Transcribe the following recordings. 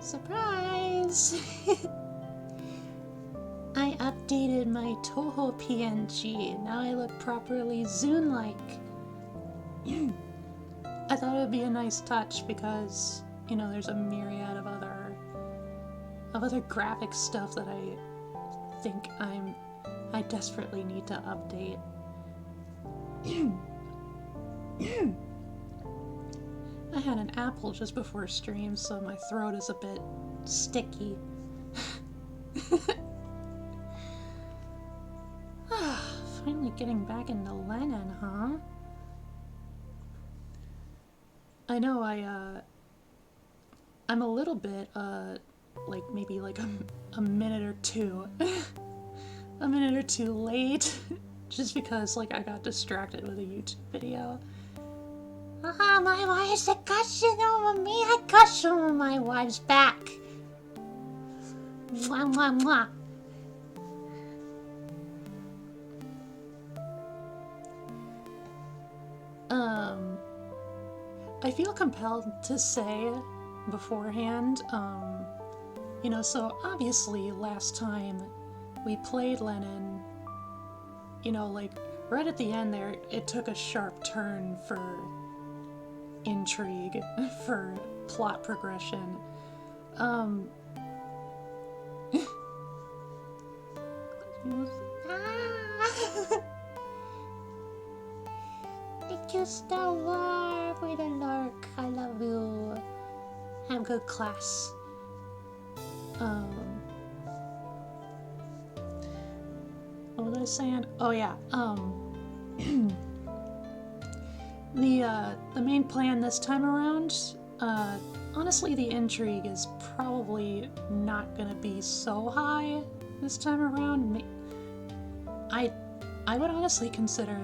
Surprise! I updated my Toho PNG. Now I look properly Zune-like. I thought it would be a nice touch because, you know, there's a myriad of other graphic stuff that I think I desperately need to update. I had an apple just before stream, so my throat is a bit sticky. Finally getting back into LEN'EN, huh? I know I'm a little bit, like maybe like a minute or two, a minute or two late, just because like I got distracted with a YouTube video. My wife's a cushion over me, I cushion over my wife's back. Mwah, mwah, mwah. I feel compelled to say beforehand, you know, so obviously last time we played LEN'EN, you know, like right at the end there, it took a sharp turn for intrigue, for plot progression. Thank you, Star Wars, for the lurk. I love you. Have good class. What was I saying? Oh yeah. The main plan this time around, honestly the intrigue is probably not gonna be so high this time around. I would honestly consider,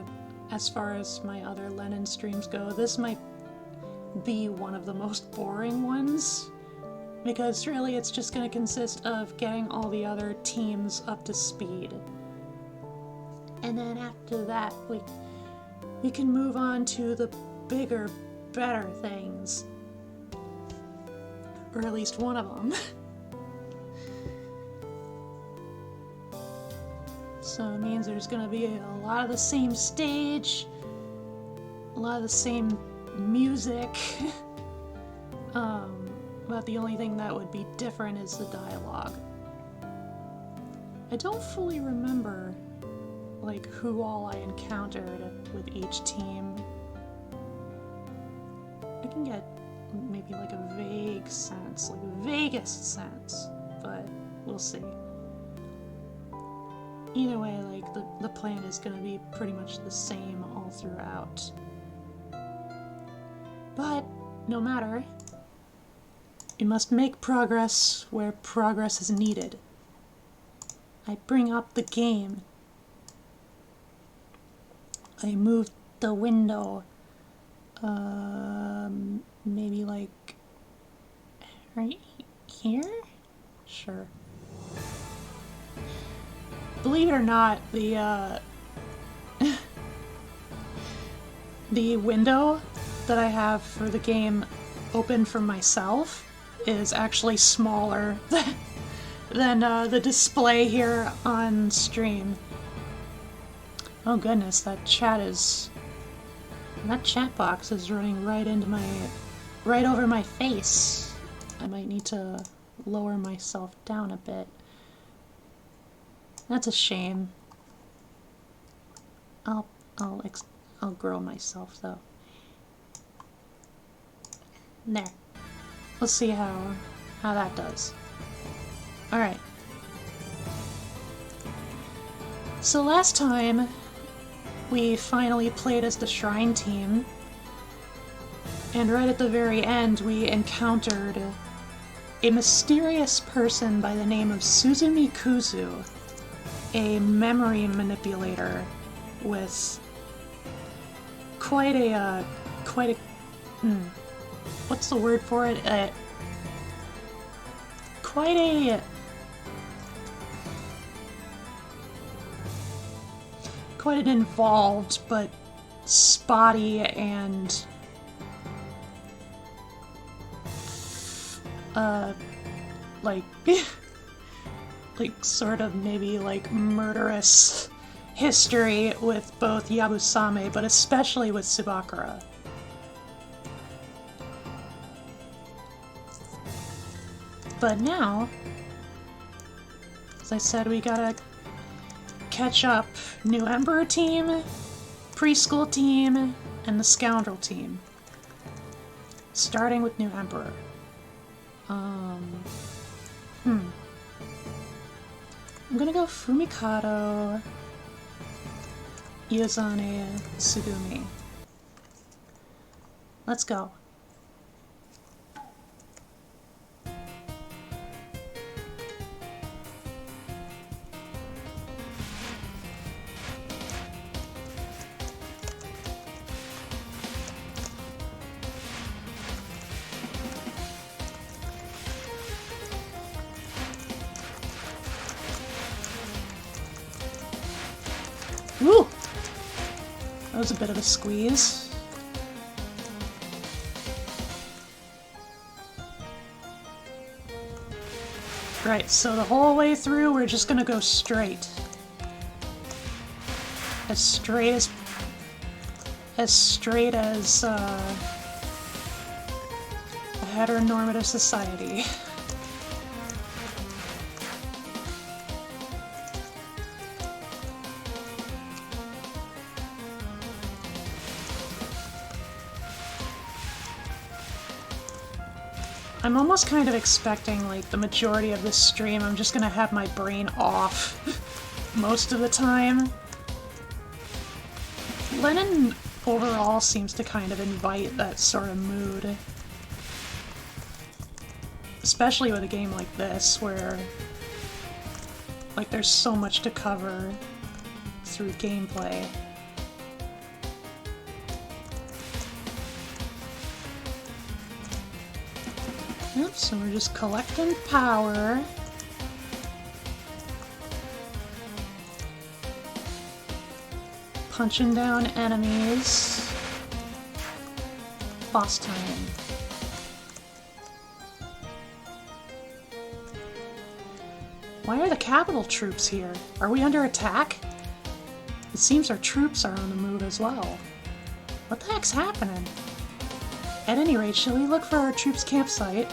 as far as my other LEN'EN streams go, this might be one of the most boring ones, because really it's just gonna consist of getting all the other teams up to speed. And then after that, we can move on to the bigger, better things. Or at least one of them. So it means there's gonna be a lot of the same stage, a lot of the same music. But the only thing that would be different is the dialogue. I don't fully remember like who all I encountered with each team. I can get maybe like a vague sense, like a vaguest sense, but we'll see. Either way, like the plan is gonna be pretty much the same all throughout. But no matter, you must make progress where progress is needed. I bring up the game. I move the window, maybe like right here? Sure. Believe it or not, the window that I have for the game open for myself is actually smaller than the display here on stream. Oh goodness, that chat box is running right over my face. I might need to lower myself down a bit. That's a shame. I'll grow myself though. There. Let's see how that does. Alright. So last time we finally played as the Shrine team, and right at the very end we encountered a mysterious person by the name of Suzumi Kuzu, a memory manipulator with quite a what's the word for it? Quite an involved but spotty and like, like sort of maybe like murderous history with both Yabusame, but especially with Subakura. But now, as I said, we gotta catch up New Emperor team, preschool team, and the Scoundrel team. Starting with New Emperor. I'm gonna go Fumikado, Iozane, Tsugumi. Let's go. Woo! That was a bit of a squeeze. Right, so the whole way through we're just gonna go straight. As straight as a heteronormative society. I'm almost kind of expecting, like, the majority of this stream, I'm just gonna have my brain off most of the time. LEN'EN overall seems to kind of invite that sort of mood. Especially with a game like this, where, like, there's so much to cover through gameplay. Yep, so we're just collecting power. Punching down enemies. Boss time. Why are the capital troops here? Are we under attack? It seems our troops are on the move as well. What the heck's happening? At any rate, shall we look for our troops' campsite?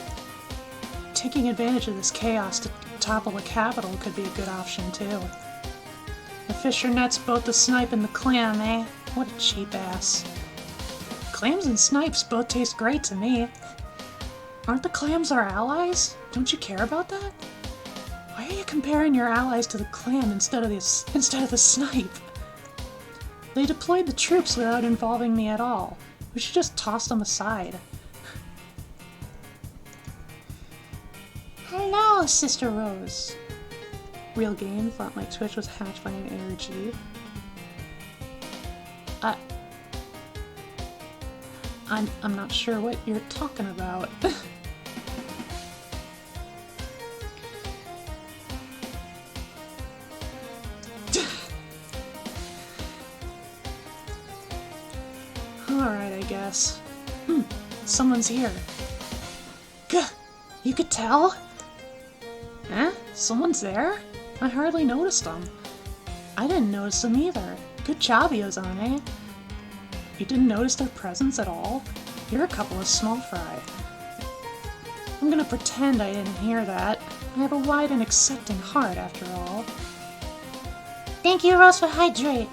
Taking advantage of this chaos to topple the capital could be a good option, too. The fisher nets both the snipe and the clam, eh? What a cheap ass. Clams and snipes both taste great to me. Aren't the clams our allies? Don't you care about that? Why are you comparing your allies to the clam instead of the snipe? They deployed the troops without involving me at all. We should just toss them aside. Hello, Sister Rose. Real game, thought my Twitch was hatched by an ARG. I'm not sure what you're talking about. Alright, I guess. Someone's here. Gah! You could tell? Eh? Someone's there? I hardly noticed them. I didn't notice them either. Good job, Iozane. You didn't notice their presence at all? You're a couple of small fry. I'm gonna pretend I didn't hear that. I have a wide and accepting heart, after all. Thank you, Rose, for hydrate.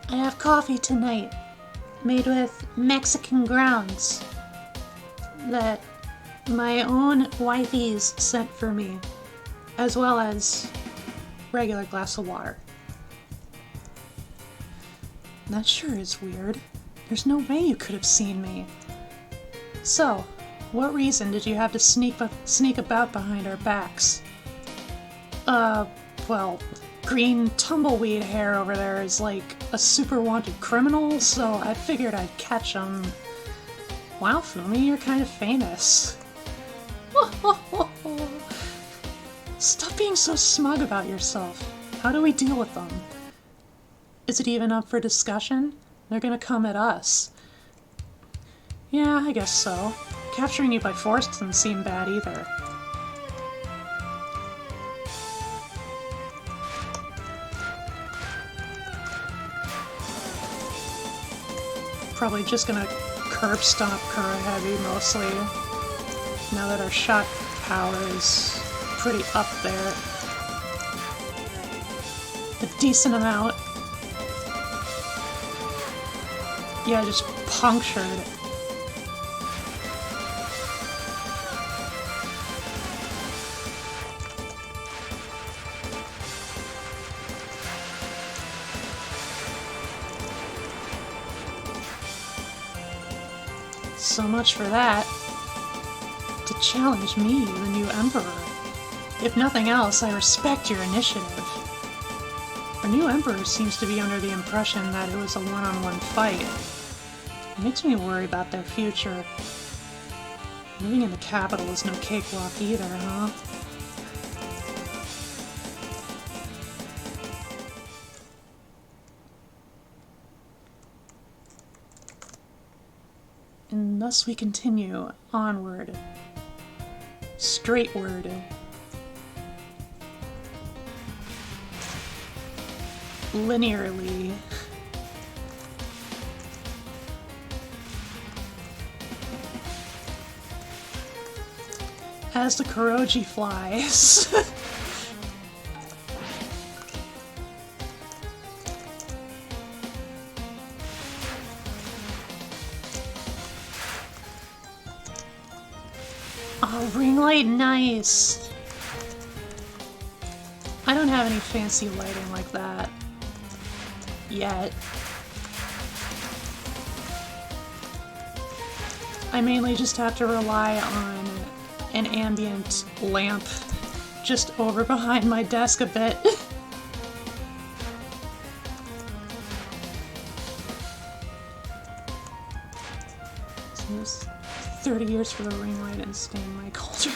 I have coffee tonight, made with Mexican grounds that my own wifeys sent for me, as well as regular glass of water. That sure is weird. There's no way you could have seen me. So, what reason did you have to sneak about behind our backs? Well, green tumbleweed hair over there is like a super wanted criminal, so I figured I'd catch him. Wow, Fumi, you're kind of famous. Stop being so smug about yourself. How do we deal with them? Is it even up for discussion? They're gonna come at us. Yeah, I guess so. Capturing you by force doesn't seem bad either. Probably just gonna curb stomp Kura Heavy mostly, now that our shock power is pretty up there. A decent amount. Yeah, just punctured. So much for that. To challenge me, the new Emperor. If nothing else, I respect your initiative. Our new Emperor seems to be under the impression that it was a one-on-one fight. It makes me worry about their future. Living in the capital is no cakewalk either, huh? And thus we continue onward. Straightward. Linearly. As the Kuroji flies. Oh, ring light, nice! I don't have any fancy lighting like that. Yet. I mainly just have to rely on an ambient lamp just over behind my desk a bit. So this 30 years for the ring light and stain my culture.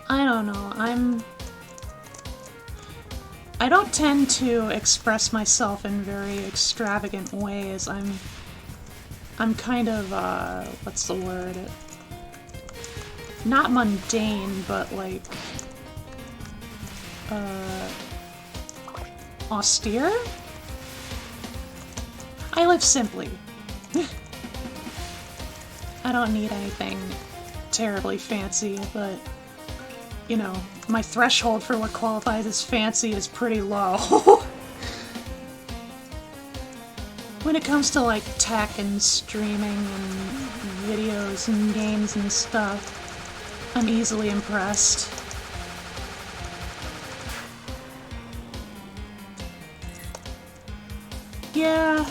I don't know, I don't tend to express myself in very extravagant ways. I'm kind of, what's the word? Not mundane, but like, austere? I live simply. I don't need anything terribly fancy, but, you know, my threshold for what qualifies as fancy is pretty low. When it comes to like tech and streaming and videos and games and stuff, I'm easily impressed. Yeah,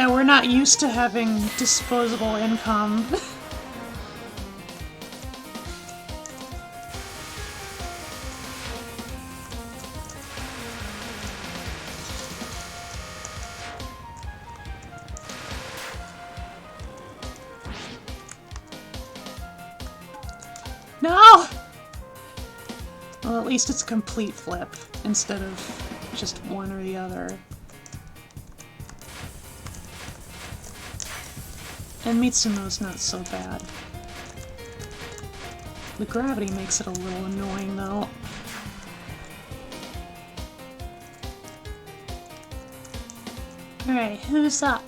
we're not used to having disposable income. No! Well, at least it's a complete flip, instead of just one or the other. And Mitsuno's not so bad. The gravity makes it a little annoying, though. Alright, who's up?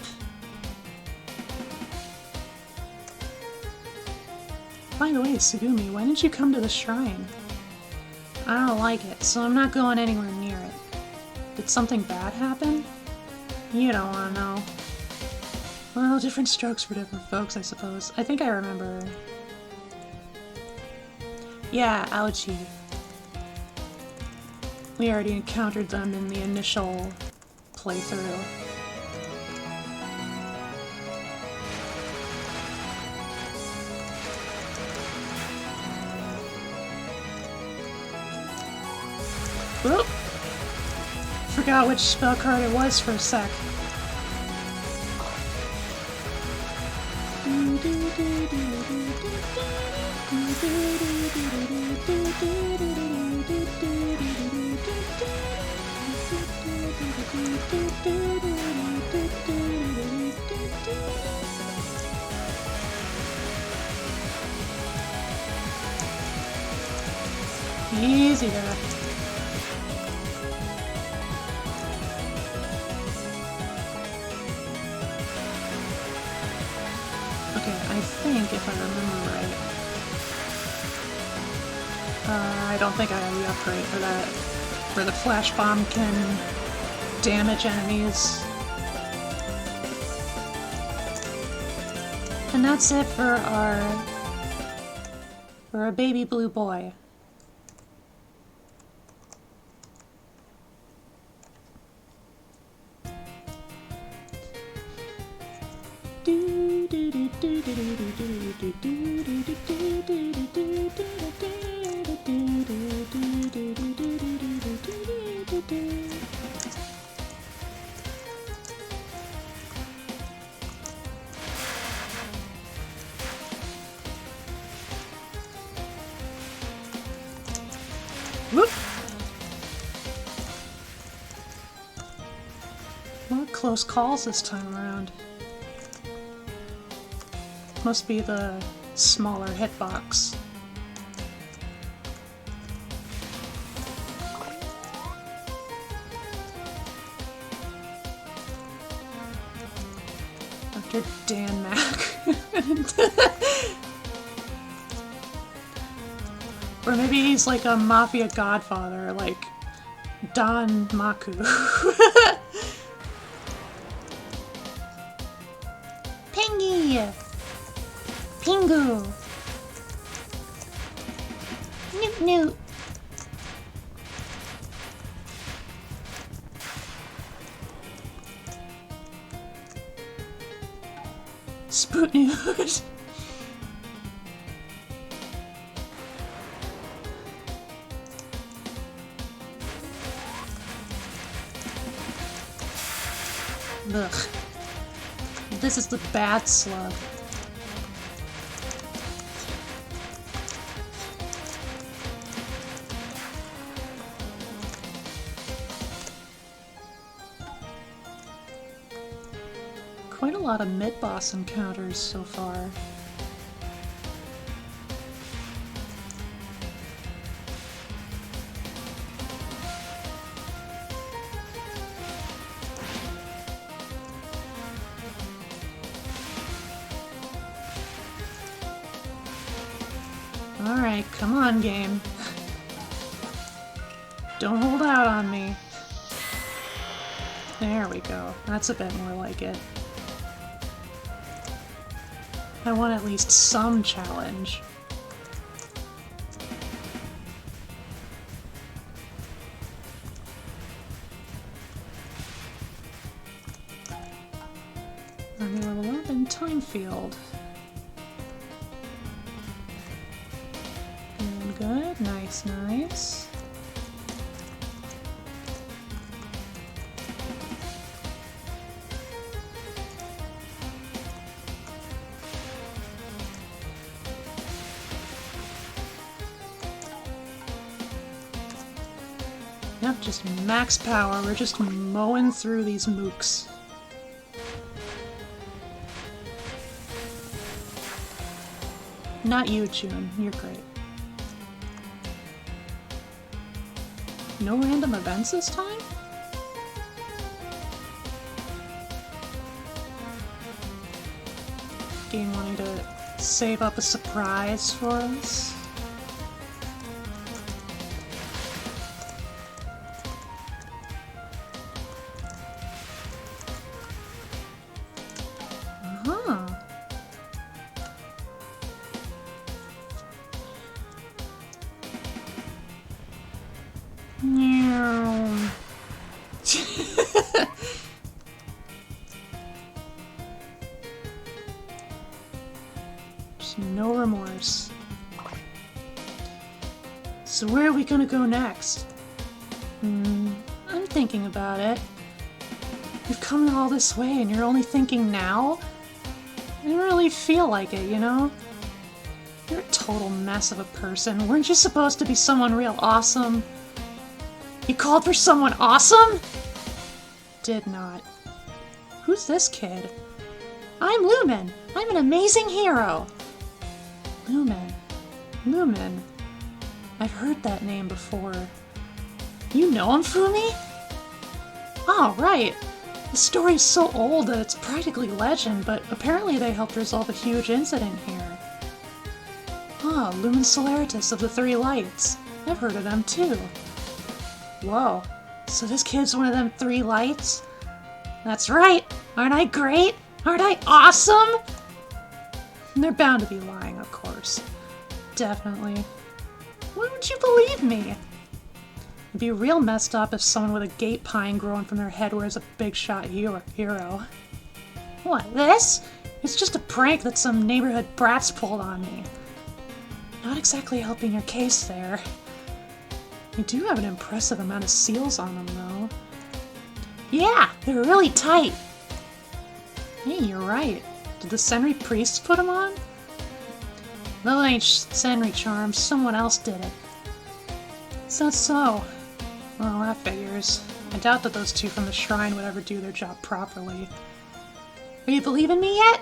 By the way, Sugumi, when did you come to the shrine? I don't like it, so I'm not going anywhere near it. Did something bad happen? You don't want to know. Well, different strokes for different folks, I suppose. I think I remember. Yeah, ouchie. We already encountered them in the initial playthrough. Whoop! Forgot which spell card it was for a sec. Easy there. Okay, I think if I remember right, I don't think I have the upgrade for that, where the flash bomb can damage enemies. And that's it for our baby blue boy. Whoop! More close calls this time around. Must be the smaller hitbox. Dr. Dan Mac. Or maybe he's like a mafia godfather, like Don Maku. Pingy! Pingu! Newt Newt! Spootnewt! Ugh. This is the bad slug. Quite a lot of mid-boss encounters so far. Alright, come on, game. Don't hold out on me. There we go. That's a bit more like it. I want at least some challenge. Army level up and time field. Good, good. Nice, nice. Yep, just max power. We're just mowing through these mooks. Not you, Chun. You're great. No random events this time? Game wanting to save up a surprise for us? Just no remorse. So where are we gonna go next? I'm thinking about it. You've come all this way and you're only thinking now? I don't really feel like it, you know? You're a total mess of a person. Weren't you supposed to be someone real awesome? You called for someone awesome? did not. Who's this kid? I'm Lumen! I'm an amazing hero! Lumen. Lumen. I've heard that name before. You know him, Fumi? Oh, right. The story's so old that it's practically legend, but apparently they helped resolve a huge incident here. Ah, Lumen Solaritus of the Three Lights. I've heard of them too. Whoa, so this kid's one of them Three Lights? That's right! Aren't I great? Aren't I awesome? They're bound to be lying, of course. Definitely. Why don't you believe me? It'd be real messed up if someone with a gate pine growing from their head wears a big shot hero. What, this? It's just a prank that some neighborhood brats pulled on me. Not exactly helping your case there. You do have an impressive amount of seals on them, though. Yeah, they're really tight. Hey, you're right. Did the Senri priests put them on? Those ain't Senri charms, someone else did it. Is that so? Well, that figures. I doubt that those two from the shrine would ever do their job properly. Are you believing me yet?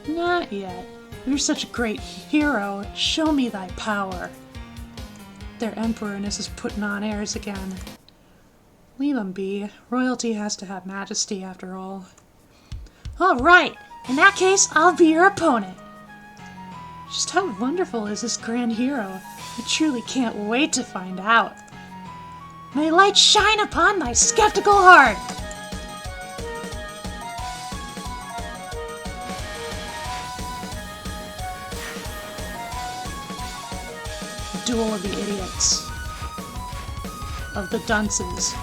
Not yet. You're such a great hero. Show me thy power. Their emperorness is putting on airs again. Leave 'em be. Royalty has to have majesty after all. Alright! In that case, I'll be your opponent. Just how wonderful is this grand hero? I truly can't wait to find out. May light shine upon thy skeptical heart! Duel of the idiots. Of the dunces.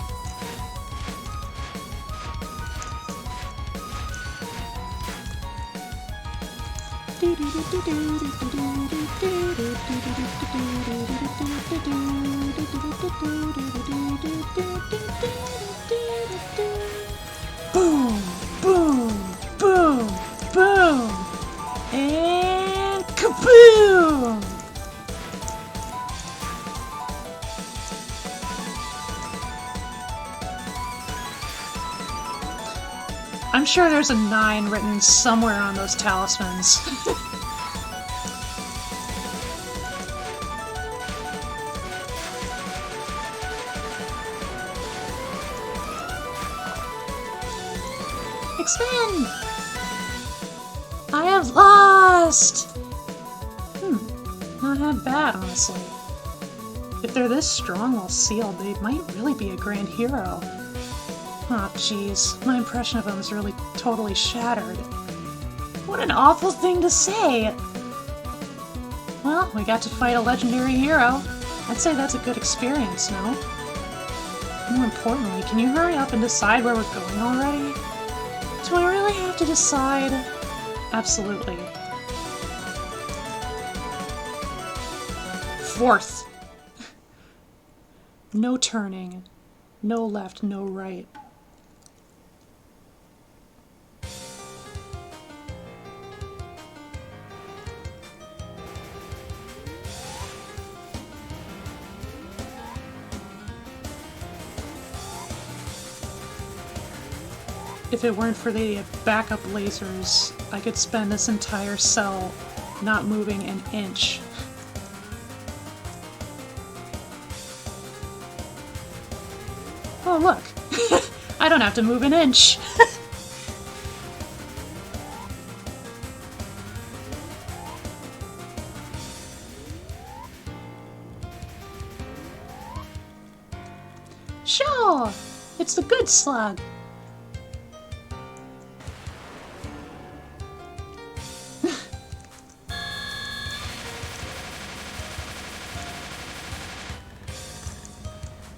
Boom, boom, boom, boom, and kaboom! I'm sure there's a 9 written somewhere on those talismans. Expand! I have lost! Not half bad, honestly. If they're this strong while sealed, they might really be a grand hero. Aw, jeez, my impression of them is really totally shattered. What an awful thing to say! Well, we got to fight a legendary hero. I'd say that's a good experience, no? More importantly, can you hurry up and decide where we're going already? Do I really have to decide? Absolutely. 4th. No turning. No left, no right. If it weren't for the backup lasers, I could spend this entire cell not moving an inch. Oh look! I don't have to move an inch! Sure! It's the good slug!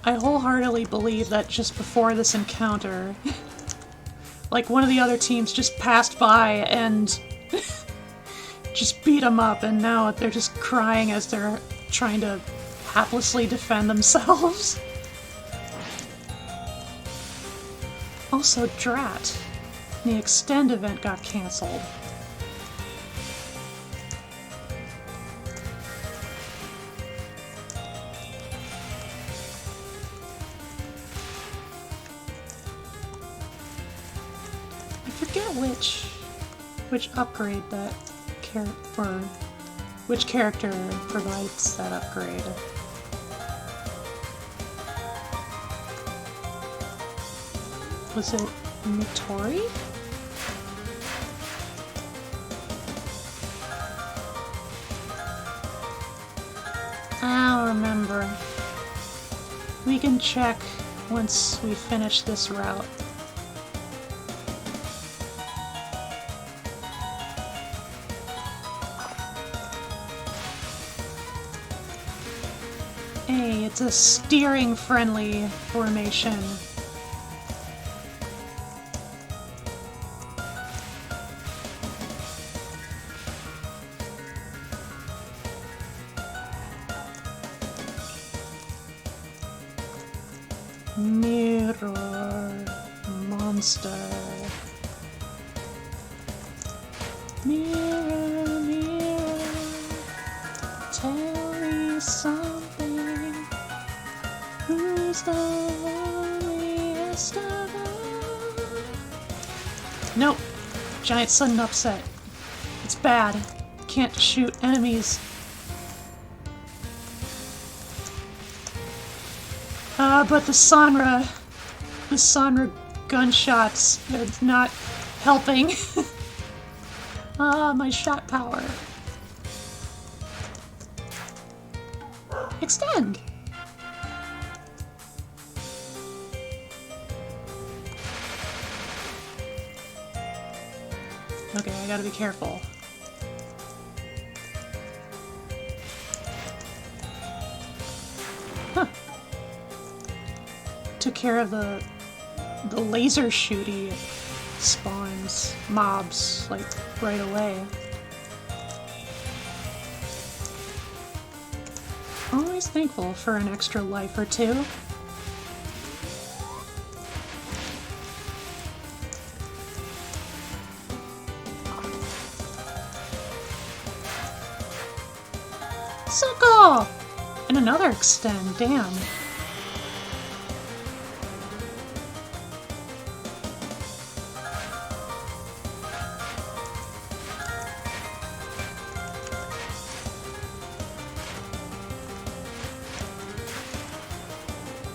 I wholeheartedly believe that just before this encounter, like one of the other teams just passed by and just beat them up, and now they're just crying as they're trying to haplessly defend themselves. Also, drat. The Extend event got cancelled. forget which upgrade that or which character provides that upgrade. Was it Mitori? I don't remember. We can check once we finish this route. Hey, it's a steering-friendly formation. Mirror monster. Mirror, mirror, tell me something. Who's the loneliest of all? Nope. Giant sudden upset. It's bad. Can't shoot enemies. But the Sonra gunshots are not helping. My shot power. Extend! Okay, I gotta be careful. Huh. Took care of the laser shooty spawns, mobs, like, right away. Always thankful for an extra life or two. Suckle! And another extend, damn.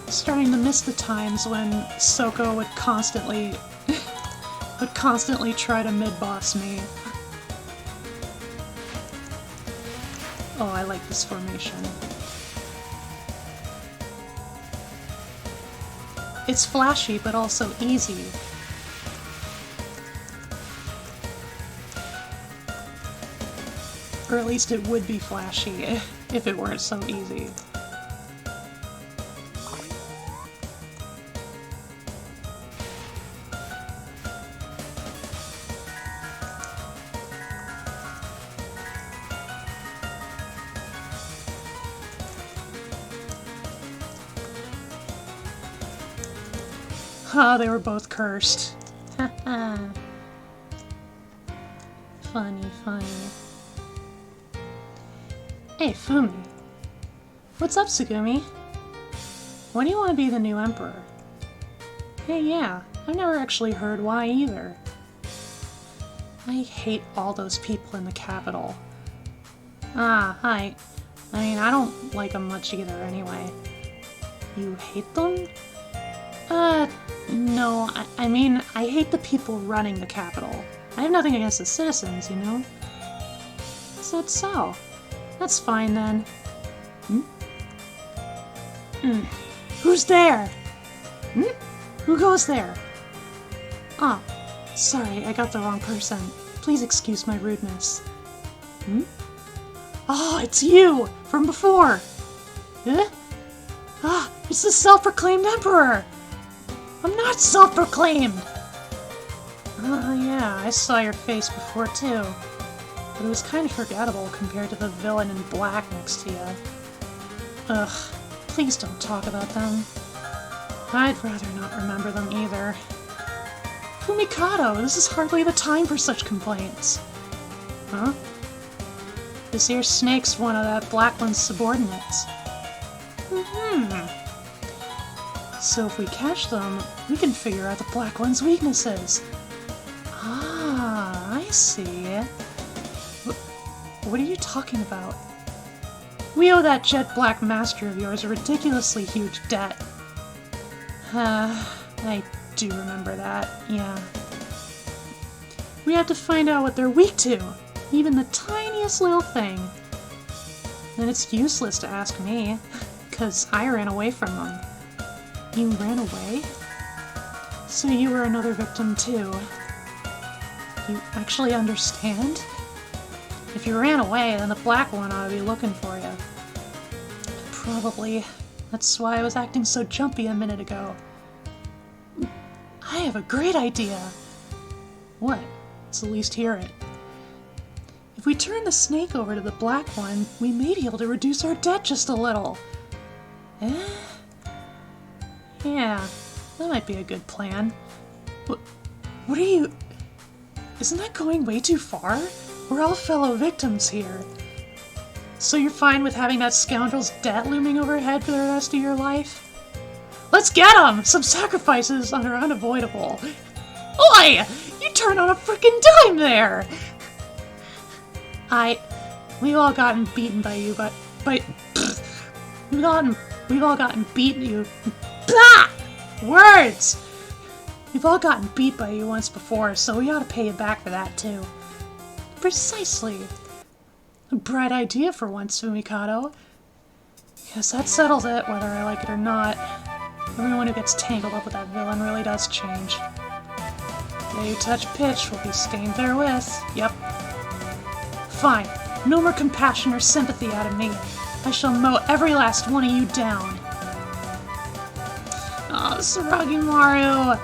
Starting to miss the times when Soko would constantly try to mid-boss me. Oh, I like this formation. It's flashy, but also easy. Or at least it would be flashy if it weren't so easy. Oh, they were both cursed. Haha. Funny, funny. Hey, Fumi. What's up, Tsugumi? When do you want to be the new emperor? Hey, yeah, I've never actually heard why either. I hate all those people in the capital. Ah, hi. I mean, I don't like them much either anyway. You hate them? No, I mean, I hate the people running the capital. I have nothing against the citizens, you know? Is that so? That's fine then. Who's there? Who goes there? Ah, sorry, I got the wrong person. Please excuse my rudeness. Oh, it's you! From before! Huh? Ah, it's the self-proclaimed emperor! I'm not self-proclaimed! Yeah, I saw your face before too. But it was kind of forgettable compared to the villain in black next to you. Ugh, please don't talk about them. I'd rather not remember them either. Fumikado, this is hardly the time for such complaints. Huh? This here snake's one of that black one's subordinates. So if we catch them, we can figure out the black one's weaknesses. Ah. Pixie? What are you talking about? We owe that jet black master of yours a ridiculously huge debt. I do remember that, yeah. We have to find out what they're weak to, even the tiniest little thing. And it's useless to ask me, because I ran away from them. You ran away? So you were another victim too. You actually understand? If you ran away, then the black one ought to be looking for you. Probably. That's why I was acting so jumpy a minute ago. I have a great idea! What? Let's at least hear it. If we turn the snake over to the black one, we may be able to reduce our debt just a little. Eh? Yeah, that might be a good plan. What are you... Isn't that going way too far? We're all fellow victims here. So you're fine with having that scoundrel's debt looming overhead for the rest of your life? Let's get him! Some sacrifices are unavoidable. Oi! You turned on a frickin' dime there! We've all gotten beaten by you, but... We've all gotten beaten you... Blah! Words! We've all gotten beat by you once before, so we ought to pay you back for that, too. Precisely. A bright idea for once, Fumikado. Yes, that settles it, whether I like it or not. Everyone who gets tangled up with that villain really does change. They who touch pitch will be stained therewith. Yep. Fine. No more compassion or sympathy out of me. I shall mow every last one of you down. Oh, Saragi Maru!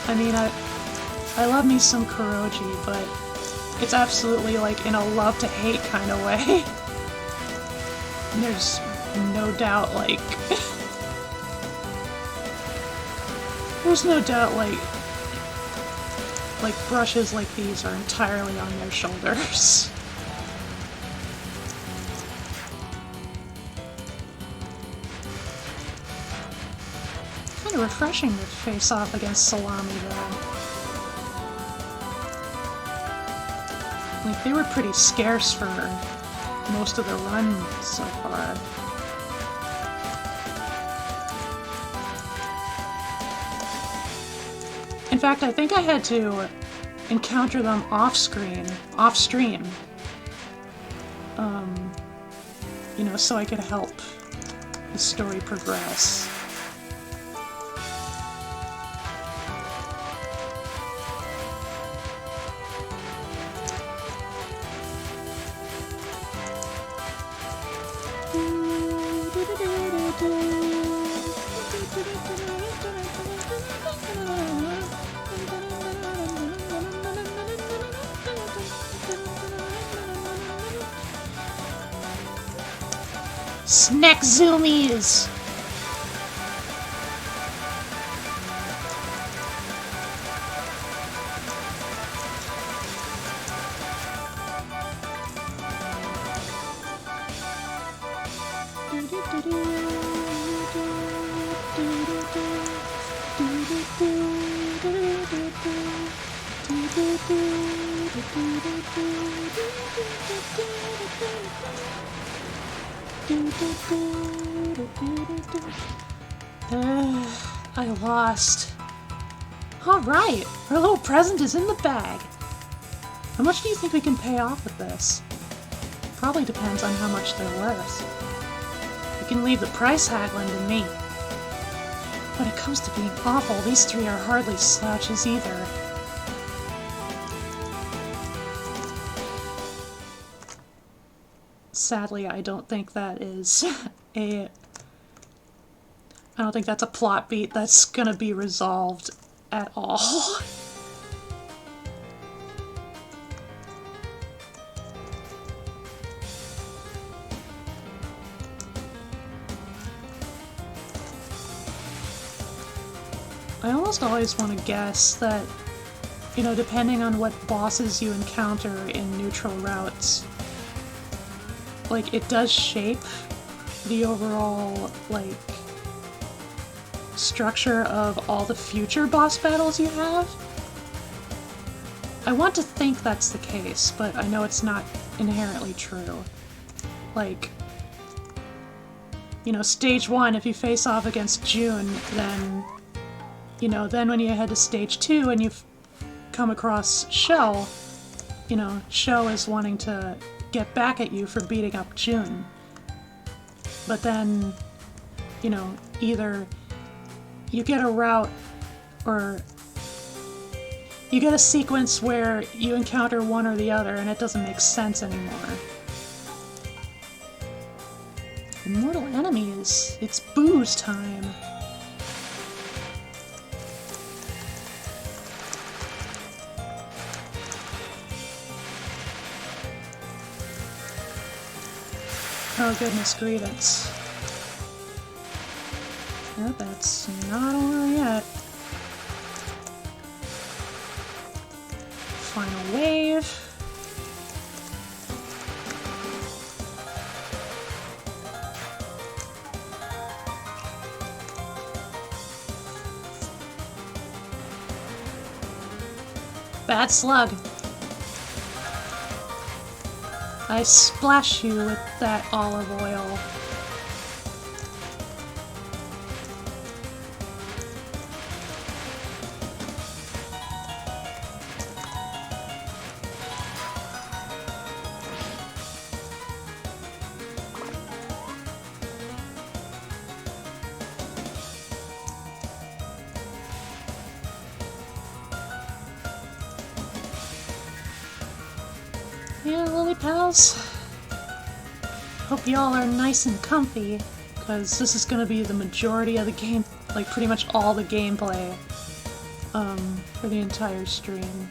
I mean, I love me some Kuroji, but it's absolutely like in a love-to-hate kind of way. There's no doubt, like... There's no doubt, like brushes like these are entirely on their shoulders. Kind of refreshing to face off against Salami, though. Like, they were pretty scarce for most of the run so far. In fact, I think I had to encounter them off-stream. You know, so I could help the story progress. Snack zoomies! I lost. Alright, our little present is in the bag. How much do you think we can pay off with this? Probably depends on how much they're worth. You can leave the price haggling to me. When it comes to being awful, these three are hardly slouches either. Sadly, I don't think that is I don't think that's a plot beat that's gonna be resolved at all. I almost always want to guess that you know, depending on what bosses you encounter in neutral routes, like, it does shape the overall, like, structure of all the future boss battles you have. I want to think that's the case, but I know it's not inherently true. Like, you know, stage 1, if you face off against June, then, you know, then when you head to stage 2 and you come across Shell, you know, Shell is wanting to get back at you for beating up June. But then, you know, either you get a route or you get a sequence where you encounter one or the other and it doesn't make sense anymore. Immortal enemies, it's booze time. Oh goodness, greetings. No, that's not over yet. Final wave. Bad slug. I splash you with that olive oil. Yeah, Lily Pals. Hope y'all are nice and comfy, because this is gonna be the majority of the game, like pretty much all the gameplay, for the entire stream.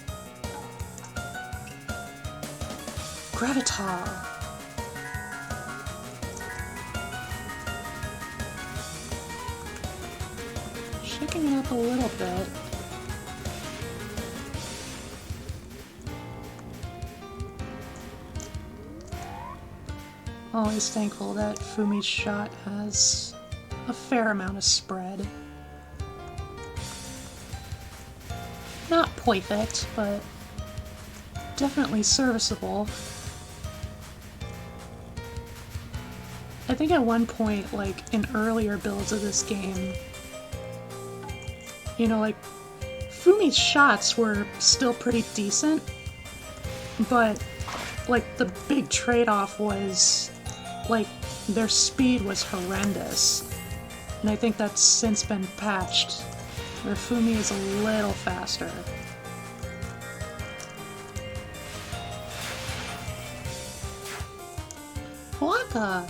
Gravitar! Shaking it up a little bit. Always thankful that Fumi's shot has a fair amount of spread. Not perfect, but definitely serviceable. I think at one point, like, in earlier builds of this game, you know, like, Fumi's shots were still pretty decent, but, like, the big trade-off was, like, their speed was horrendous. And I think that's since been patched, where Fumi is a little faster. Waka!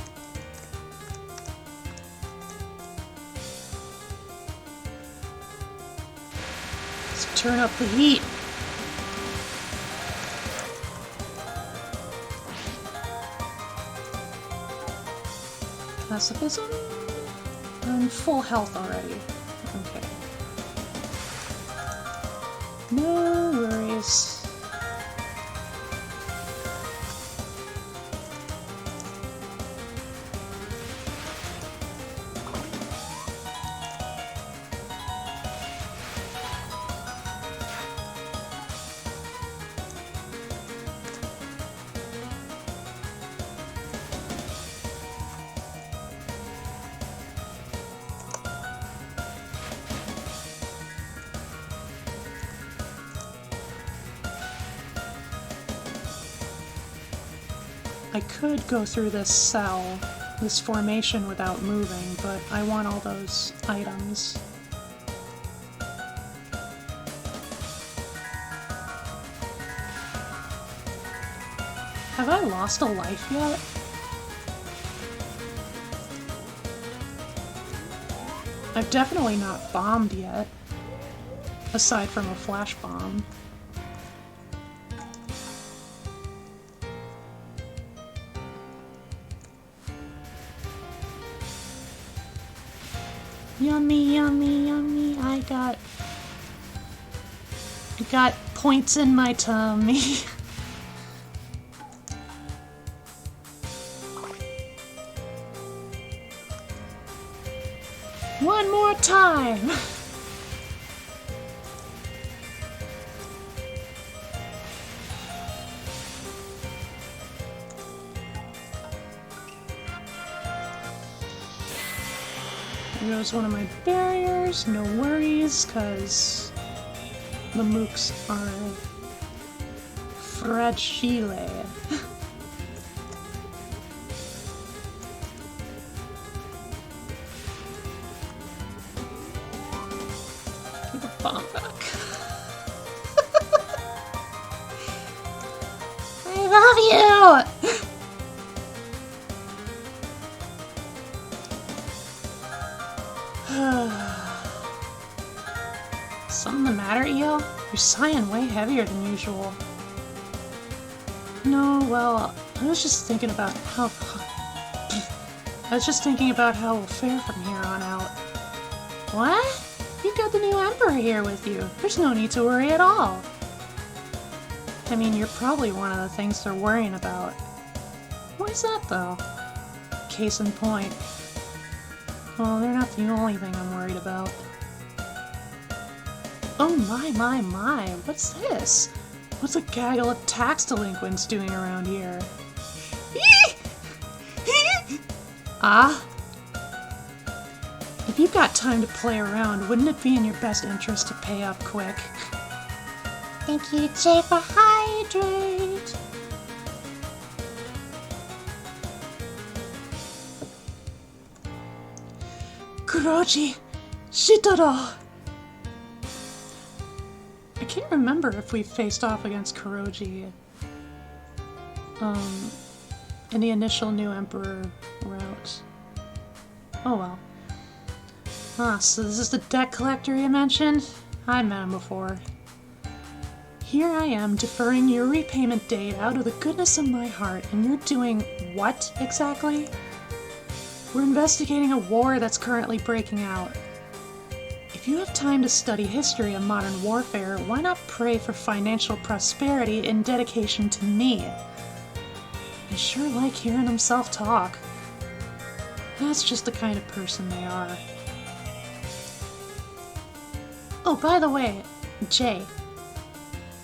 Let's turn up the heat. Pacifism? I'm full health already. Okay. No worries. I could go through this cell, this formation without moving, but I want all those items. Have I lost a life yet? I've definitely not bombed yet, aside from a flash bomb. Yummy, yummy, yummy. I got points in my tummy. One more time! There goes one of my barriers, no worries, cause the mooks are fragile. Give the bomb back. I love you! Something the matter, Eel? You're sighing way heavier than usual. No, well, I was just thinking about how we'll fare from here on out. What? You've got the new Emperor here with you. There's no need to worry at all. I mean, you're probably one of the things they're worrying about. Why's that, though? Case in point. Well, they're not the only thing I'm worried about. Oh my, what's this? What's a gaggle of tax delinquents doing around here? Ah? If you've got time to play around, wouldn't it be in your best interest to pay up quick? Thank you, Jay, for hydrate! Kuroji, Shitaro! I can't remember if we faced off against Kuroji in the initial new Emperor route. Oh well. Ah, so this is the debt collector you mentioned? I've met him before. Here I am deferring your repayment date out of the goodness of my heart, and you're doing what exactly? We're investigating a war that's currently breaking out. If you have time to study history of modern warfare, why not pray for financial prosperity in dedication to me? I sure like hearing them self-talk. That's just the kind of person they are. Oh, by the way, Jay,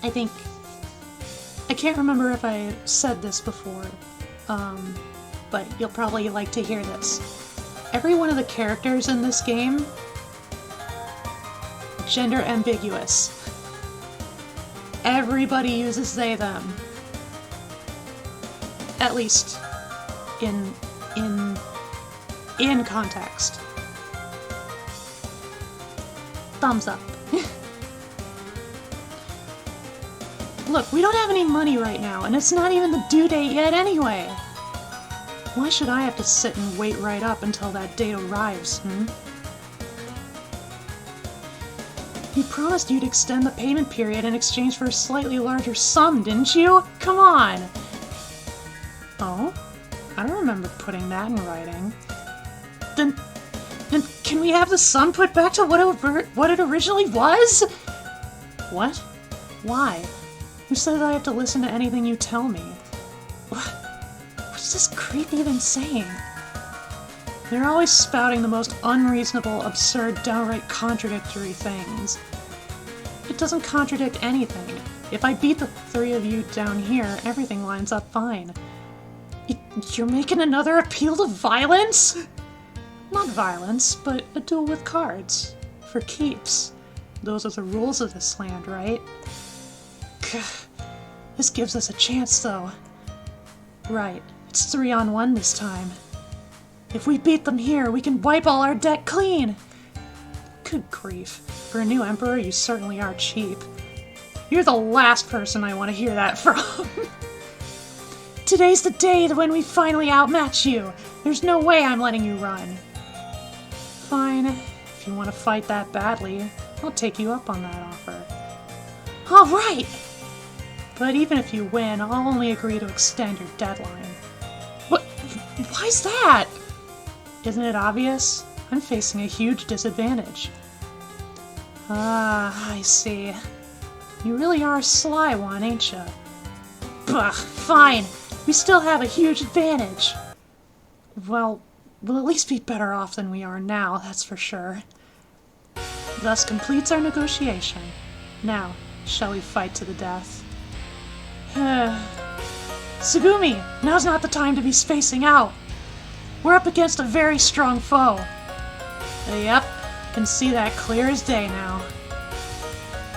I can't remember if I said this before, but you'll probably like to hear this. Every one of the characters in this game, gender ambiguous. Everybody uses they, them. At least in context. Thumbs up. Look, we don't have any money right now, and it's not even the due date yet anyway. Why should I have to sit and wait right up until that date arrives, You promised you'd extend the payment period in exchange for a slightly larger sum, didn't you? Come on! Oh? I don't remember putting that in writing. Then can we have the sum put back to what it originally was? What? Why? Who says I have to listen to anything you tell me? What's this creep even saying? They're always spouting the most unreasonable, absurd, downright contradictory things. It doesn't contradict anything. If I beat the three of you down here, everything lines up fine. You're making another appeal to violence? Not violence, but a duel with cards. For keeps. Those are the rules of this land, right? This gives us a chance, though. Right, it's 3-on-1 this time. If we beat them here, we can wipe all our debt clean! Good grief. For a new emperor, you certainly are cheap. You're the last person I want to hear that from. Today's the day when we finally outmatch you. There's no way I'm letting you run. Fine. If you want to fight that badly, I'll take you up on that offer. Alright! But even if you win, I'll only agree to extend your deadline. What? Why's that? Isn't it obvious? I'm facing a huge disadvantage. Ah, I see. You really are a sly one, ain't ya? Bah, fine. We still have a huge advantage. Well, we'll at least be better off than we are now, that's for sure. Thus completes our negotiation. Now, shall we fight to the death? Tsugumi, now's not the time to be spacing out. We're up against a very strong foe. Yep, can see that clear as day now.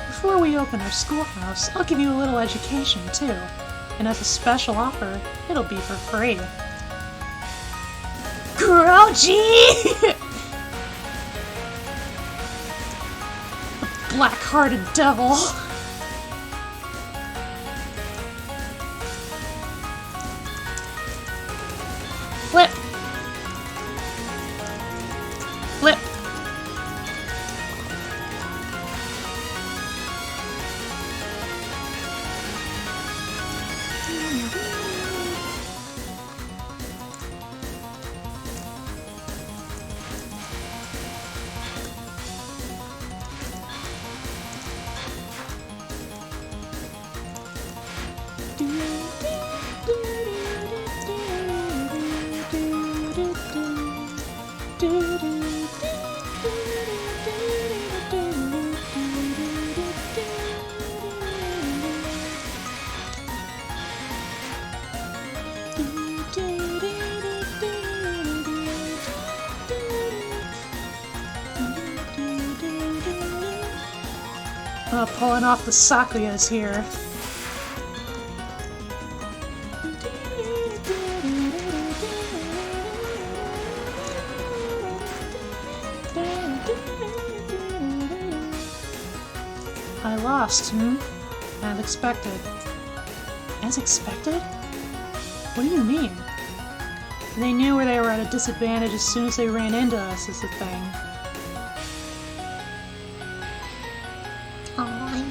Before we open our schoolhouse, I'll give you a little education, too. And as a special offer, it'll be for free. Grouchy! Black-hearted devil. Flip. Flip. Pulling off the Sakuyas here. I lost, As expected. As expected? What do you mean? They knew where they were at a disadvantage as soon as they ran into us, is the thing.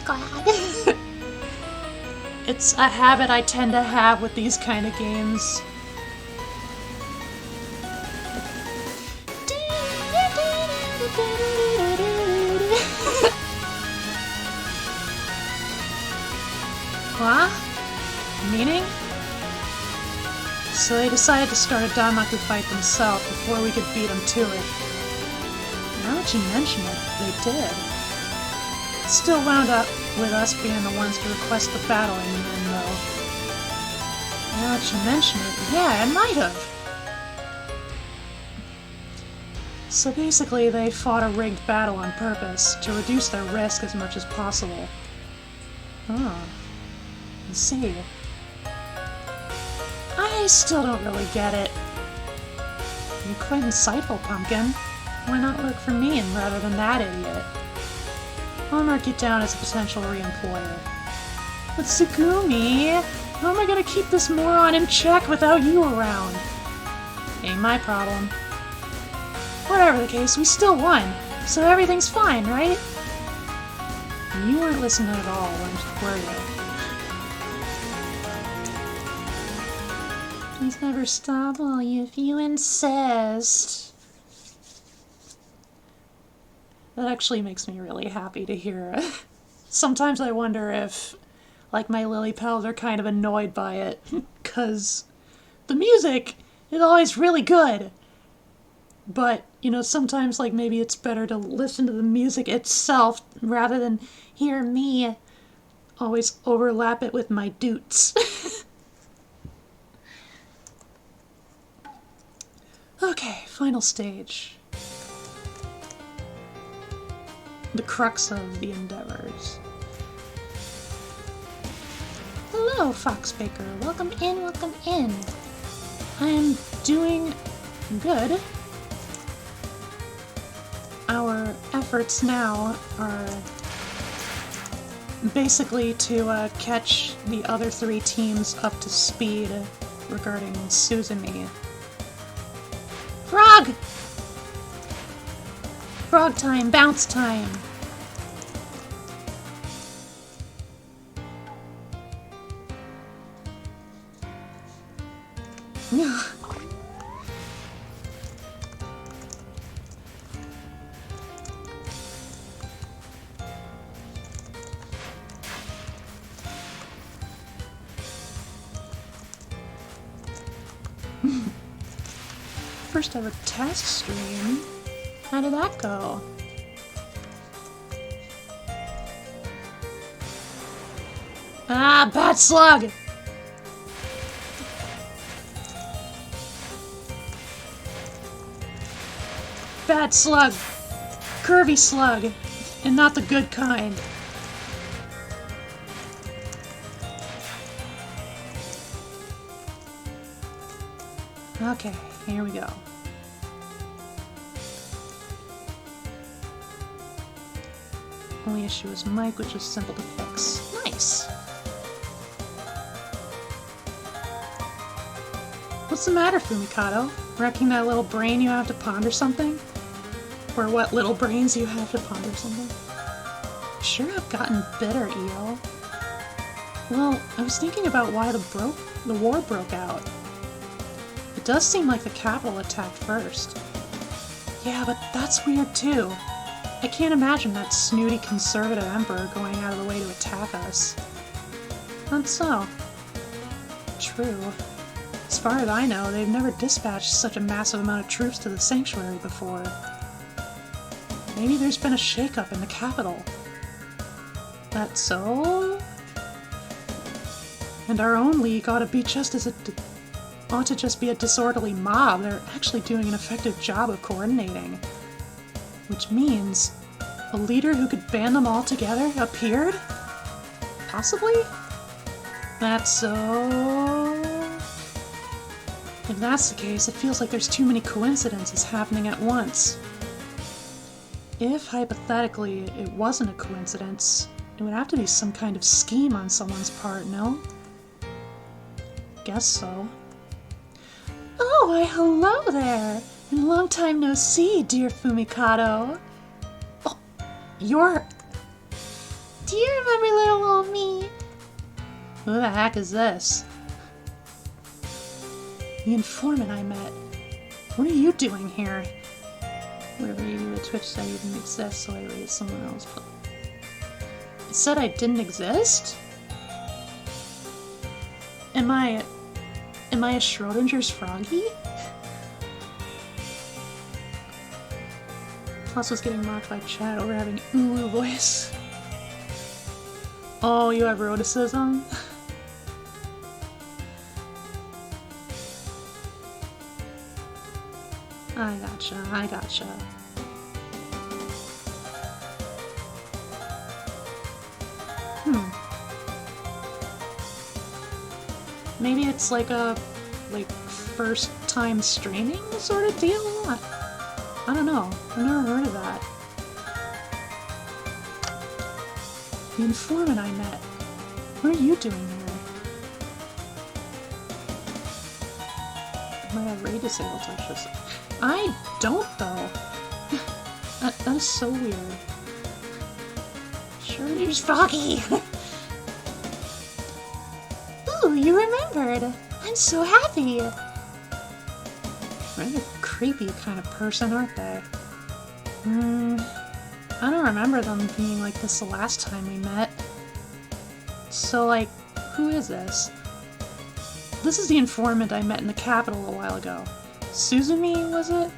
God. It's a habit I tend to have with these kind of games. What? Meaning? So they decided to start a Danmaku fight themselves before we could beat them to it. Now that you mention it, they did. Still wound up with us being the ones to request the battle in the end, though. Now that you mention it, yeah, it might have. So basically, they fought a rigged battle on purpose to reduce their risk as much as possible. Oh, I see. I still don't really get it. You're quite insightful, Pumpkin. Why not work for me rather than that idiot? I'll mark you down as a potential re-employer. But Tsugumi, how am I gonna keep this moron in check without you around? Ain't my problem. Whatever the case, we still won, so everything's fine, right? You weren't listening at all, were you? Please never stop, will you, if you insist. That actually makes me really happy to hear. Sometimes I wonder if, like, my Lily pals are kind of annoyed by it, because the music is always really good. But, you know, sometimes, like, maybe it's better to listen to the music itself rather than hear me always overlap it with my doots. Okay, final stage. The crux of the endeavors. Hello, Fox Baker. Welcome in, welcome in. I am doing good. Our efforts now are basically to catch the other three teams up to speed regarding Suzumi. Frog! Frog time, bounce time! first ever test stream. How did that go? Ah, bad slug! Bad slug! Curvy slug! And not the good kind. Okay, here we go. Only issue is Mike, which is simple to fix. Nice! What's the matter, Fumikado? Wrecking that little brain you have to ponder something? Or what little brains you have to ponder something? Sure have gotten bitter, EO. Well, I was thinking about why the war broke out. It does seem like the capital attacked first. Yeah, but that's weird too. I can't imagine that snooty conservative emperor going out of the way to attack us. Not so. True. As far as I know, they've never dispatched such a massive amount of troops to the sanctuary before. Maybe there's been a shakeup in the capital. That's so? And our own league ought to be just as ought to just be a disorderly mob. They're actually doing an effective job of coordinating. Which means a leader who could band them all together appeared? Possibly? That's so... If that's the case, it feels like there's too many coincidences happening at once. If, hypothetically, it wasn't a coincidence, it would have to be some kind of scheme on someone's part, no? Guess so. Oh, why hello there! And long time no see, dear Fumikado. Oh, you're... Do you remember little old me? Who the heck is this? The informant I met. What are you doing here? Whatever you do, the Twitch said you didn't exist, so I raised someone else. But it said I didn't exist? Am I a Schrodinger's Froggy? Plus was getting mocked by chat over having ooh voice. Oh, you have eroticism? I gotcha. Maybe it's like a, first time streaming sort of deal? I don't know. I've never heard of that. The informant I met. What are you doing here? I might have raid disabled touches. I don't, though. That is so weird. Sure, there's Froggy. Ooh, you remembered. I'm so happy. Rather creepy kind of person, aren't they? I don't remember them being like this the last time we met. So, who is this? This is the informant I met in the capital a while ago. Suzumi, was it?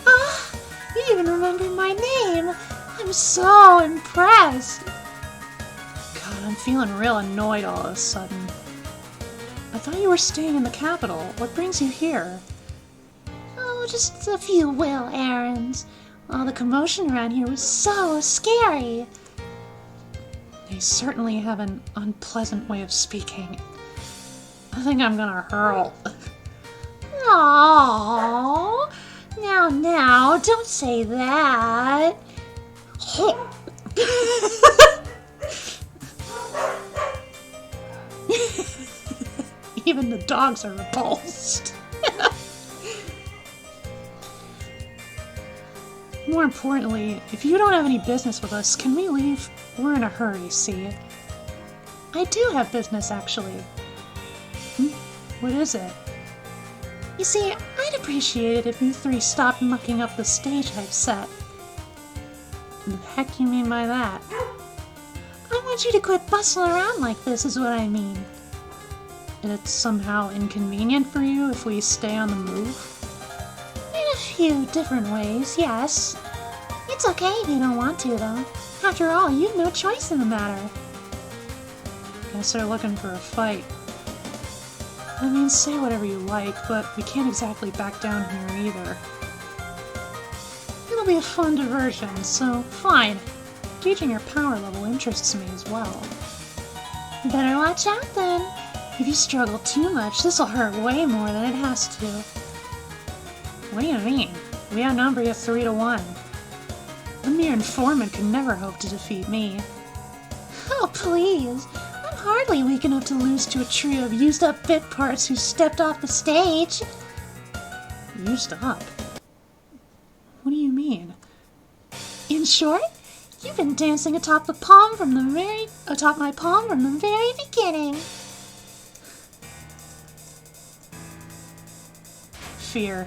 Ah, you even remember my name! I'm so impressed! God, I'm feeling real annoyed all of a sudden. I thought you were staying in the capital. What brings you here? Oh, just a few will errands. All the commotion around here was so scary. They certainly have an unpleasant way of speaking. I think I'm gonna hurl. Aww. Now, don't say that. Even the dogs are repulsed. More importantly, if you don't have any business with us, can we leave? We're in a hurry, see? I do have business, actually. What is it? You see, I'd appreciate it if you three stopped mucking up the stage I've set. The heck you mean by that? I want you to quit bustling around like this, is what I mean. And it's somehow inconvenient for you if we stay on the move? few different ways, yes. It's okay if you don't want to, though. After all, you've no choice in the matter. Guess they're looking for a fight. I mean, say whatever you like, but we can't exactly back down here either. It'll be a fun diversion, so fine. Gauging your power level interests me as well. Better watch out then. If you struggle too much, this'll hurt way more than it has to. What do you mean? We outnumber you 3-1. A mere informant could never hope to defeat me. Oh, please. I'm hardly weak enough to lose to a trio of used-up bit parts who stepped off the stage. Used up? What do you mean? In short, you've been dancing atop my palm from the very beginning. Fear.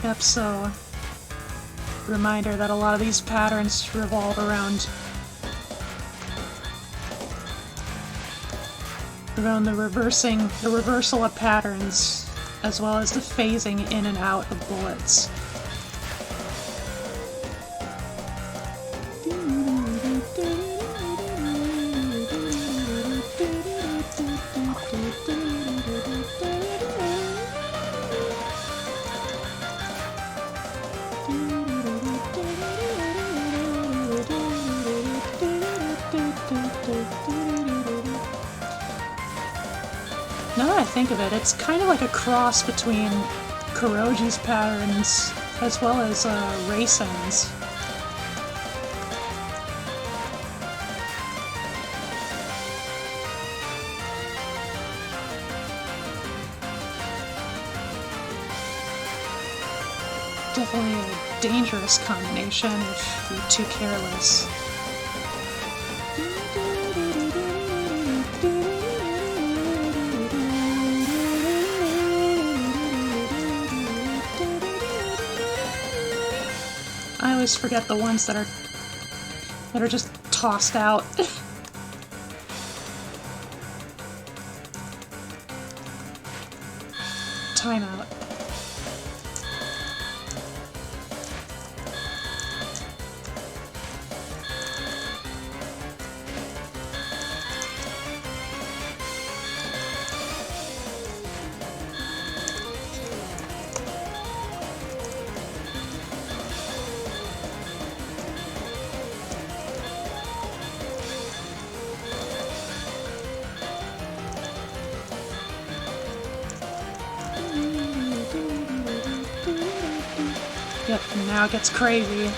Yep, so reminder that a lot of these patterns revolve around the reversal of patterns, as well as the phasing in and out of bullets. Now that I think of it, it's kind of like a cross between Kuroji's patterns as well as Raisen's. Definitely a dangerous combination if you're too careless. I always forget the ones that are just tossed out. Timeout. Yep, now it gets crazy.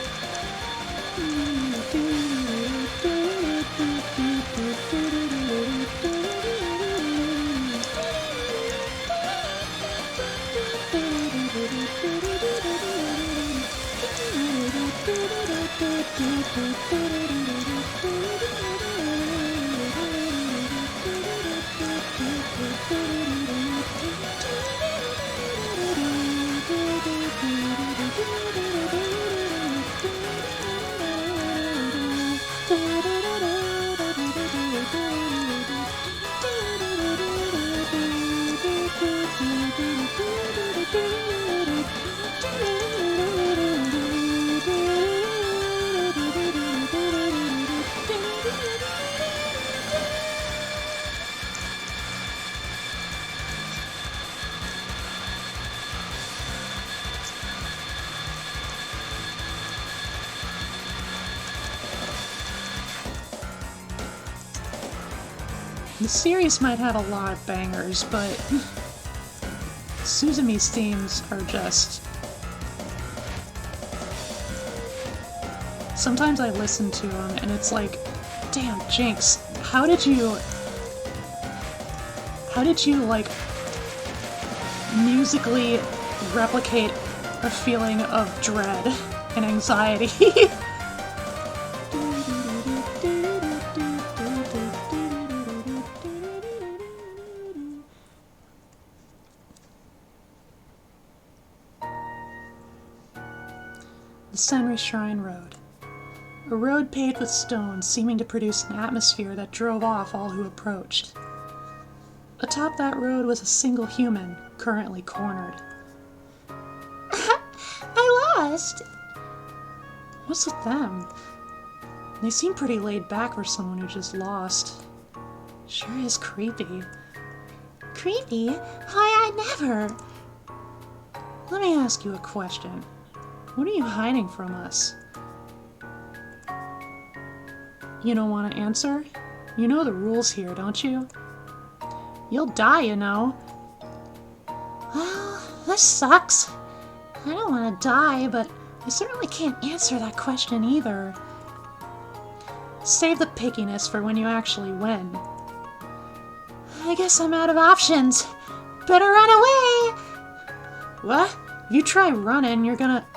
The series might have a lot of bangers, but Suzumi's themes are just... Sometimes I listen to them and it's like, damn, Jinx, how did you like musically replicate a feeling of dread and anxiety? The Senri Shrine Road. A road paved with stones, seeming to produce an atmosphere that drove off all who approached. Atop that road was a single human, currently cornered. I lost! What's with them? They seem pretty laid back for someone who just lost. Sure is creepy. Creepy? Why, I never! Let me ask you a question. What are you hiding from us? You don't want to answer? You know the rules here, don't you? You'll die, you know. Well, this sucks. I don't want to die, but I certainly can't answer that question either. Save the pickiness for when you actually win. I guess I'm out of options. Better run away! What? If you try running, you're gonna...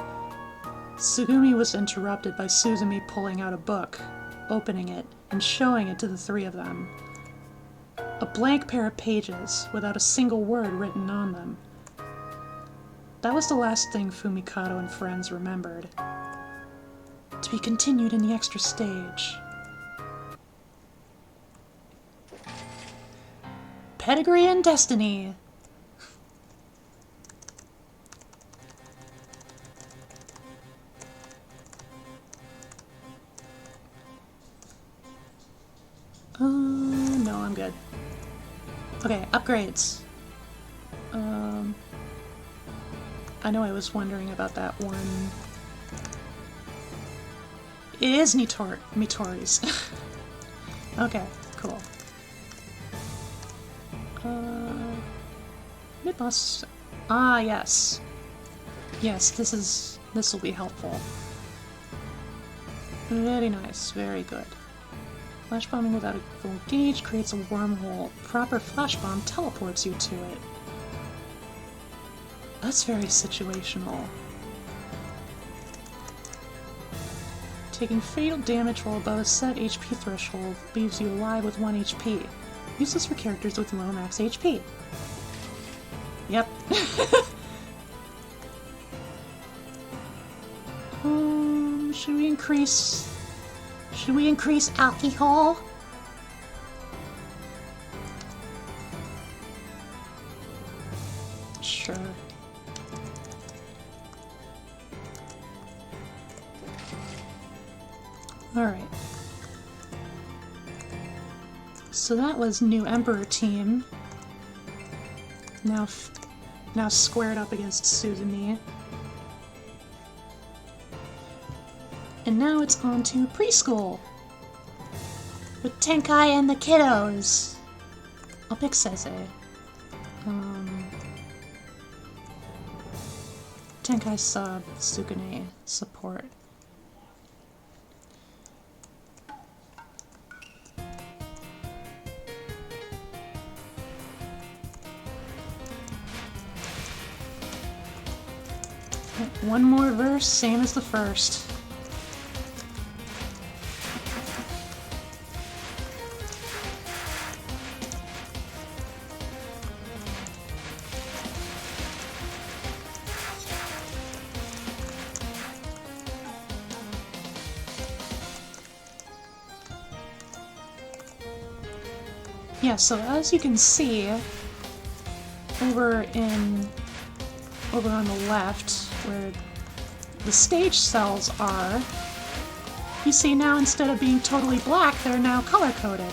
Tsugumi was interrupted by Suzumi pulling out a book, opening it, and showing it to the three of them. A blank pair of pages, without a single word written on them. That was the last thing Fumikado and friends remembered. To be continued in the extra stage. Pedigree and Destiny. No, I'm good. Okay, upgrades. I know I was wondering about that one. It is Mitori's. Okay, cool. Mid-boss. Ah, yes. Yes, this will be helpful. Very nice, very good. Flash bombing without a full gauge creates a wormhole. Proper flash bomb teleports you to it. That's very situational. Taking fatal damage while above a set HP threshold leaves you alive with 1 HP. Useless for characters with low max HP. Yep. Should we increase alcohol? Sure. Alright. So that was new Emperor team. Now squared up against Suzumi. And now it's on to preschool. With Tenkai and the kiddos. I'll pick Seze. Tenkai sub, Sukune support. One more verse, same as the first. Yeah, so as you can see, over on the left, where the stage cells are, you see now instead of being totally black, they're now color-coded.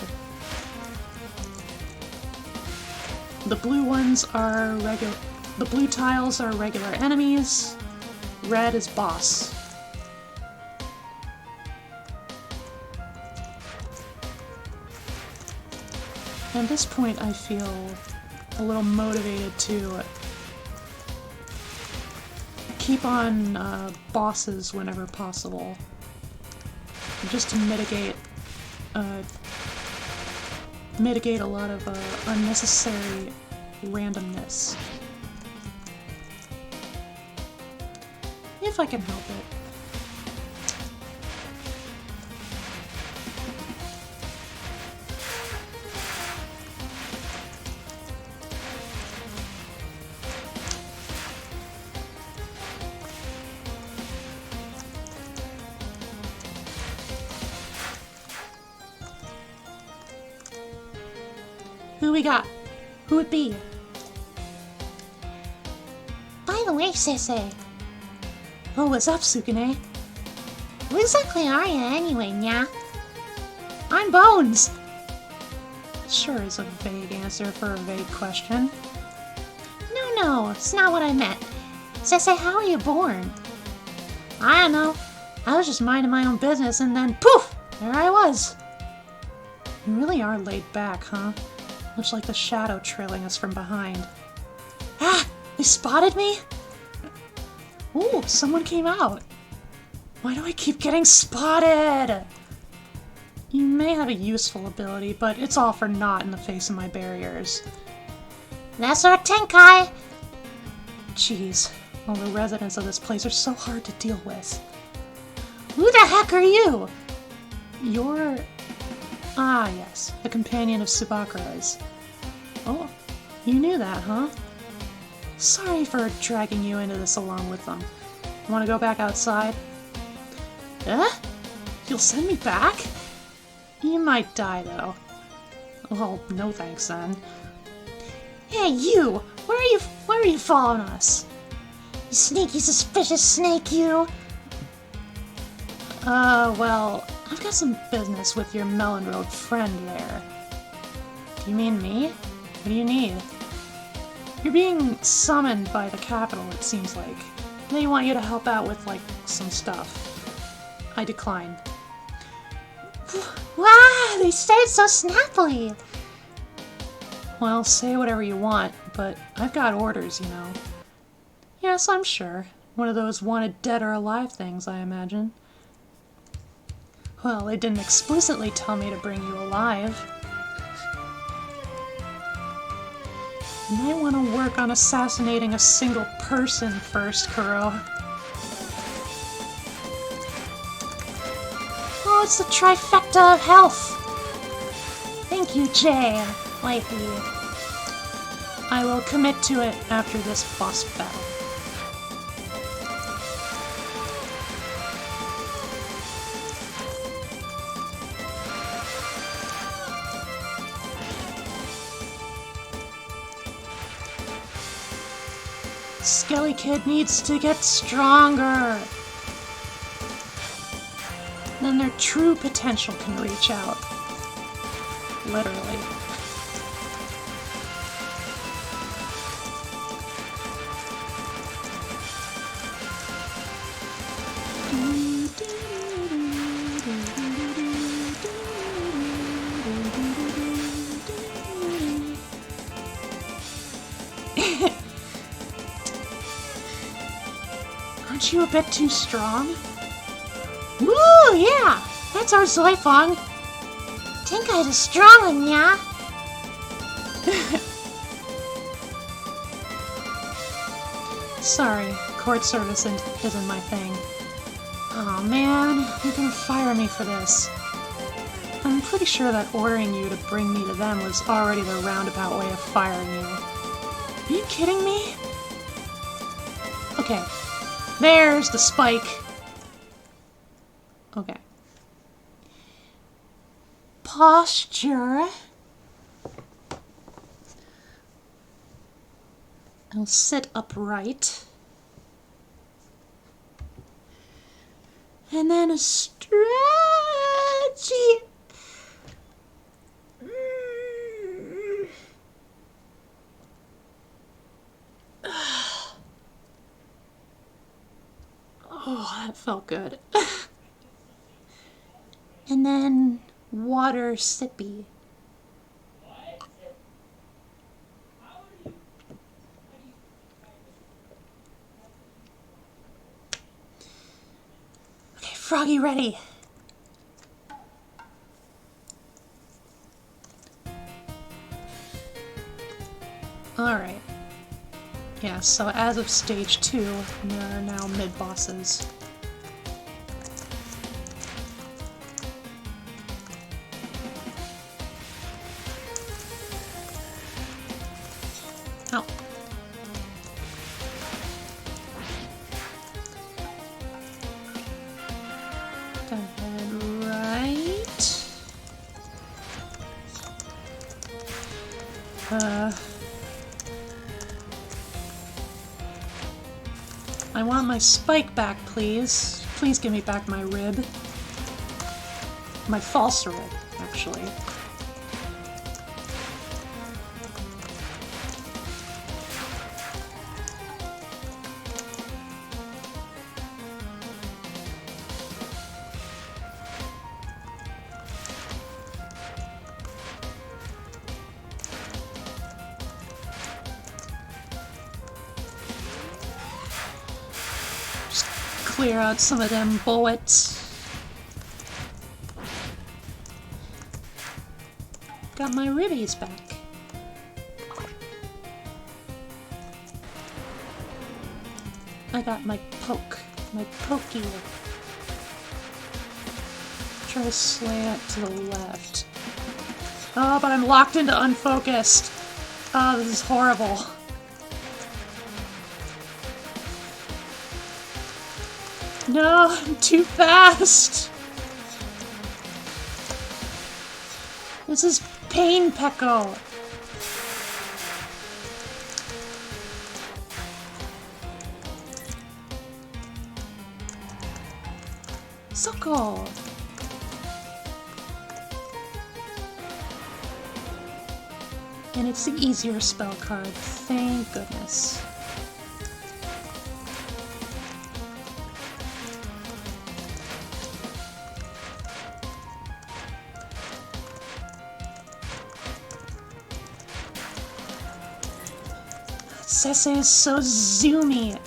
The blue ones are the blue tiles are regular enemies, red is boss. At this point, I feel a little motivated to keep on bosses whenever possible, just to mitigate a lot of unnecessary randomness, if I can help it. Who we got? Who it be? By the way, Sese, Oh, what's up, Sukune? who exactly are you anyway, nya? I'm Bones! Sure is a vague answer for a vague question. No, it's not what I meant. Sese, how were you born? I don't know. I was just minding my own business and then poof! There I was. You really are laid back, huh? Much like the shadow trailing us from behind. Ah! They spotted me? Ooh, someone came out. Why do I keep getting spotted? You may have a useful ability, but it's all for naught in the face of my barriers. That's our Tenkai! Jeez, all the residents of this place are so hard to deal with. Who the heck are you? You're... Ah, yes, the companion of Subakura's. Oh, you knew that, huh? Sorry for dragging you into this along with them. Want to go back outside? Eh? You'll send me back? You might die, though. Well, no thanks, then. Hey, you! Where are you following us? You sneaky, suspicious snake, you! Well, I've got some business with your Melon Road friend there. Do you mean me? What do you need? You're being summoned by the capital, it seems like. They want you to help out with, like, some stuff. I decline. Wow, they said it so snappily! Well, say whatever you want, but I've got orders, you know. Yes, I'm sure. One of those wanted dead or alive things, I imagine. Well, they didn't explicitly tell me to bring you alive. You might want to work on assassinating a single person first, Kuro. Oh, it's the trifecta of health! Thank you, Jay. Wifey. I will commit to it after this boss battle. Skelly Kid needs to get stronger. Then their true potential can reach out. Literally. Aren't you a bit too strong? Woo, yeah! That's our Zoifong! Tenkai's a strong one, yeah? Sorry, court service isn't my thing. Aw, man, you're gonna fire me for this. I'm pretty sure that ordering you to bring me to them was already the roundabout way of firing you. Are you kidding me? Okay, there's the spike. Okay. Posture. I'll sit upright. And then a stretchy. Oh, that felt good. And then water sippy. Okay, Froggy ready. Alright. Yeah, so as of stage 2, there are now mid-bosses. Ow. Go ahead, right. I want my spike back, please. Please give me back my rib. My false rib, actually. Clear out some of them bullets. Got my ribbies back. I got my poke. My pokey. Try to slant to the left. Oh, but I'm locked into unfocused. Oh, this is horrible. No, I'm too fast! This is pain, Pecco! Suckle! And it's the easier spell card, thank goodness. Sese is so zoomy.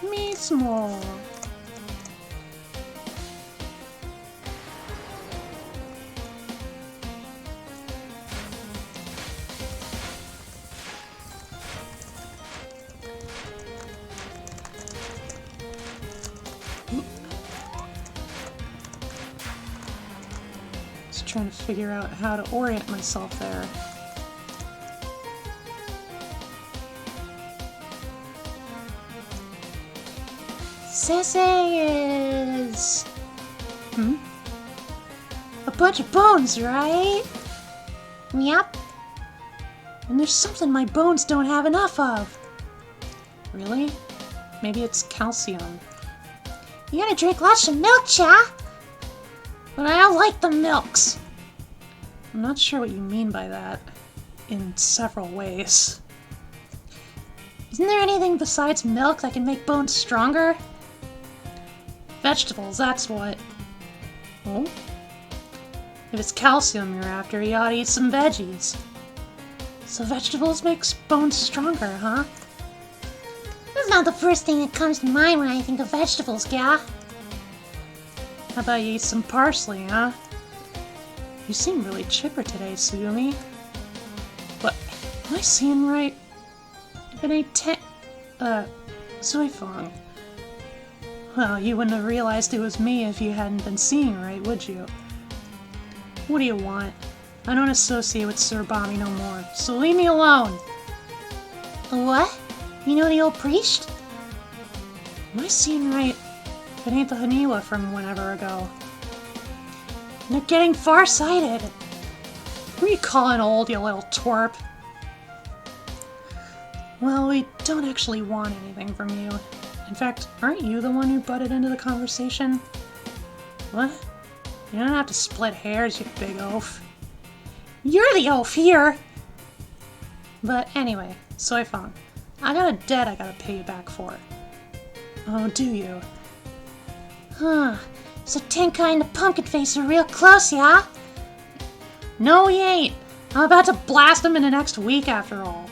Mismo. Just trying to figure out how to orient myself there. Sese is... a bunch of bones, right? Yep. And there's something my bones don't have enough of. Really? Maybe it's calcium. You gotta drink lots of milk, Cha. But I don't like the milks. I'm not sure what you mean by that. In several ways. Isn't there anything besides milk that can make bones stronger? Vegetables, that's what. Oh? If it's calcium you're after, you ought to eat some veggies. So vegetables makes bones stronger, huh? That's not the first thing that comes to mind when I think of vegetables, yeah? How about you eat some parsley, huh? You seem really chipper today, Tsugumi. What? Am I seeing right? If it ain't Zuifeng. Well, you wouldn't have realized it was me if you hadn't been seeing right, would you? What do you want? I don't associate with Sir Bobby no more, so leave me alone! What? You know the old priest? Am I seeing right? If it ain't the Haniwa from whenever ago. And they're getting far-sighted! Who are you calling old, you little twerp? Well, we don't actually want anything from you. In fact, aren't you the one who butted into the conversation? What? You don't have to split hairs, you big oaf. You're the oaf here! But anyway, Zuifeng, I got a debt I gotta pay you back for. Oh, do you? Huh. So Tenkai and the Pumpkin Face are real close, yeah? No, he ain't. I'm about to blast him in the next week after all.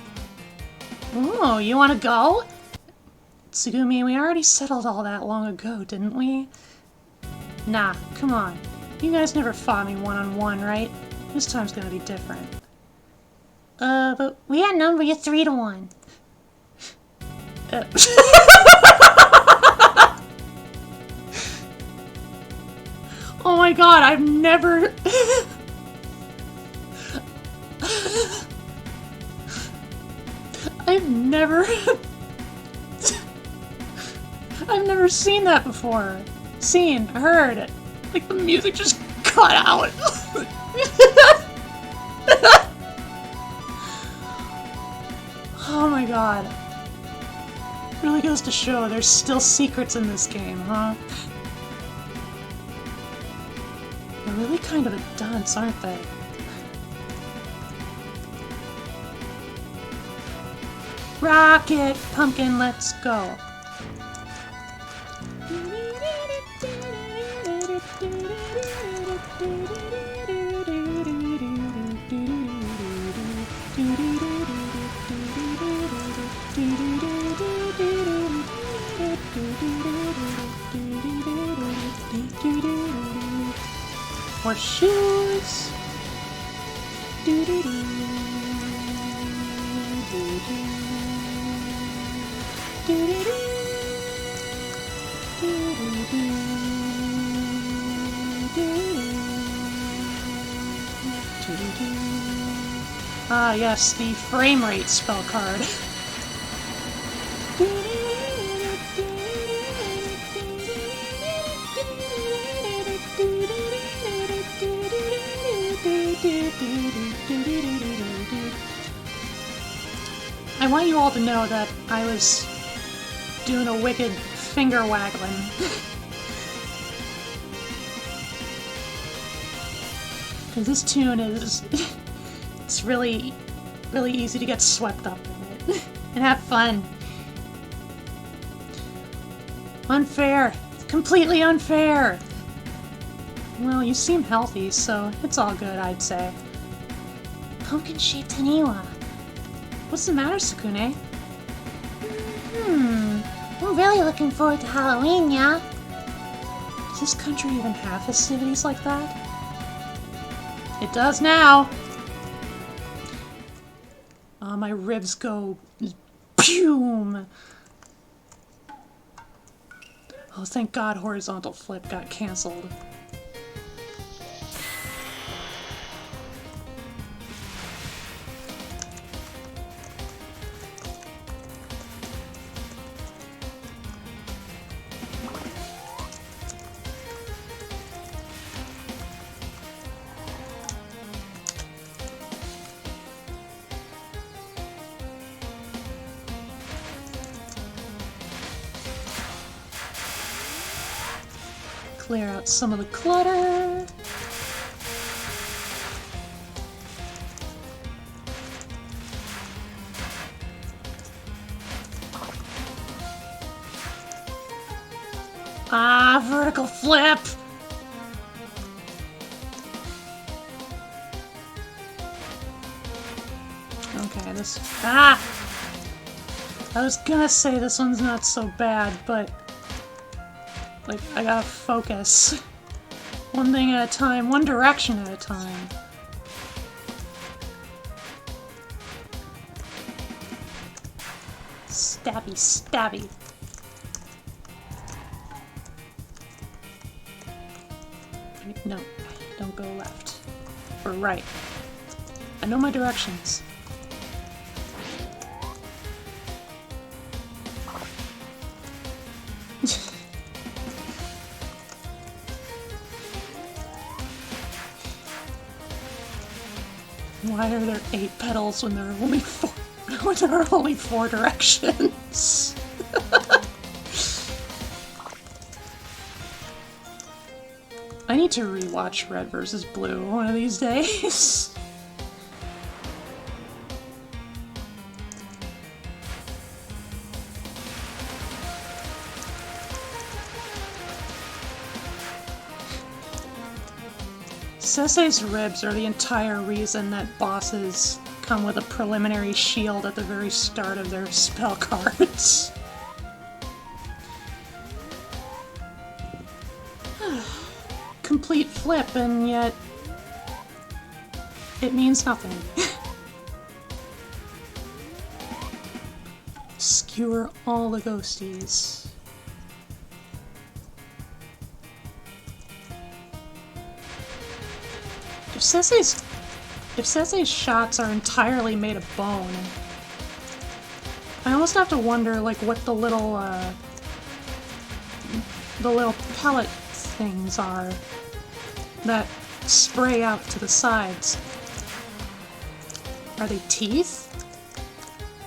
Oh, you wanna go? Tsugumi, we already settled all that long ago, didn't we? Nah, come on. You guys never fought me one-on-one, right? This time's gonna be different. But we outnumber you 3-1. Oh my god, I've never... I've never... I've never seen that before. Seen, heard. Like the music just cut out. Oh my god. Really goes to show there's still secrets in this game, huh? They're really kind of a dunce, aren't they? Rocket, pumpkin, let's go. More shoes. Ah, yes, the frame rate spell card. I want you all to know that I was doing a wicked finger waggling. Because this tune is... it's really easy to get swept up in it. And have fun. Unfair. Completely unfair. Well, you seem healthy, so it's all good, I'd say. Pumpkin-shaped Haniwa. What's the matter, Sukune? I'm really looking forward to Halloween, yeah? Does this country even have festivities like that? It does now! My ribs go... Boom! Oh, thank God horizontal flip got cancelled. Clear out some of the clutter. Ah, vertical flip! Okay, this... Ah! I was gonna say this one's not so bad, but... like, I gotta focus. One thing at a time, one direction at a time. Stabby, stabby. No, don't go left. Or right. I know my directions. Why are there 8 petals when there are only 4? When there are only 4 directions? I need to rewatch Red vs. Blue one of these days. Sesei's ribs are the entire reason that bosses come with a preliminary shield at the very start of their spell cards. Complete flip, and yet it means nothing. Skewer all the ghosties. If Sesei's shots are entirely made of bone, I almost have to wonder, like, what the little pellet things are that spray out to the sides. Are they teeth?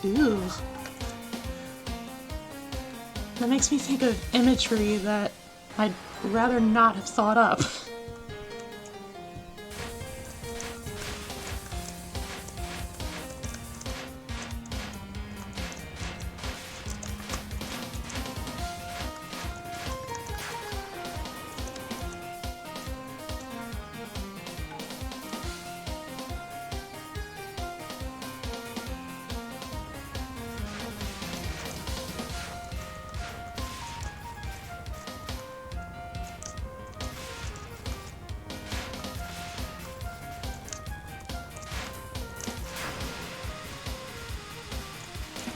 Ew. That makes me think of imagery that I'd rather not have thought up.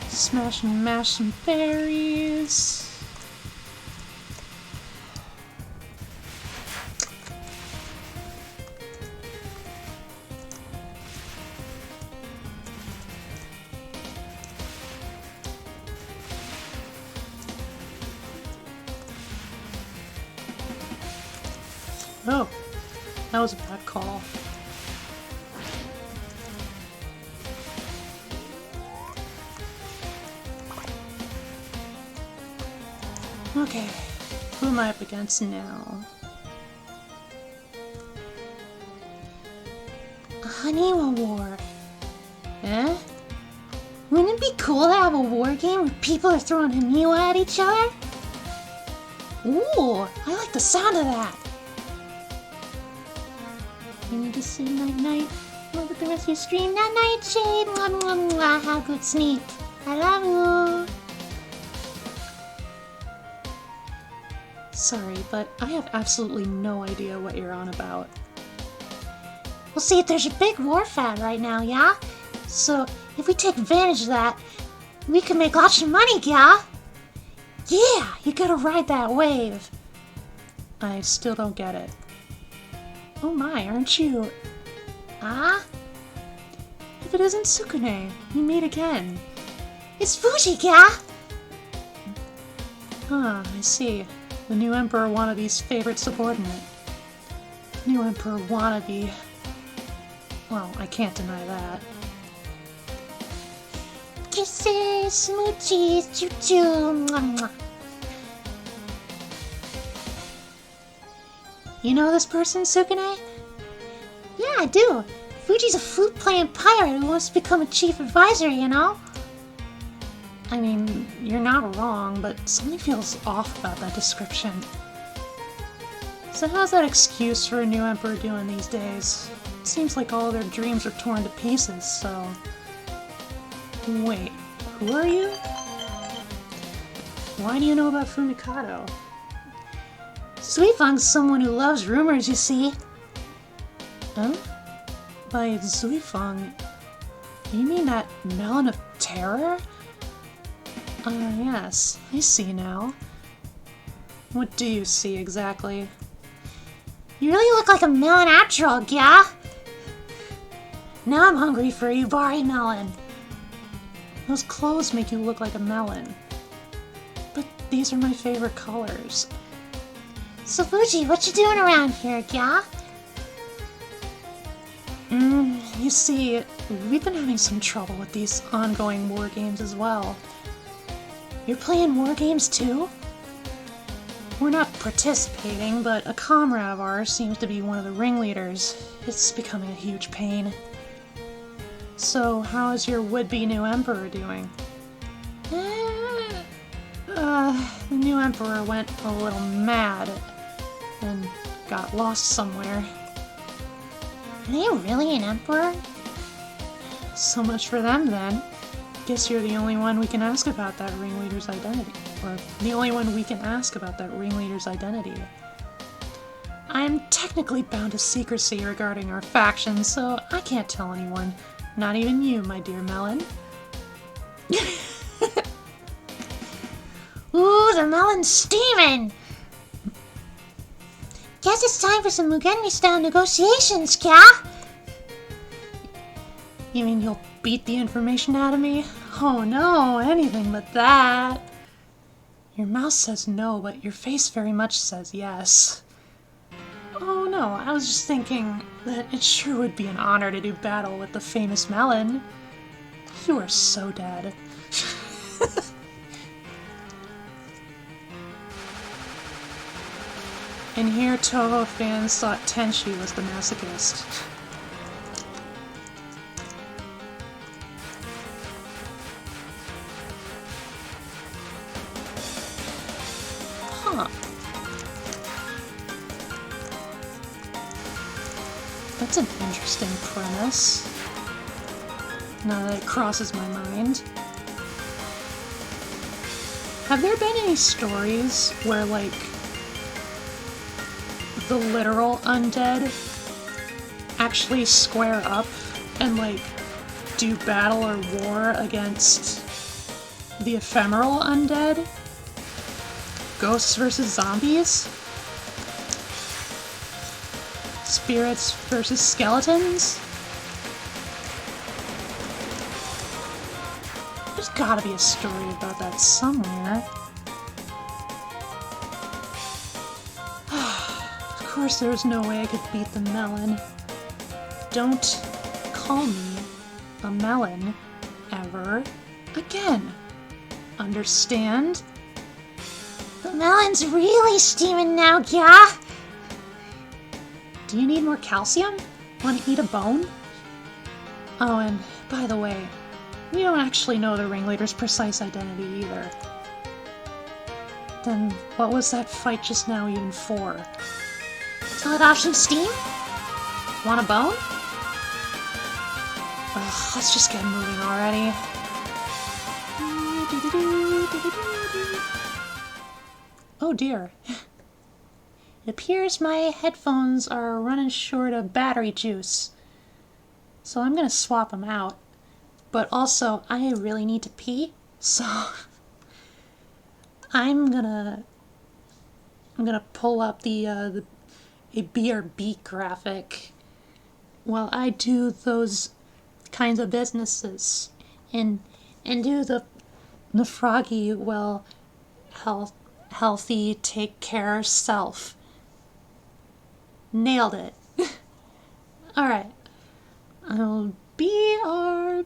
Smash and mash some berries. Oh, that was a bad call. Okay, who am I up against now? A Honeymoon War. Eh? Wouldn't it be cool to have a war game where people are throwing Haniwa at each other? Ooh, I like the sound of that. You need to say night-night. Look at the rest of your stream. Night-night, Shade. Mwah, mwah, mwah. Have good sleep. I love you. Sorry, but I have absolutely no idea what you're on about. Well, see, there's a big war fad right now, yeah? So, if we take advantage of that, we can make lots of money, yeah? Yeah, you gotta ride that wave. I still don't get it. Oh my, aren't you? Ah? If it isn't Sukune, we meet again. It's Fuji, yeah? Ah, I see. The new Emperor Wannabe's favorite subordinate. New Emperor Wannabe. Well, I can't deny that. Kisses, smoochies, choo-choo, mwah, mwah. You know this person, Sukune? Yeah, I do. Fuji's a flute-playing pirate who wants to become a chief advisor, you know? I mean, you're not wrong, but something feels off about that description. So how's that excuse for a new emperor doing these days? It seems like all their dreams are torn to pieces, so... Wait, who are you? Why do you know about Fumikado? Zuifeng's someone who loves rumors, you see. Huh? By Zuifeng, you mean that melon of terror? Yes, I see now. What do you see exactly? You really look like a melon atrog, yeah? Now I'm hungry for Ubari melon. Those clothes make you look like a melon. But these are my favorite colors. So Fuji, what you doing around here, yeah? You see, we've been having some trouble with these ongoing war games as well. You're playing war games too? We're not participating, but a comrade of ours seems to be one of the ringleaders. It's becoming a huge pain. So, how is your would-be new emperor doing? The new emperor went a little mad and got lost somewhere. Are they really an emperor? So much for them, then. Guess you're the only one we can ask about that ringleader's identity. Or the only one we can ask about that ringleader's identity. I'm technically bound to secrecy regarding our faction, so I can't tell anyone. Not even you, my dear Melon. melon's steaming. Guess it's time for some Mugen-style negotiations, kya? You mean you'll beat the information out of me? Oh no, anything but that. Your mouth says no, but your face very much says yes. Oh no, I was just thinking that it sure would be an honor to do battle with the famous Melon. You are so dead. And here Toho fans thought Tenchi was the masochist. Huh. That's an interesting premise. Now that it crosses my mind. Have there been any stories where, like, the literal undead actually square up and, like, do battle or war against the ephemeral undead? Ghosts versus zombies? Spirits versus skeletons? There's gotta be a story about that somewhere. Of course there's no way I could beat the Melon. Don't call me a melon ever again. Understand? The melon's really steaming now, kya? Do you need more calcium? Want to eat a bone? Oh, and by the way, we don't actually know the ringleader's precise identity either. Then what was that fight just now even for? To let off some steam? Want a bone? Ugh, let's just get moving already. Oh dear. It appears my headphones are running short of battery juice. So I'm gonna swap them out. But also, I really need to pee, so I'm gonna pull up the a BRB graphic while I do those kinds of businesses and do the Froggy healthy take care self. Nailed it. All right. I'll BRB.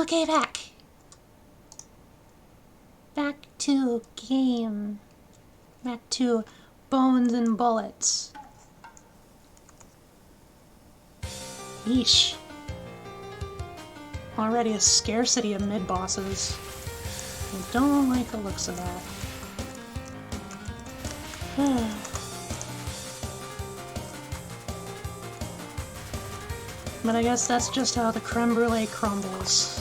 Okay, back. Back to game. Back to bones and bullets. Yeesh. Already a scarcity of mid-bosses. I don't like the looks of that. But I guess that's just how the creme brulee crumbles.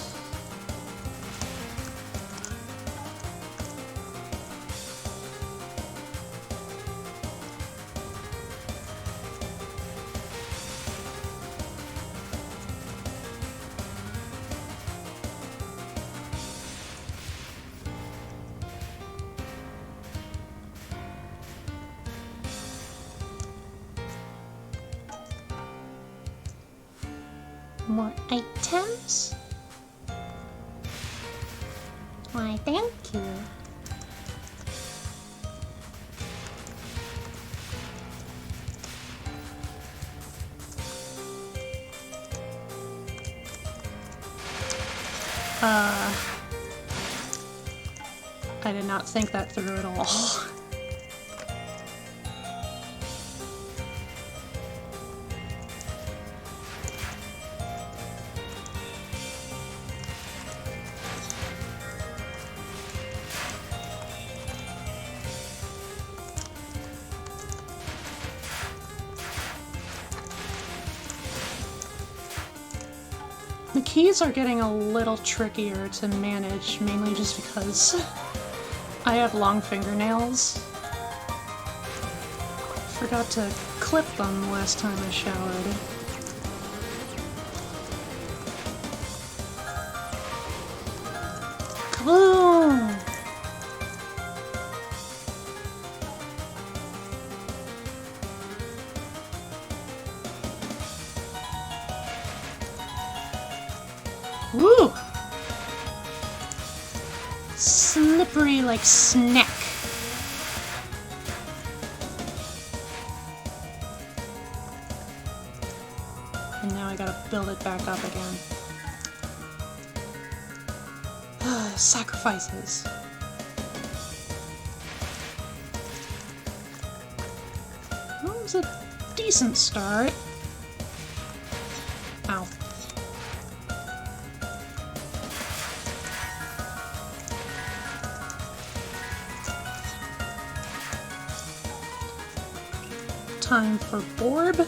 More items? Why, thank you. I did not think that through at all. The keys are getting a little trickier to manage, mainly just because I have long fingernails. Forgot to clip them last time I showered. Kaboom! Woo! Slippery like snack. And now I gotta build it back up again. Sacrifices. Well, it was a decent start. Ow. Time for Borb.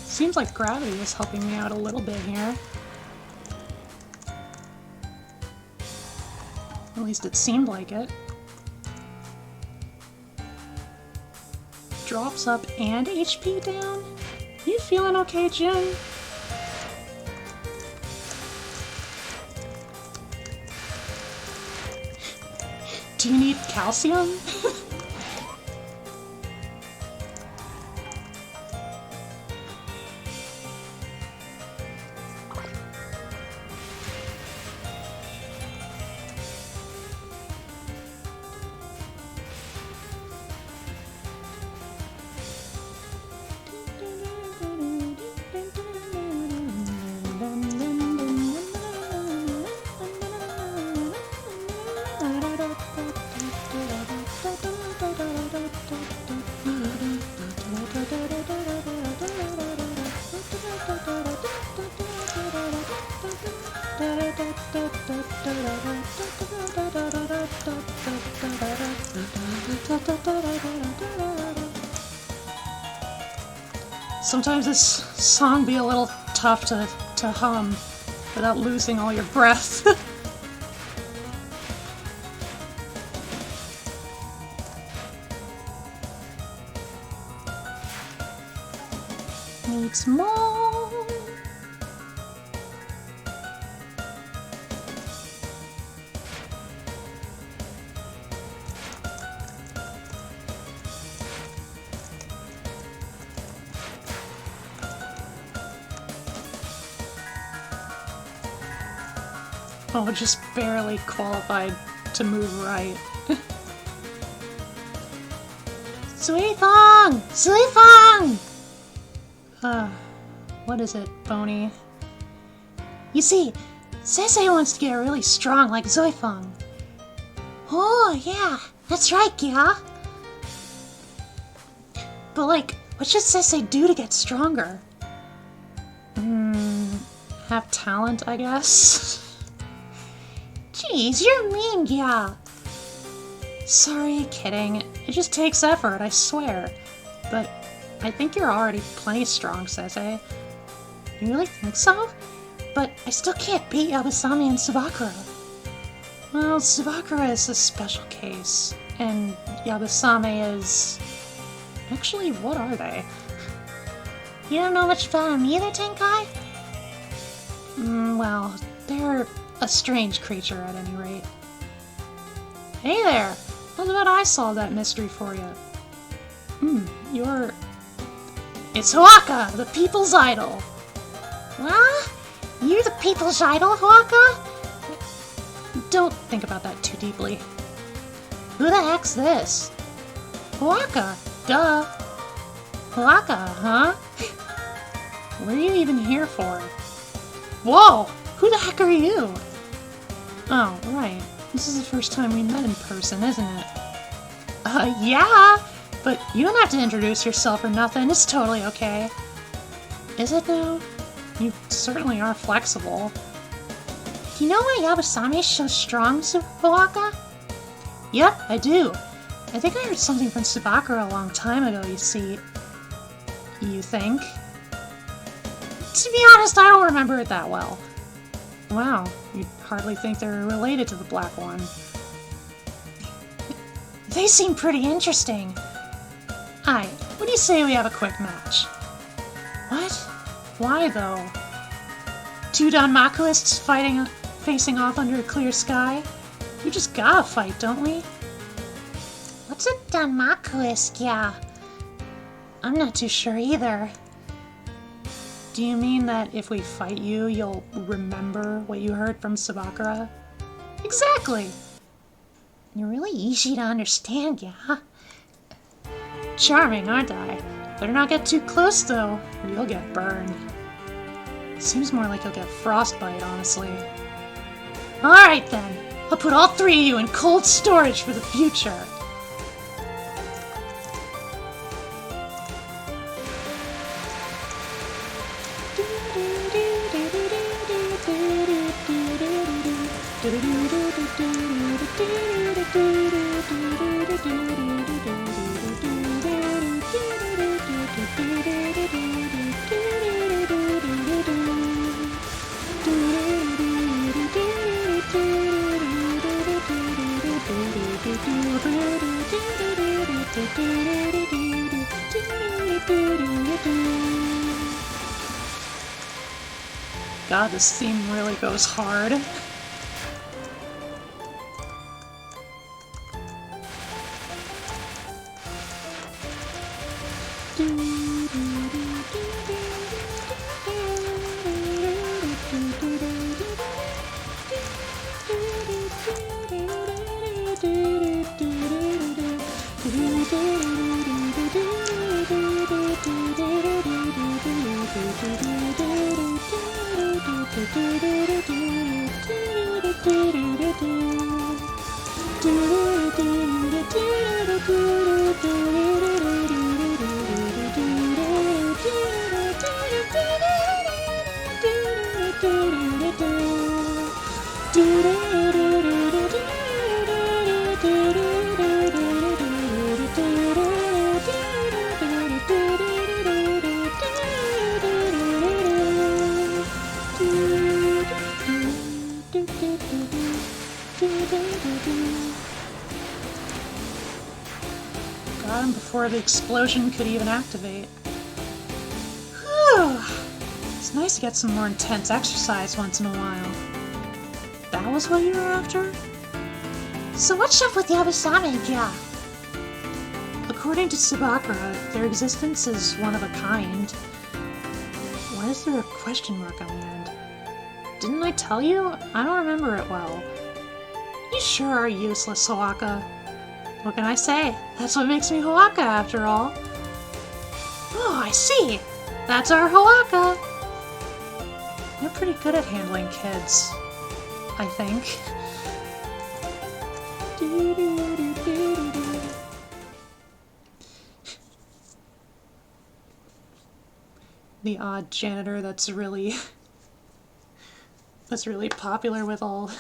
Seems like gravity is helping me out a little bit here. At least it seemed like it. Drops up and HP down? You feeling okay, Jin? Do you need calcium? Sometimes this song be a little tough to hum without losing all your breath. Needs more. Oh, just barely qualified to move right. Suifeng! Suifeng! What is it, Boney? You see, Sensei wants to get really strong like Zuifeng. Oh, yeah, that's right, Gia. But like, what should Sensei do to get stronger? Have talent, I guess? Jeez, you're mean, Gia. Sorry, kidding. It just takes effort, I swear. But I think you're already plenty strong, Sensei. You really think so? But I still can't beat Yabusame and Subakura. Well, Subakura is a special case, and Yabusame is... Actually, what are they? You don't know much about him either, Tenkai? Well, they're a strange creature at any rate. Hey there! How about I solve that mystery for you? You're... It's Hoaka, the people's idol! What? You're the people's idol, Hoaka? Don't think about that too deeply. Who the heck's this? Hoaka, duh! Hoaka, huh? What are you even here for? Whoa! Who the heck are you? Oh, right. This is the first time we met in person, isn't it? Yeah! But you don't have to introduce yourself or nothing. It's totally okay. Is it though? You certainly are flexible. Do you know why Yabusame is so strong, Hoaka? Yep, I do. I think I heard something from Subakura a long time ago, you see. You think? To be honest, I don't remember it that well. Wow, you'd hardly think they're related to the Black One. They seem pretty interesting. Aye, what do you say we have a quick match? What? Why, though? Two Danmakuists facing off under a clear sky? We just gotta fight, don't we? What's a Danmakuist, yeah? I'm not too sure either. Do you mean that if we fight you, you'll remember what you heard from Subakura? Exactly! You're really easy to understand, yeah? Charming, aren't I? Better not get too close, though, or you'll get burned. Seems more like you'll get frostbite, honestly. Alright then, I'll put all three of you in cold storage for the future. God, this theme really goes hard. Got him before the explosion could even activate. Whew! It's nice to get some more intense exercise once in a while. That was what you were after? So what's up with Yabusame, yeah? According to Subakura, their existence is one of a kind. Why is there a question mark on the end? Didn't I I tell you? I don't remember it well. You sure are useless, Hoaka. What can I say? That's what makes me Hoaka, after all. Oh, I see! That's our Hoaka! They're pretty good at handling kids, I think. The odd janitor that's really popular with all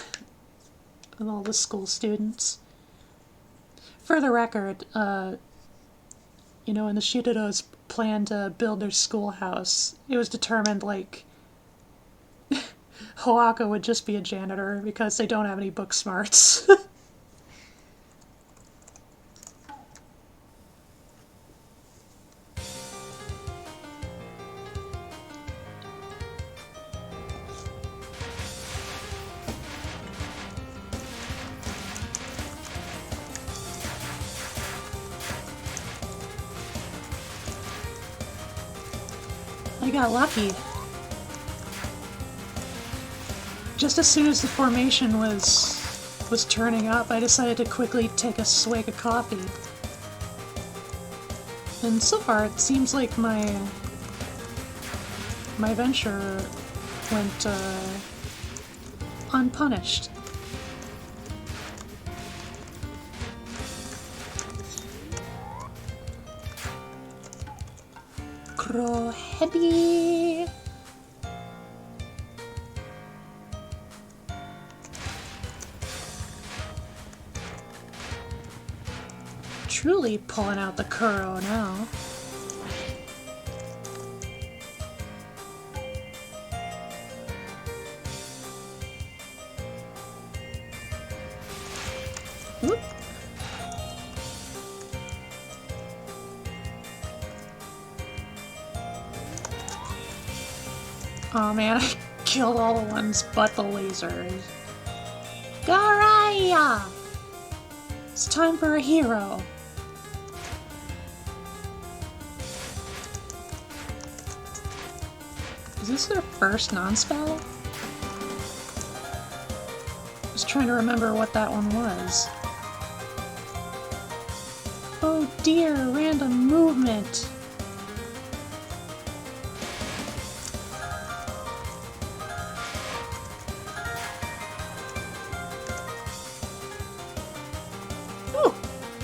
the school students. For the record, you know, when the Shitados planned to build their schoolhouse, it was determined, like, Hoaka would just be a janitor because they don't have any book smarts. I got lucky. Just as soon as the formation was turning up, I decided to quickly take a swig of coffee. And so far, it seems like my venture went unpunished. Heavy. Truly pulling out the Kuro now. Whoop. Oh man, I killed all the ones but the lasers. Garaya! It's time for a hero. Is this their first non-spell? Just trying to remember what that one was. Oh dear, random movement.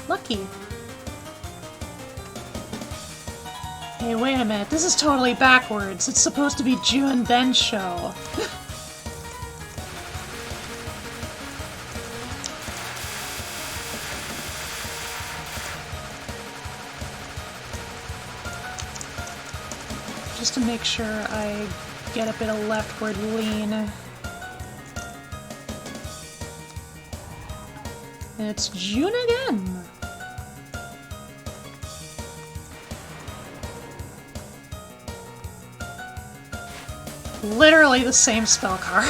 Lucky. Hey, wait a minute. This is totally backwards. It's supposed to be June then show. Just to make sure I get a bit of leftward lean. And it's June again. Literally the same spell card.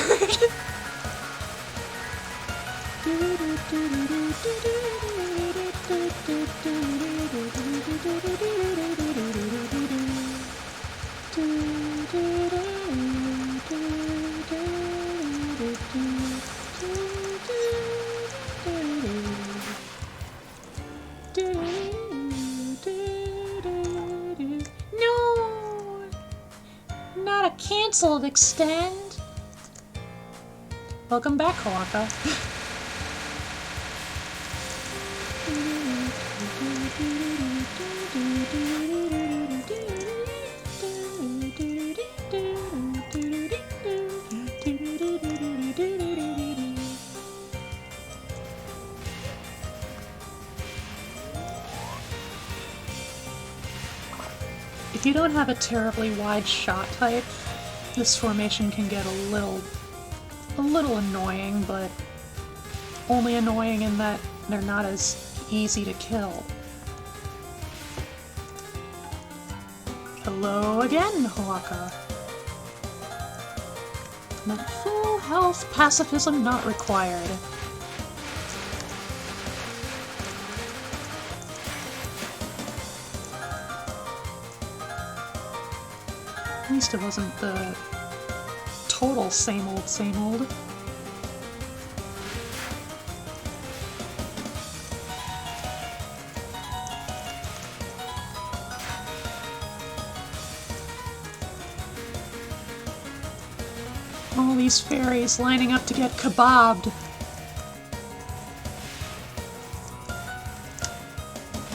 Cancelled extend. Welcome back, Hoaka. If you don't have a terribly wide shot type, this formation can get a little annoying, but only annoying in that they're not as easy to kill. Hello again, Hoaka. Not full health, pacifism not required. At least it wasn't the total same old, same old. All these fairies lining up to get kebabbed.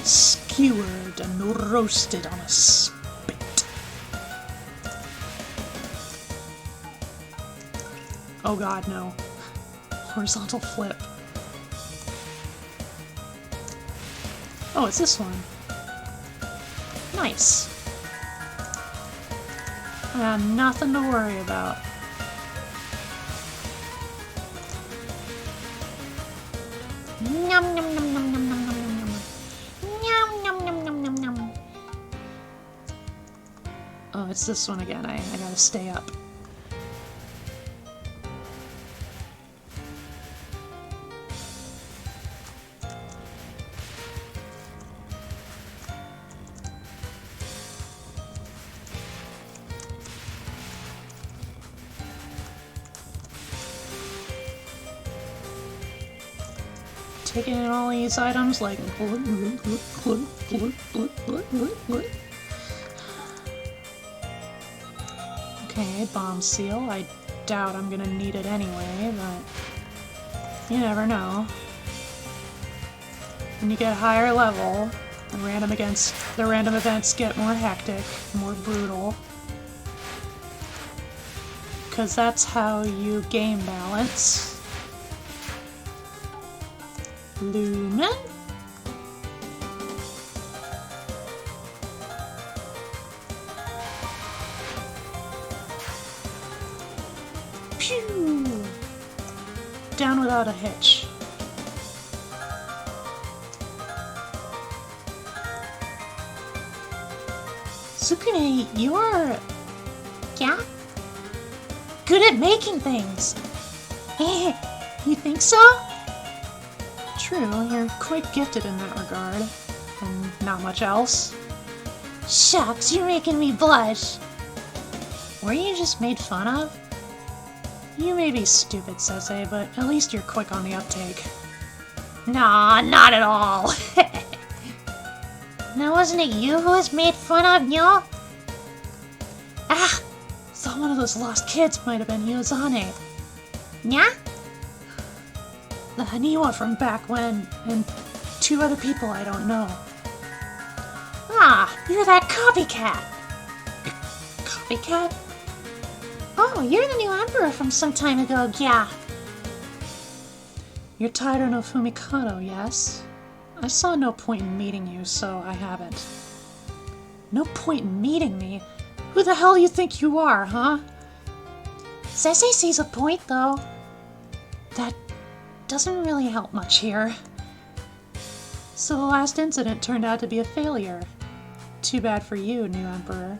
Skewered and roasted on a spit. Oh god, no. Horizontal flip. Oh, it's this one. Nice. I have nothing to worry about. Nom nom nom nom nom nom nom nom. Nom nom nom nom nom nom. Oh, it's this one again. I gotta stay up. Taking in all these items like okay, bomb seal. I doubt I'm gonna need it anyway, but you never know. When you get higher level, the random events get more hectic, more brutal. Because that's how you game balance. LEN'EN? Pew! Down without a hitch. Sukune, you're... yeah? Good at making things. You think so? True, you're quite gifted in that regard. And not much else. Shucks, you're making me blush. Were you just made fun of? You may be stupid, Sese, but at least you're quick on the uptake. Nah, not at all. Now, wasn't it you who was made fun of, yo? Ah! Thought one of those lost kids might have been Yozane. Yeah? The Haniwa from back when, and 2 other people I don't know. Ah, you're that copycat. Copycat? Oh, you're the new emperor from some time ago, yeah. You're Tairo no Fumikado, yes? I saw no point in meeting you, so I haven't. No point in meeting me? Who the hell do you think you are, huh? Sese sees a point, though. That doesn't really help much here. So the last incident turned out to be a failure. Too bad for you, new emperor.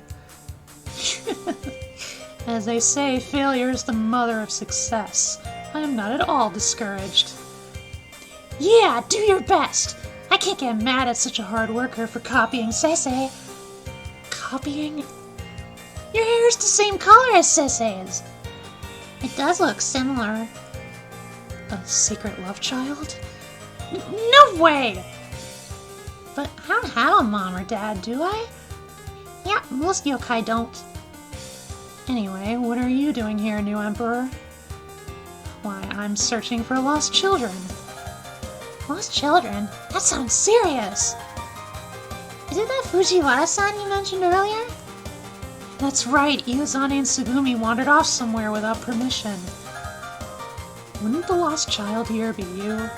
As they say, failure is the mother of success. I am not at all discouraged. Yeah, do your best. I can't get mad at such a hard worker for copying Sese. Copying? Your hair is the same color as Sese's. It does look similar. A secret love child? No way! But I don't have a mom or dad, do I? Yeah, most yokai don't. Anyway, what are you doing here, new emperor? Why, I'm searching for lost children. Lost children? That sounds serious. Is it that Fujiwara-san you mentioned earlier? That's right, Iozane and Sugumi wandered off somewhere without permission. Wouldn't the lost child here be you?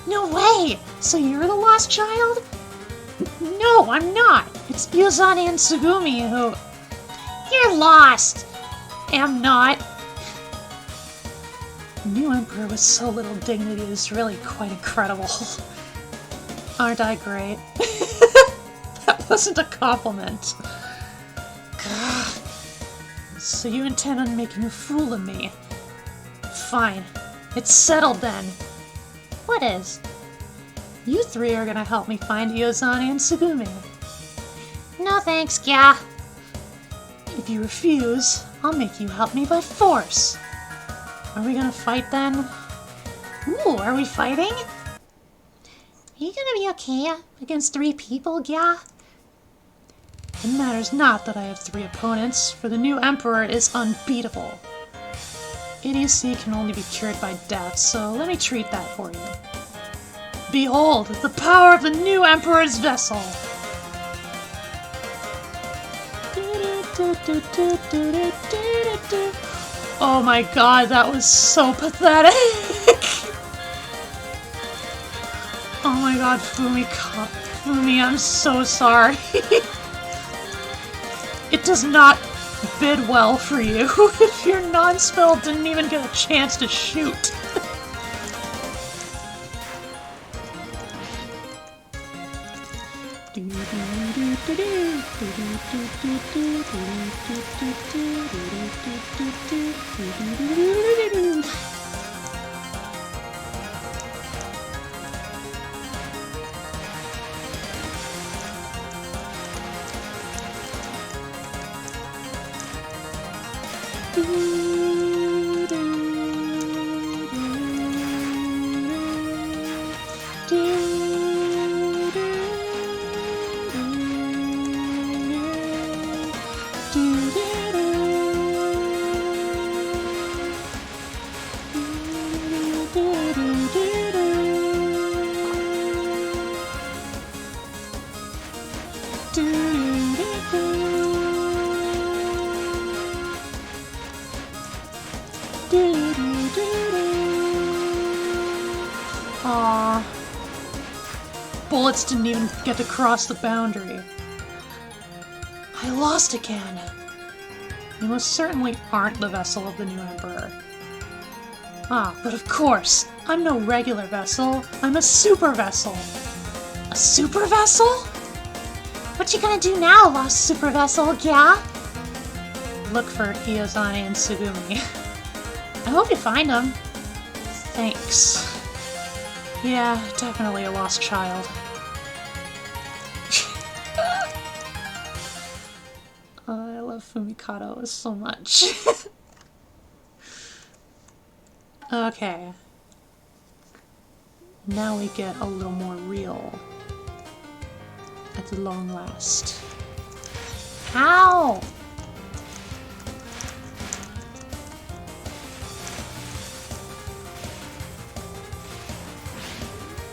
No way! So you're the lost child? No, I'm not! It's Iozane and Sugumi who... You're lost! Am not. New emperor with so little dignity is really quite incredible. Aren't I great? That wasn't a compliment. God. So you intend on making a fool of me? Fine. It's settled then. What is? You 3 are gonna help me find Iozane and Sugumi. No thanks, Kya. If you refuse, I'll make you help me by force. Are we gonna fight then? Ooh, are we fighting? Are you gonna be okay against 3 people, yeah? It matters not that I have 3 opponents, for the new Emperor is unbeatable. Idiocy can only be cured by death, so let me treat that for you. Behold, the power of the new Emperor's vessel! Oh my god, that was so pathetic! Oh my god, Fumi, I'm so sorry. It does not bid well for you if your non-spell didn't even get a chance to shoot. Aww. Bullets didn't even get to cross the boundary. I lost again. You most certainly aren't the vessel of the new Emperor. Ah, but of course, I'm no regular vessel. I'm a super vessel. A super vessel? What you gonna do now, lost super vessel, yeah? Look for Hiyozane and Sugumi. I hope you find them. Thanks. Yeah, definitely a lost child. I love Fumikado so much. Okay. Now we get a little more real. At long last. Ow!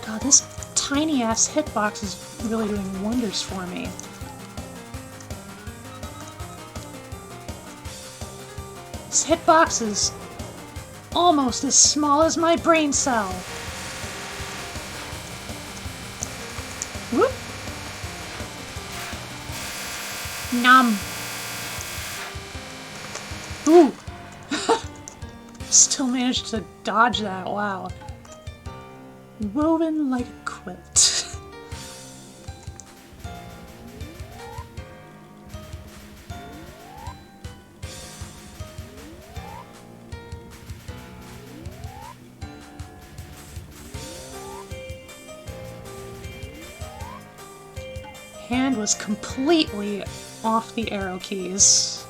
God, this tiny-ass hitbox is really doing wonders for me. This hitbox is almost as small as my brain cell. Whoop! Nom. Ooh! Still managed to dodge that, wow. Woven like a quilt. Hand was completely off the arrow keys.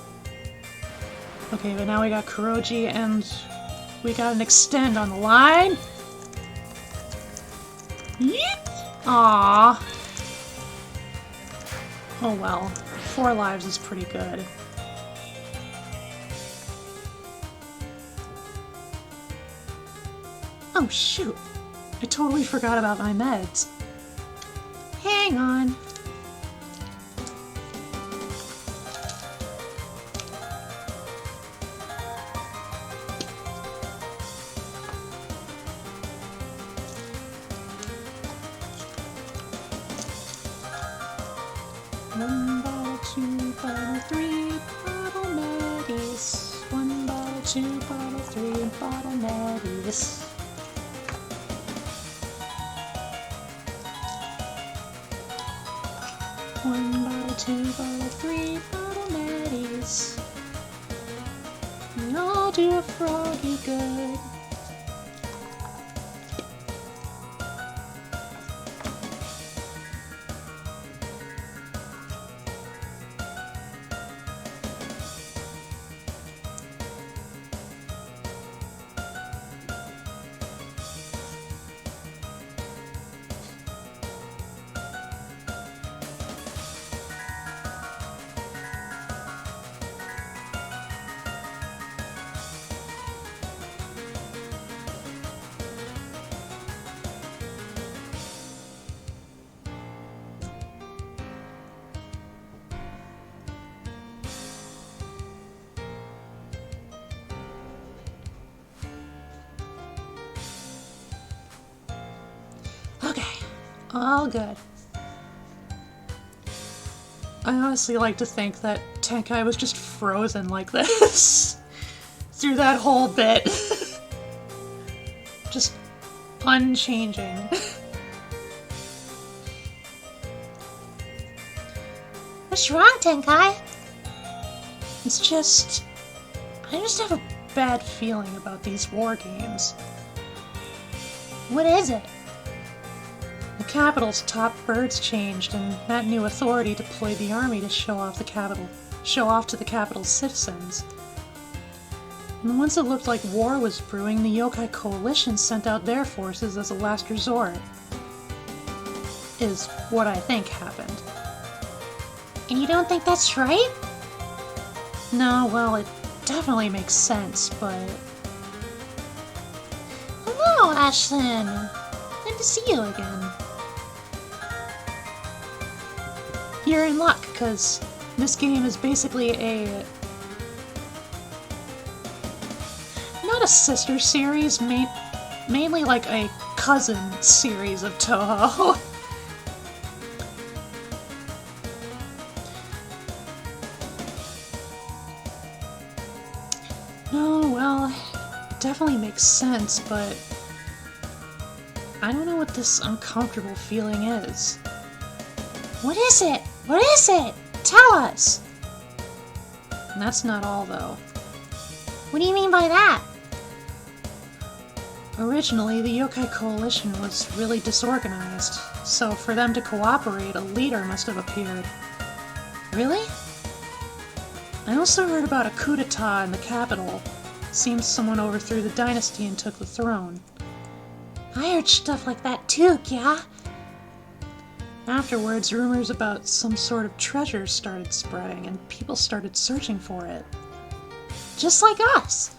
Okay, but now we got Kuroji and we got an extend on the line. Yeet! Aww. Oh well, 4 lives is pretty good. Oh shoot! I totally forgot about my meds. Hang on. One bottle, 2 bottle, 3 bottle Medis. 1 bottle, 2 bottle, 3 bottle Medis. One bottle, 2 bottle, 3 bottle Medis. We all do a froggy good. All good. I honestly like to think that Tenkai was just frozen like this through that whole bit. Just unchanging. What's wrong, Tenkai? It's just... I just have a bad feeling about these war games. What is it? The capital's top birds changed, and that new authority deployed the army to show off to the capital's citizens. And once it looked like war was brewing, the Yokai Coalition sent out their forces as a last resort. Is what I think happened. And you don't think that's right? No, well, it definitely makes sense, but... Hello, Ashlyn! Good to see you again. You're in luck, because this game is basically a... not a sister series, mainly like a cousin series of Toho. No, well, it definitely makes sense, but I don't know what this uncomfortable feeling is. What is it? What is it? Tell us! And that's not all, though. What do you mean by that? Originally, the Yokai Coalition was really disorganized, so for them to cooperate, a leader must have appeared. Really? I also heard about a coup d'etat in the capital. Seems someone overthrew the dynasty and took the throne. I heard stuff like that too, yeah? Afterwards, rumors about some sort of treasure started spreading, and people started searching for it. Just like us!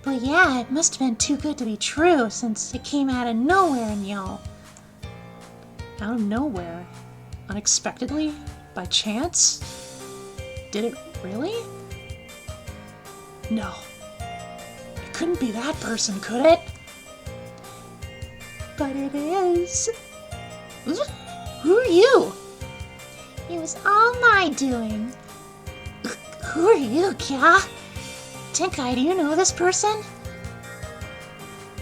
But yeah, it must have been too good to be true, since it came out of nowhere in y'all. Out of nowhere? Unexpectedly? By chance? Did it really? No. It couldn't be that person, could it? But it is. Who are you? It was all my doing. Who are you, Kya? Tenkai, do you know this person?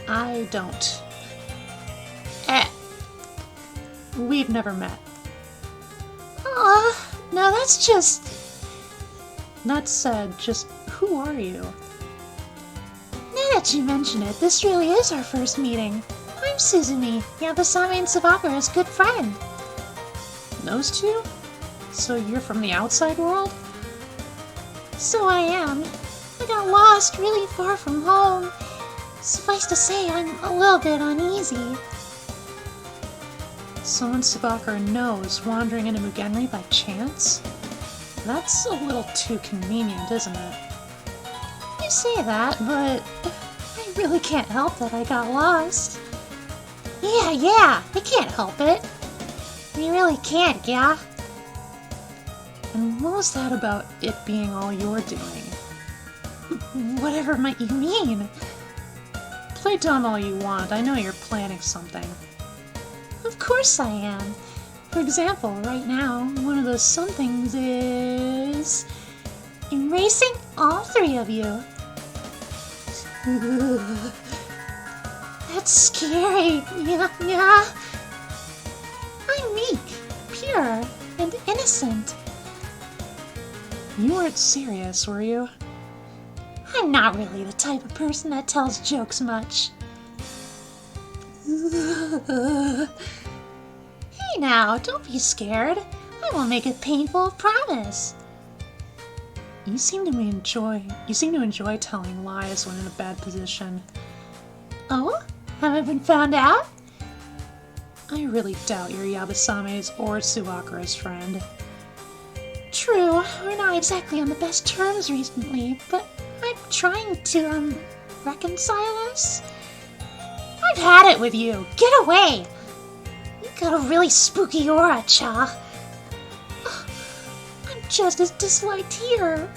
I don't. We've never met. Aw, no, that's just... That said, just who are you? Now that you mention it, this really is our first meeting. I'm Suzumi, Yabasame and Sabakura's good friend. Those two? So you're from the outside world? So I am. I got lost really far from home. Suffice to say, I'm a little bit uneasy. Someone Sabakura knows wandering into Mugenri by chance? That's a little too convenient, isn't it? You say that, but I really can't help that I got lost. Yeah, I can't help it. We really can't, yeah? And what was that about it being all you're doing? Whatever might you mean? Play dumb all you want, I know you're planning something. Of course I am. For example, right now, one of those somethings is... erasing all three of you. That's scary, yeah. I'm meek, pure, and innocent. You weren't serious, were you? I'm not really the type of person that tells jokes much. Hey now, don't be scared. I won't make it painful, promise. You seem to enjoy telling lies when in a bad position. Oh? Haven't been found out? I really doubt you're Yabasame's or Suwakura's friend. True, we're not exactly on the best terms recently, but I'm trying to, reconcile us. I've had it with you. Get away! You got a really spooky aura, Cha. I'm just as disliked here.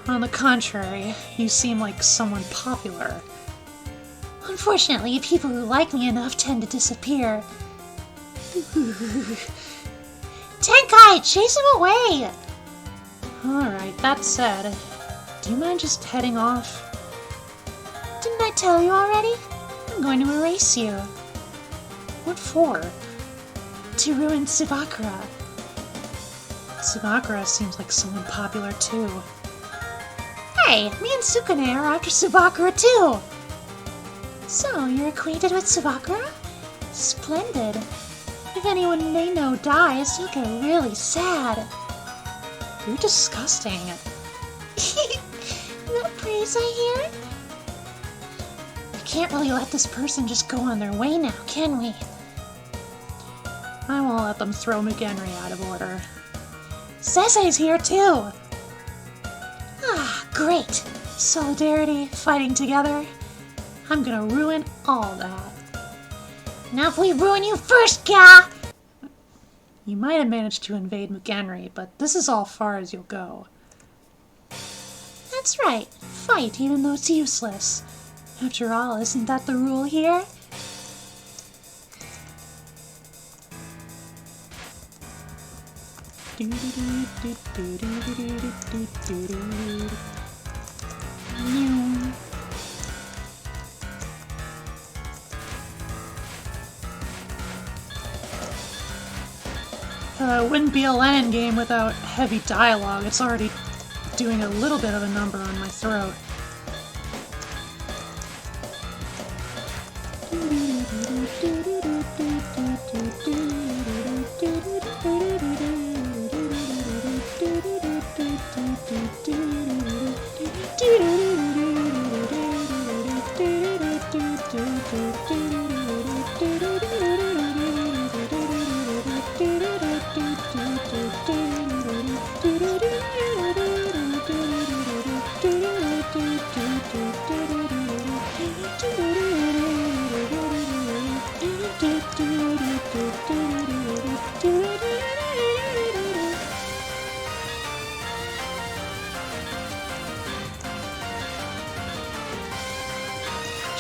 On the contrary, you seem like someone popular. Unfortunately, people who like me enough tend to disappear. Tenkai, chase him away! Alright, that said, do you mind just heading off? Didn't I tell you already? I'm going to erase you. What for? To ruin Tsubakura. Tsubakura seems like someone popular too. Hey, me and Sukune are after Tsubakura too! So, you're acquainted with Tsubakura? Splendid. If anyone they know dies, you'll get really sad. You're disgusting. No praise, I hear? We can't really let this person just go on their way now, can we? I won't let them throw McHenry out of order. Sesei's here too! Ah, great! Solidarity, fighting together. I'm gonna ruin all that. Now if we ruin you first, Kya! You might have managed to invade McHenry, but this is all far as you'll go. That's right. Fight even though it's useless. After all, isn't that the rule here? It wouldn't be a LEN'EN game without heavy dialogue. It's already doing a little bit of a number on my throat.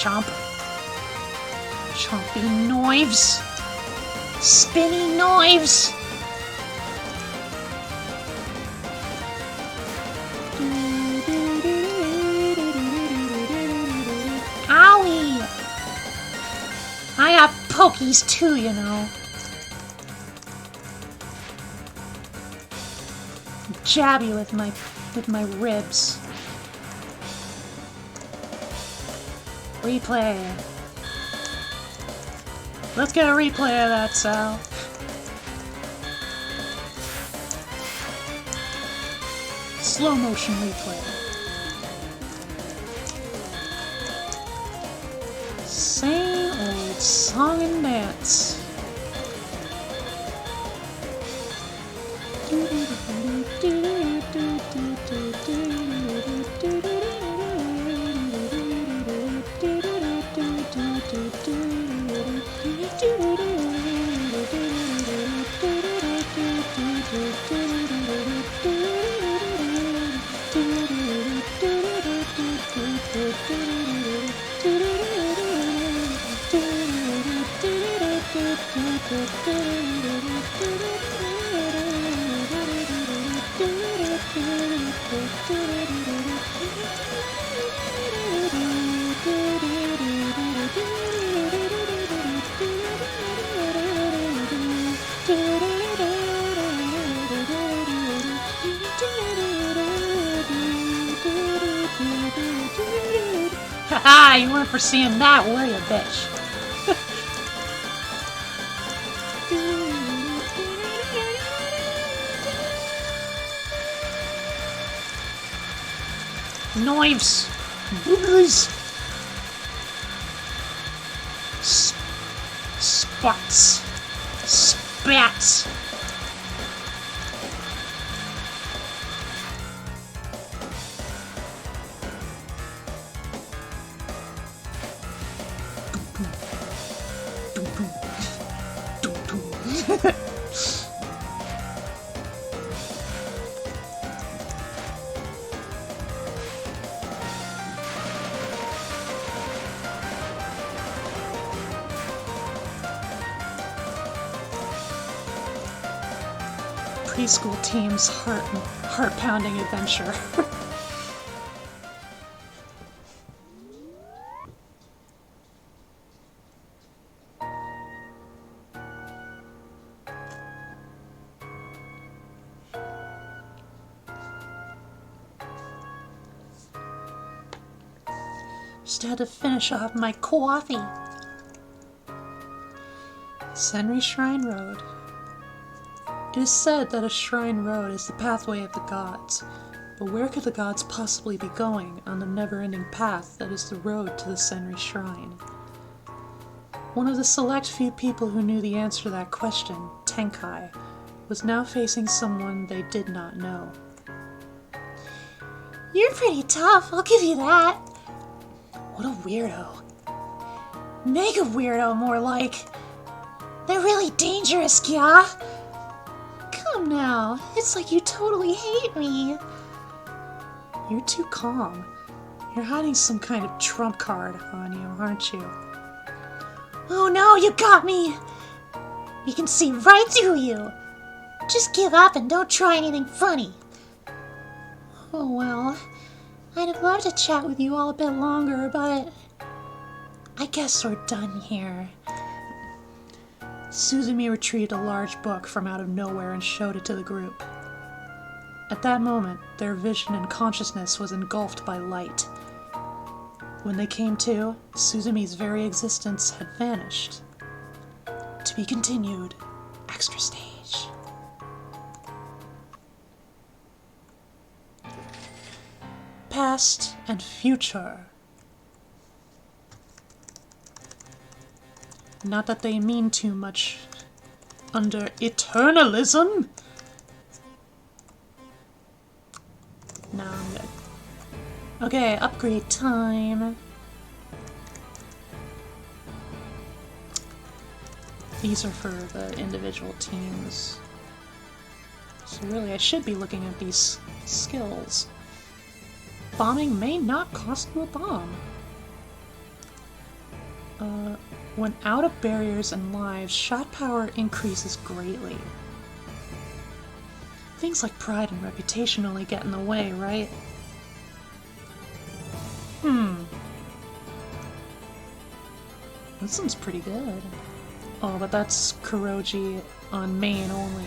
Chomp. Chompy knives. Spinny knives! Owie! I got pokies too, you know. Jab you with my ribs. Replay. Let's get a replay of that, Sal. Slow motion replay. Same old song and dance. Haha, you weren't foreseeing that, were you, bitch? Knives! Boogers! Spots! Spats! preschool team's heart-pounding adventure. Just had to finish off my coffee. Senri Shrine Road. It is said that a shrine road is the pathway of the gods, but where could the gods possibly be going on the never-ending path that is the road to the Senri Shrine? One of the select few people who knew the answer to that question, Tenkai, was now facing someone they did not know. You're pretty tough, I'll give you that. What a weirdo. Mega weirdo, more like. They're really dangerous, yeah? Come now, it's like you totally hate me. You're too calm. You're hiding some kind of trump card on you, aren't you? Oh no, you got me! We can see right through you. Just give up and don't try anything funny. Oh well, I'd have loved to chat with you all a bit longer, but I guess we're done here. Suzumi retrieved a large book from out of nowhere and showed it to the group. At that moment, their vision and consciousness was engulfed by light. When they came to, Suzumi's very existence had vanished. To be continued, extra stage. Past and future. Not that they mean too much under eternalism. No, I'm good. Okay, upgrade time. These are for the individual teams. So really, I should be looking at these skills. Bombing may not cost you a bomb. When out of barriers and lives, shot power increases greatly. Things like pride and reputation only get in the way, right? That sounds pretty good. Oh, but that's Kuroji on main only.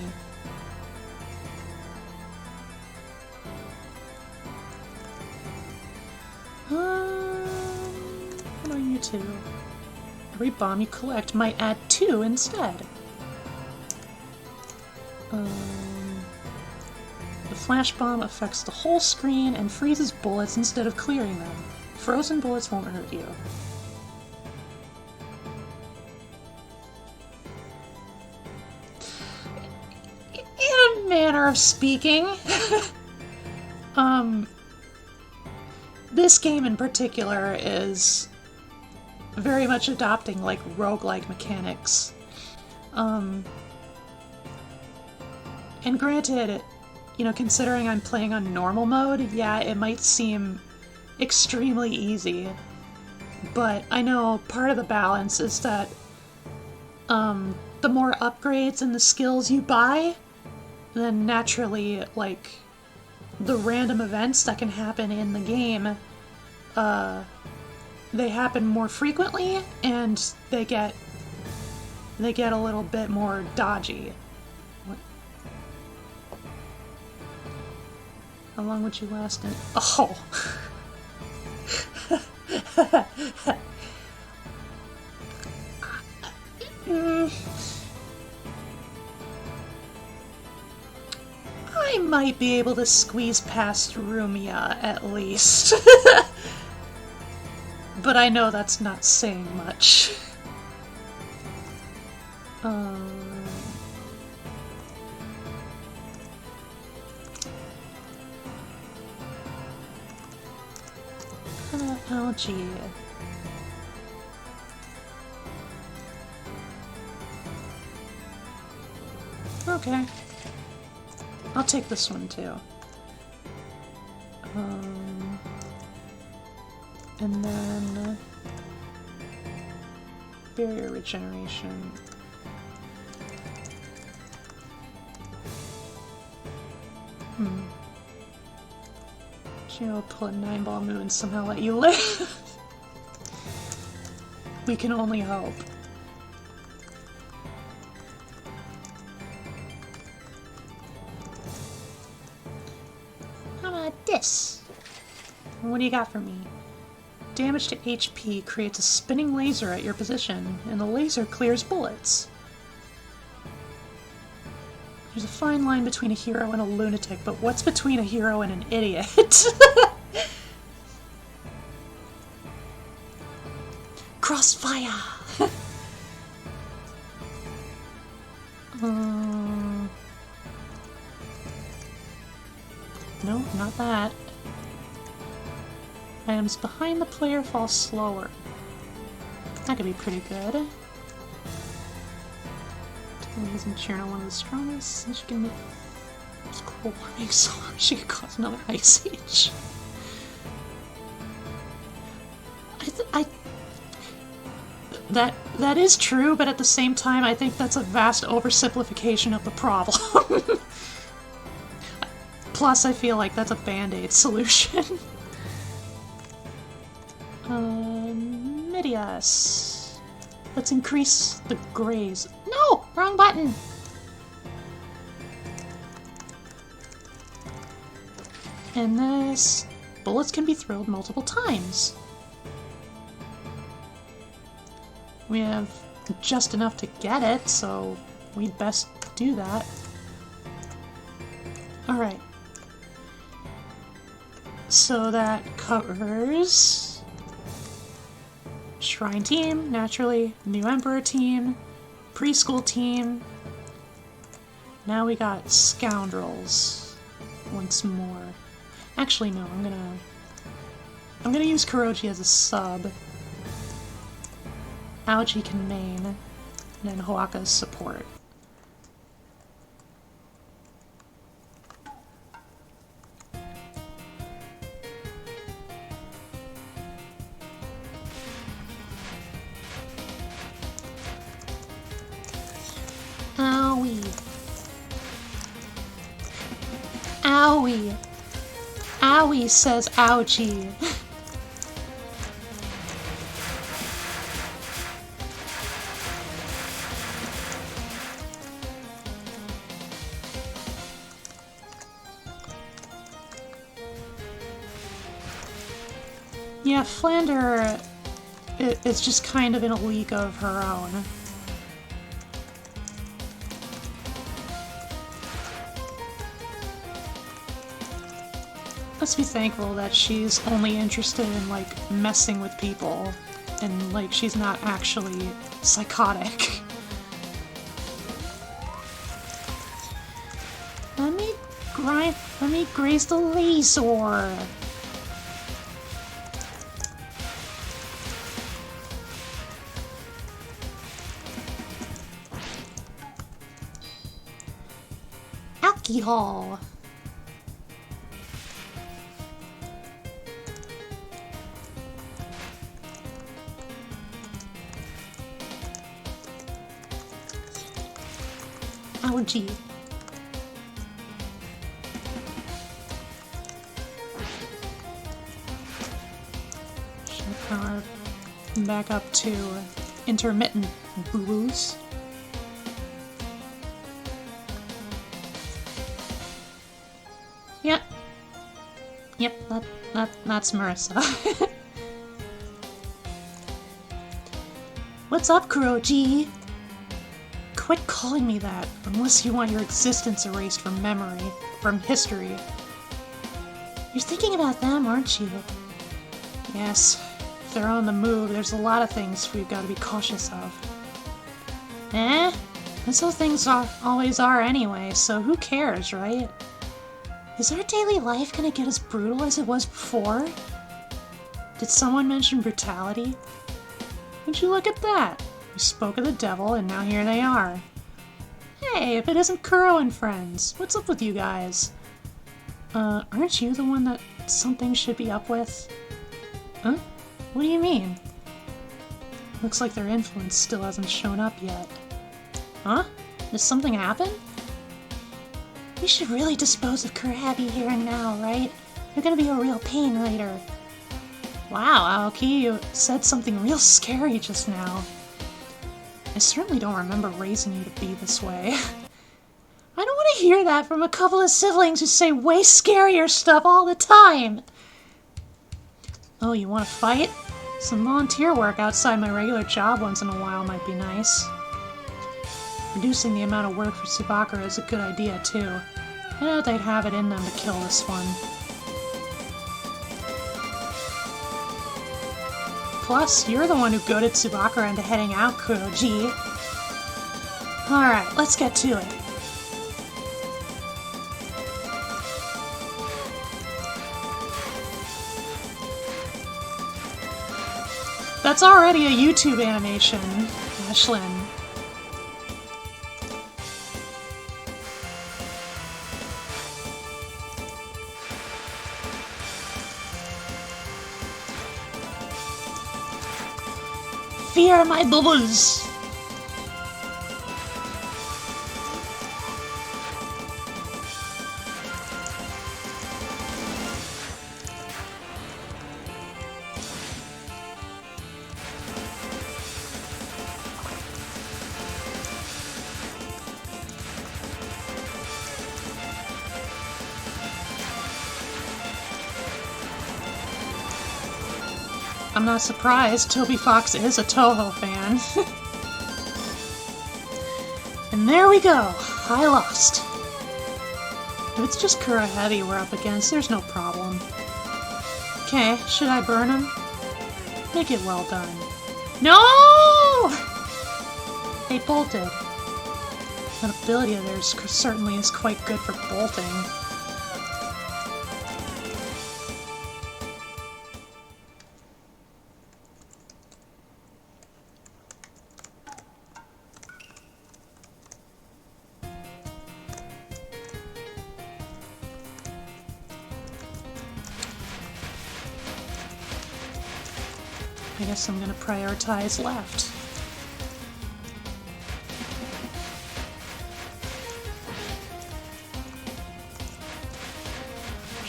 What are you two? Every bomb you collect might add 2 instead. The flash bomb affects the whole screen and freezes bullets instead of clearing them. Frozen bullets won't hurt you. In a manner of speaking. This game in particular is very much adopting like roguelike mechanics. And granted, you know, considering I'm playing on normal mode, yeah, it might seem extremely easy. But I know part of the balance is that the more upgrades and the skills you buy, then naturally, like, the random events that can happen in the game, they happen more frequently, and they get a little bit more dodgy. What? How long would you last in? Oh! I might be able to squeeze past Rumia, at least. But I know that's not saying much. Algae. Okay. I'll take this one too. And then barrier regeneration. She'll pull a 9-ball move and somehow let you live. We can only hope. How about this? What do you got for me? Damage to HP creates a spinning laser at your position, and the laser clears bullets. There's a fine line between a hero and a lunatic, but what's between a hero and an idiot? Crossfire! No, not that. Items behind the player fall slower. That could be pretty good. He's Material, one of the strongest. And she can make cool warning so she could cause another ice age. That is true, but at the same time, I think that's a vast oversimplification of the problem. Plus, I feel like that's a band-aid solution. Midias. Let's increase the graze. No! Wrong button! And this... bullets can be thrown multiple times. We have just enough to get it, so we'd best do that. Alright. So that covers... Shrine team, naturally. New Emperor team. Preschool team. Now we got Scoundrels. Once more. Actually, no, I'm gonna use Kuroji as a sub. Aoji can main, and then Hoaka's support. Owie. Owie. Owie, says Aoji. Yeah, Flander is just kind of in a league of her own. Let's be thankful that she's only interested in, like, messing with people, and, like, she's not actually psychotic. Let me graze the laser. Alcohol. Allergy. Power back up to intermittent boo-boos. Yep. Yep, that's Marissa. What's up, Kuroji? Quit calling me that, unless you want your existence erased from memory, from history. You're thinking about them, aren't you? Yes, if they're on the move, there's a lot of things we've got to be cautious of. Eh? That's how things always are anyway, so who cares, right? Is our daily life gonna get as brutal as it was before? Did someone mention brutality? Would you look at that? We spoke of the devil, and now here they are. Hey, if it isn't Kuro and friends, what's up with you guys? Aren't you the one that something should be up with? Huh? What do you mean? Looks like their influence still hasn't shown up yet. Huh? Did something happen? We should really dispose of Kurahabi here and now, right? You're gonna be a real pain later. Wow, Aoki, you said something real scary just now. I certainly don't remember raising you to be this way. I don't want to hear that from a couple of siblings who say way scarier stuff all the time. Oh, you want to fight? Some volunteer work outside my regular job once in a while might be nice. Reducing the amount of work for Tsubakura is a good idea, too. I doubt they'd have it in them to kill this one. Plus, you're the one who goaded Tsubakura into heading out, Kuroji. Alright, let's get to it. That's already a YouTube animation, Ashlyn. Fear my bubbles! I'm not surprised, Toby Fox is a Toho fan. And there we go, I lost. If it's just Kurahabi we're up against, there's no problem. Okay, should I burn him? Make it well done. No! They bolted. That ability of theirs certainly is quite good for bolting. I guess I'm gonna prioritize left.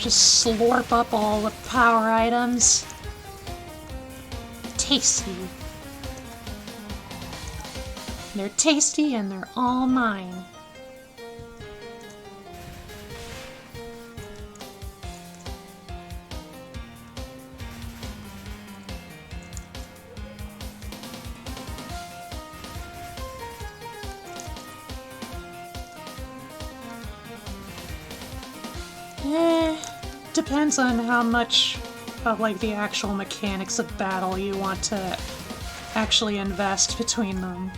Just slurp up all the power items. Tasty. They're tasty and they're all mine. Depends on how much of like the actual mechanics of battle you want to actually invest between them.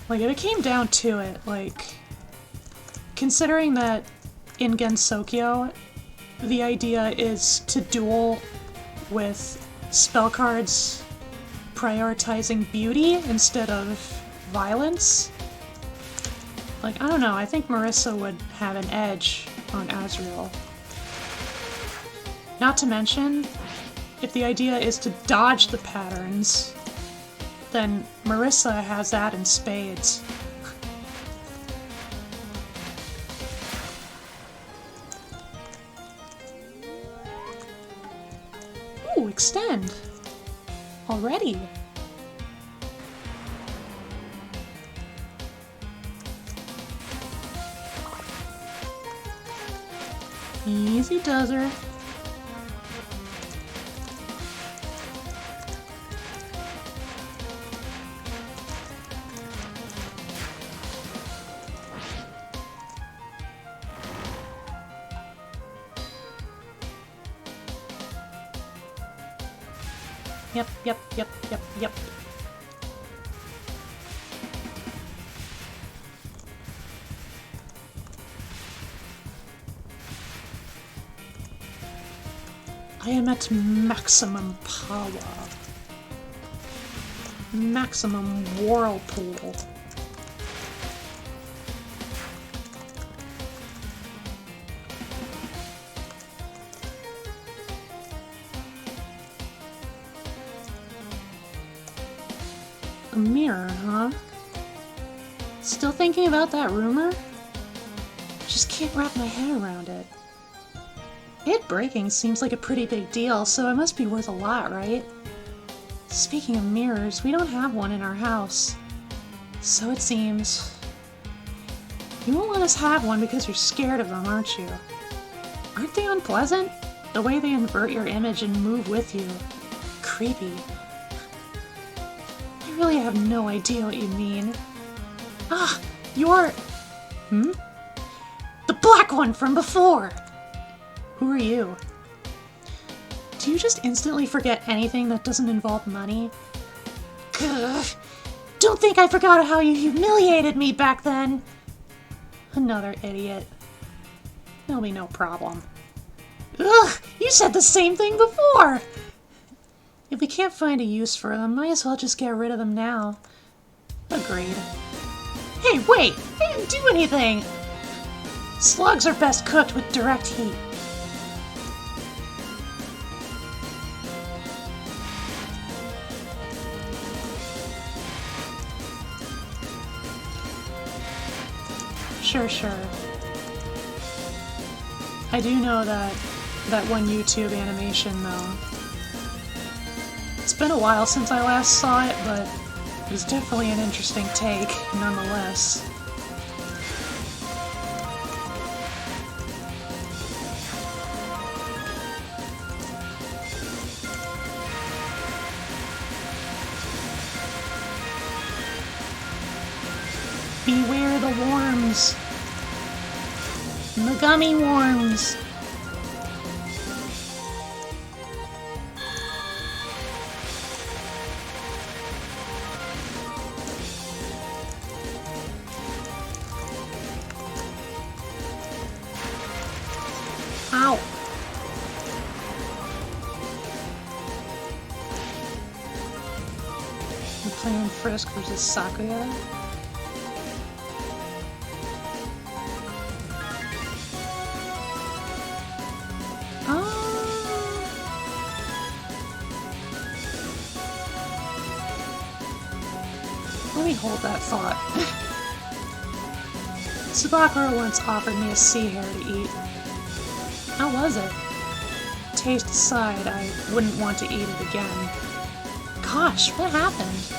Like, if it came down to it, like, considering that in Gensokyo, the idea is to duel with spell cards prioritizing beauty instead of violence. Like, I don't know, I think Marissa would have an edge on Azrael. Not to mention, if the idea is to dodge the patterns, then Marissa has that in spades. Ooh, extend! Already! Easy does her. Yep. I am at maximum power. Maximum whirlpool. A mirror, huh? Still thinking about that rumor? Just can't wrap my head around it. It breaking seems like a pretty big deal, so it must be worth a lot, right? Speaking of mirrors, we don't have one in our house. So it seems. You won't let us have one because you're scared of them, aren't you? Aren't they unpleasant? The way they invert your image and move with you. Creepy. I really have no idea what you mean. Ah, you're... The black one from before! Who are you? Do you just instantly forget anything that doesn't involve money? Ugh. Don't think I forgot how you humiliated me back then! Another idiot. There'll be no problem. Ugh! You said the same thing before! If we can't find a use for them, might as well just get rid of them now. Agreed. Hey, wait! I didn't do anything! Slugs are best cooked with direct heat. Sure. I do know that one YouTube animation, though. It's been a while since I last saw it, but it was definitely an interesting take, nonetheless. Beware the worms! The gummy worms! Ow! We're playing Frisk versus Sakuya. Let me hold that thought. Tsubakura once offered me a sea hare to eat. How was it? Taste aside, I wouldn't want to eat it again. Gosh, what happened?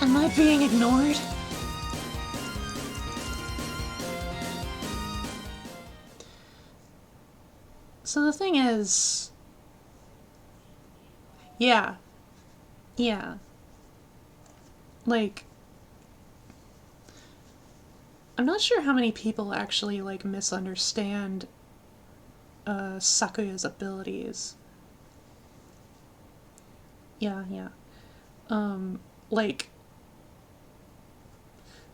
Am I being ignored? So the thing is... Yeah. Like, I'm not sure how many people actually, like, misunderstand Sakuya's abilities. Yeah. Like,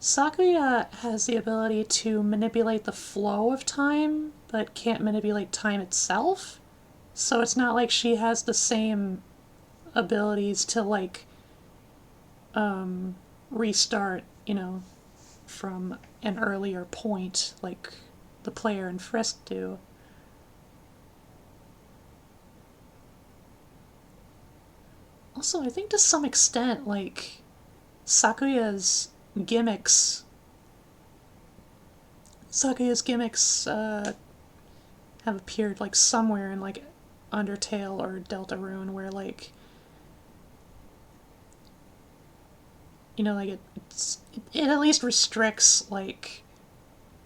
Sakuya has the ability to manipulate the flow of time, but can't manipulate time itself. So it's not like she has the same abilities to, like, restart, you know, from an earlier point, like the player in Frisk do. Also, I think to some extent, like, Sakuya's gimmicks have appeared, like, somewhere in, like, Undertale or Deltarune, where, like, you know, like, it at least restricts, like,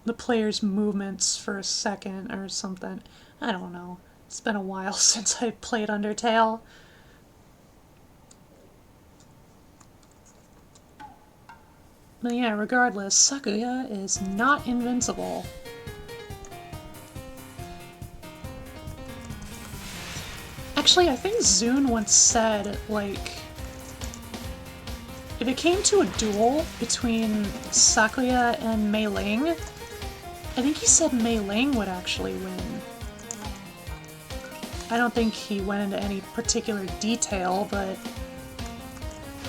the player's movements for a second or something. I don't know. It's been a while since I played Undertale. But yeah, regardless, Sakuya is not invincible. Actually, I think Zune once said, like, if it came to a duel between Sakuya and Mei Ling, I think he said Mei Ling would actually win. I don't think he went into any particular detail, but,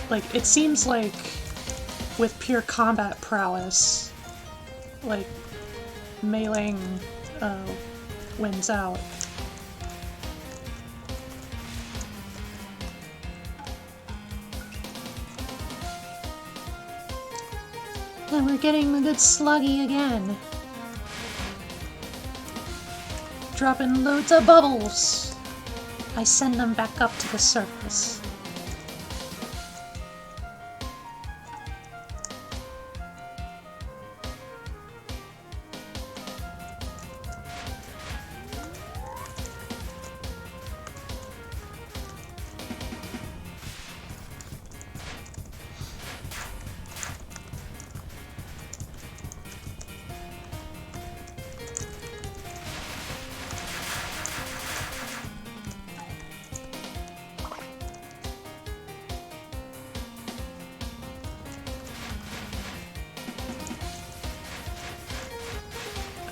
like, it seems like with pure combat prowess, like, Mei Ling wins out. And we're getting the good sluggy again. Dropping loads of bubbles. I send them back up to the surface.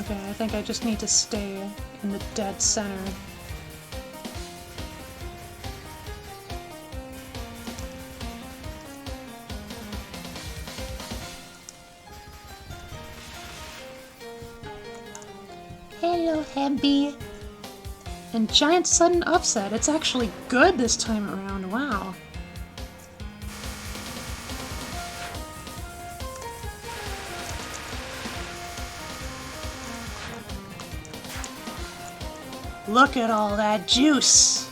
Okay, I think I just need to stay in the dead center. Hello, Hebby. And giant sudden upset. It's actually good this time around. Wow. Look at all that juice!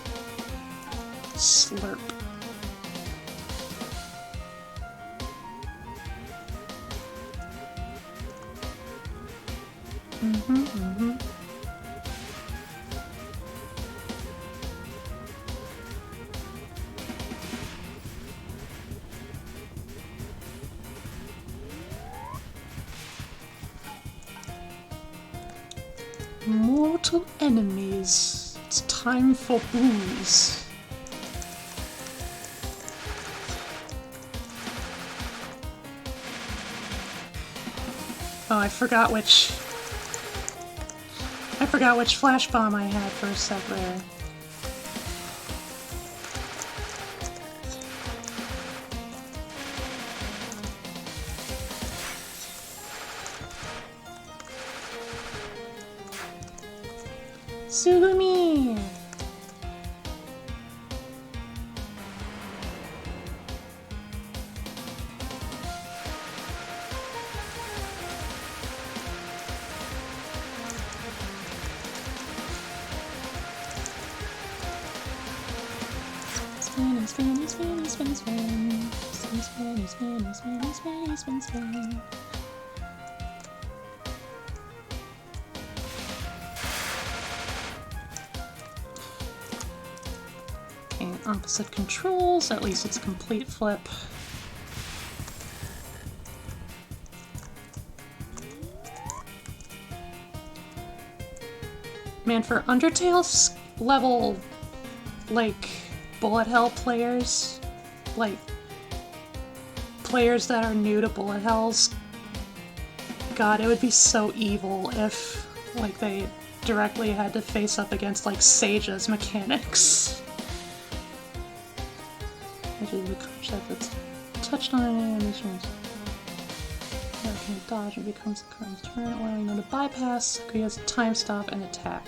Slurp. Mortal enemies. It's time for booze. Oh, I forgot which flash bomb I had for a sec there. Sugumi! Spin, spin, spin, spin, spin, spin, spin, spin, spin, spin, spin, spin. Opposite controls, at least it's complete flip. Man, for Undertale's level, like, bullet hell players, like, players that are new to bullet hells, God, it would be so evil if, like, they directly had to face up against, like, Sage's mechanics. Which is the concept that's touched on animations. Can dodge and becomes the current turn, allowing them to bypass Sakuya's time stop and attack.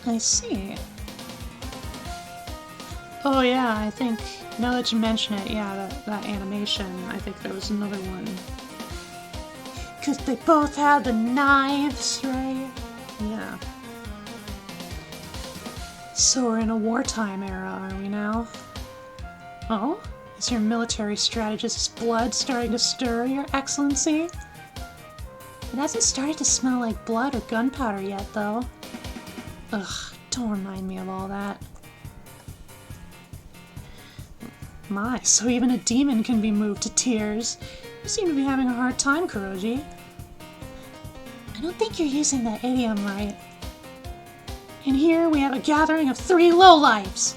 I see. Oh yeah, I think, now that you mention it, yeah, that animation, I think there was another one. 'Cause they both had the knives, right? Yeah. So we're in a wartime era, are we now? Oh? Is your military strategist's blood starting to stir, Your Excellency? It hasn't started to smell like blood or gunpowder yet, though. Ugh, don't remind me of all that. My, so even a demon can be moved to tears. You seem to be having a hard time, Kuroji. I don't think you're using that idiom right. And here we have a gathering of 3 lowlifes.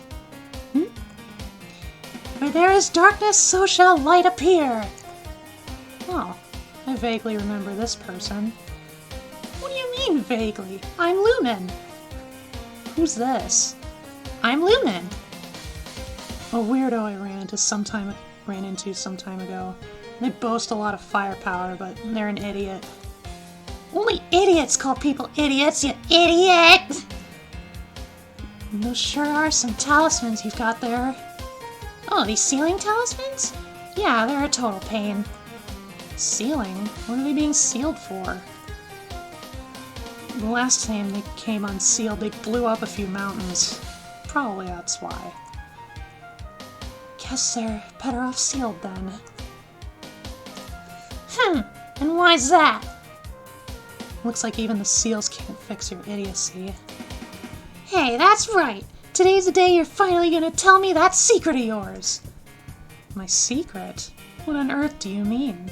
Where there is darkness, so shall light appear. Oh, I vaguely remember this person. What do you mean, vaguely? I'm LEN'EN. Who's this? I'm LEN'EN. A weirdo I ran into some time ago. They boast a lot of firepower, but they're an idiot. Only idiots call people idiots, you idiot! Those sure are some talismans you've got there. Oh, these sealing talismans? Yeah, they're a total pain. Sealing? What are they being sealed for? The last time they came unsealed, they blew up a few mountains. Probably that's why. Guess they're better off sealed then. And why's that? Looks like even the seals can't fix your idiocy. Hey, that's right! Today's the day you're finally gonna tell me that secret of yours! My secret? What on earth do you mean?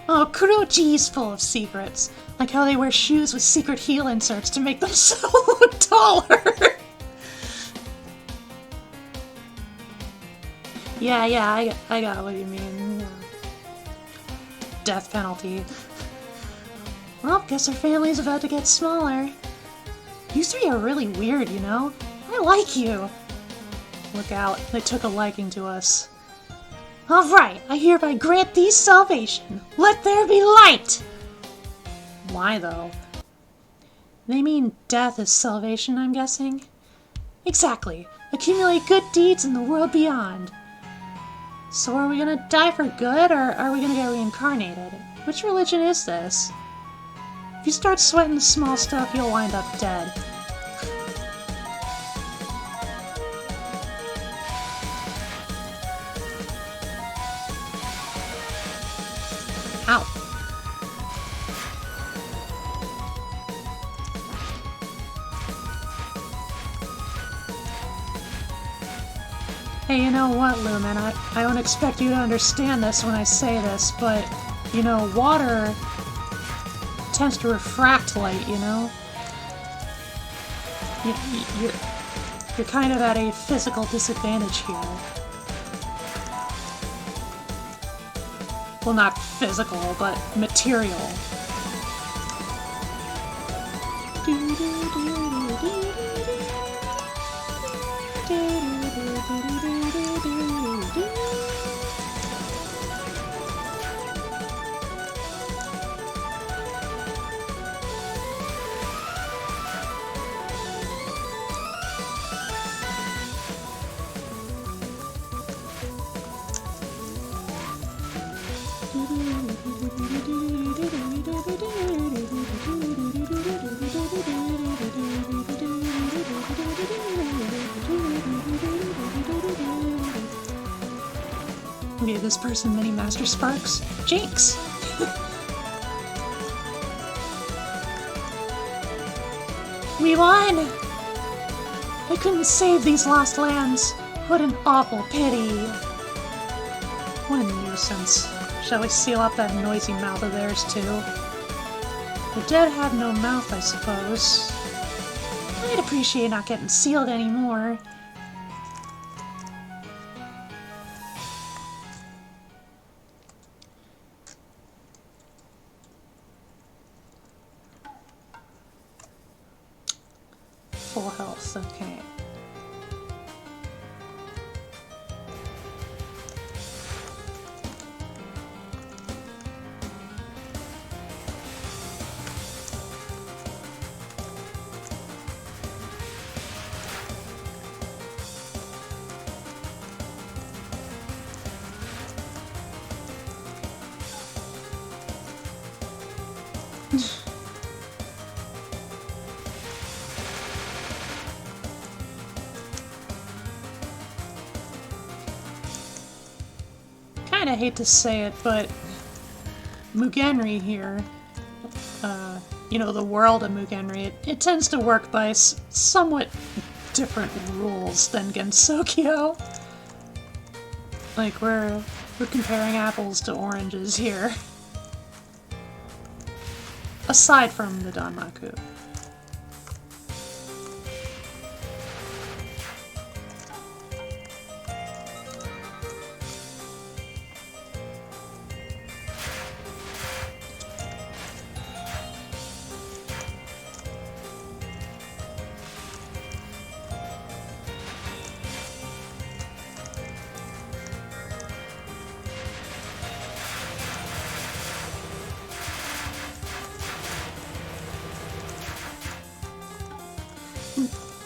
Oh, Kuroji's full of secrets. Like how they wear shoes with secret heel inserts to make themselves look taller. Yeah, I got what you mean. Yeah. Death penalty. Well, guess our family's about to get smaller. You three are really weird, you know? I like you. Look out, they took a liking to us. Alright, I hereby grant thee salvation. Let there be light! Why, though? They mean death is salvation, I'm guessing? Exactly. Accumulate good deeds in the world beyond. So are we gonna die for good, or are we gonna get reincarnated? Which religion is this? If you start sweating the small stuff, you'll wind up dead. Ow. Hey, you know what, Lumen? I don't expect you to understand this when I say this, but, you know, water tends to refract light, you know? You're kind of at a physical disadvantage here. Well, not physical, but material. Gave this person many Master Sparks. Jinx! We won! I couldn't save these lost lands. What an awful pity. What a nuisance. Shall we seal up that noisy mouth of theirs, too? The dead have no mouth, I suppose. I'd appreciate not getting sealed anymore. Full health, okay. Kinda hate to say it, but Mugenri here, you know, the world of Mugenri, it tends to work by somewhat different rules than Gensokyo. Like, we're comparing apples to oranges here. Aside from the Danmaku.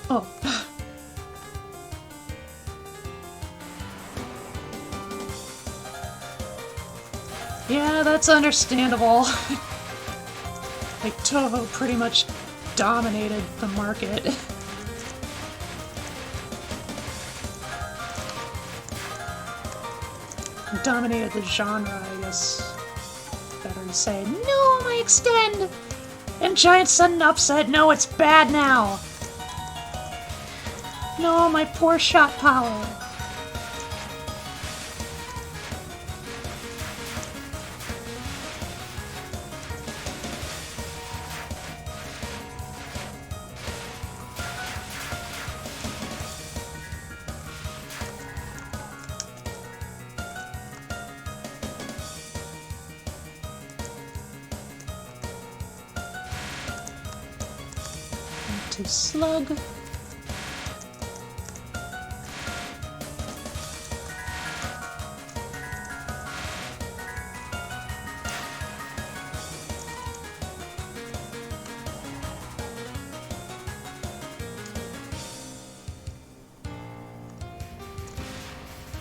Oh, Yeah, that's understandable. Like, Toho pretty much dominated the market. Dominated the genre, I guess. Better to say. No, my extend! And giant sudden upset. No, it's bad now. No, my poor shot power. To slug.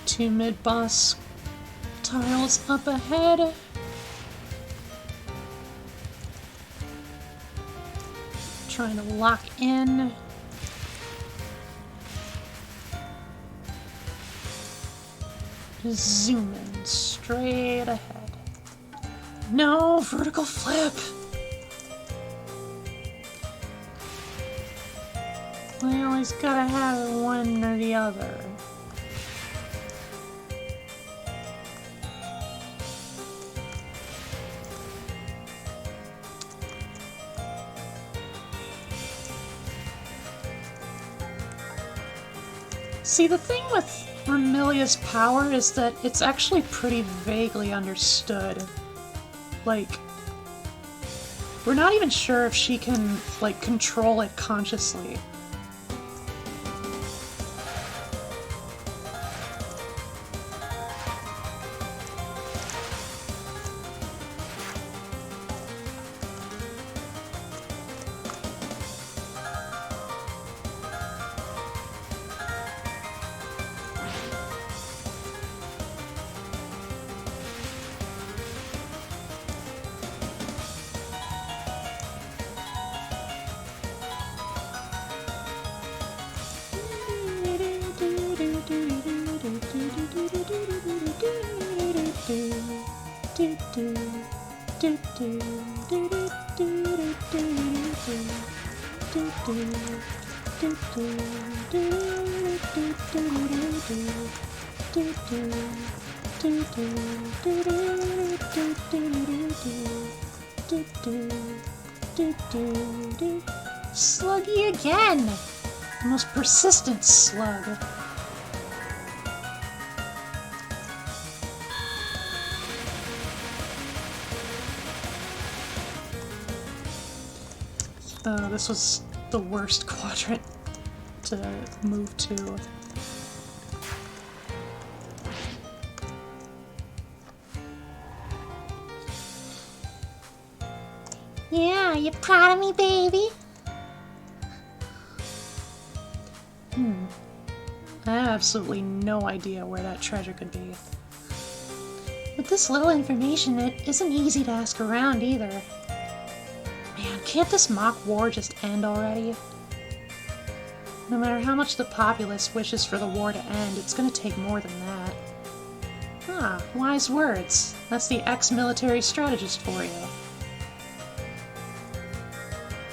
Two mid-boss tiles up ahead. Trying to lock in. Just zoom in straight ahead. No, vertical flip! I always gotta have one or the other. See, the thing with Remilia's power is that it's actually pretty vaguely understood. Like, we're not even sure if she can, like, control it consciously. Sluggy again! The most persistent slug. This was the worst quadrant to move to. Yeah, you proud of me, baby? I have absolutely no idea where that treasure could be. With this little information, it isn't easy to ask around either. Man, can't this mock war just end already? No matter how much the populace wishes for the war to end, it's gonna take more than that. Ah, wise words. That's the ex-military strategist for you.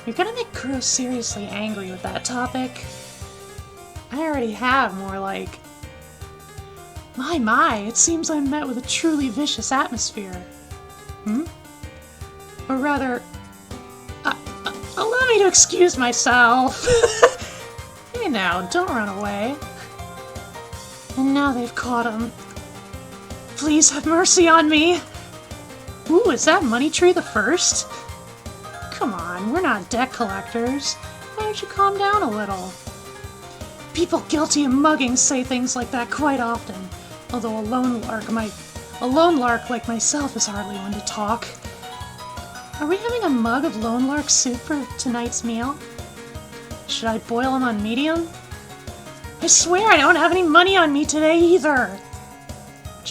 You're gonna make Kuro seriously angry with that topic. I already have more like... My, it seems I'm met with a truly vicious atmosphere. Or rather... allow me to excuse myself. Hey now, don't run away. And now they've caught him. Please have mercy on me. Ooh, is that Money Tree the First? Come on, we're not debt collectors. Why don't you calm down a little? People guilty of mugging say things like that quite often, although a lone lark like myself is hardly one to talk. Are we having a mug of lone lark soup for tonight's meal? Should I boil him on medium? I swear I don't have any money on me today either!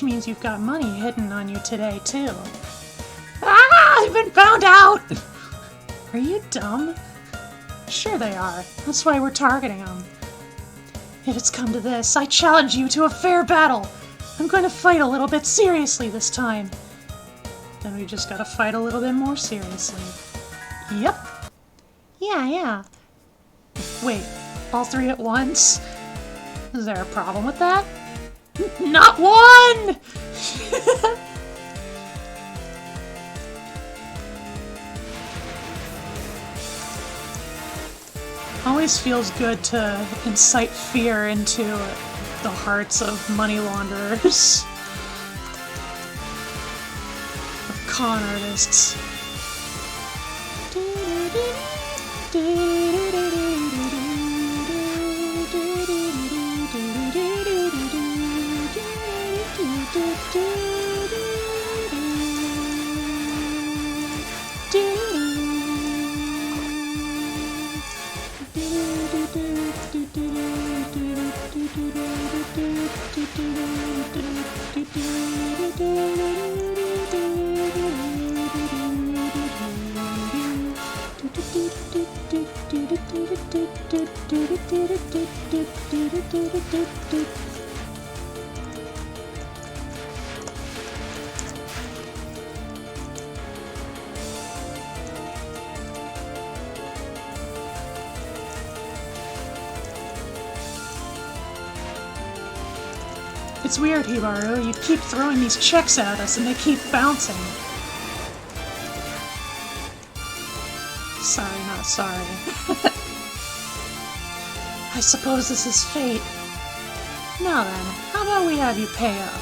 which means you've got money hidden on you today, too. Ah, I've been found out! Are you dumb? Sure they are. That's why we're targeting them. If it's come to this, I challenge you to a fair battle. I'm going to fight a little bit seriously this time. Then we just gotta fight a little bit more seriously. Yep. Yeah. Wait, all three at once? Is there a problem with that? Not one! Always feels good to incite fear into the hearts of money launderers. Of con artists. It's weird, Hibaru. You keep throwing these checks at us and they keep bouncing. Sorry, not sorry. I suppose this is fate. Now then, how about we have you pay up?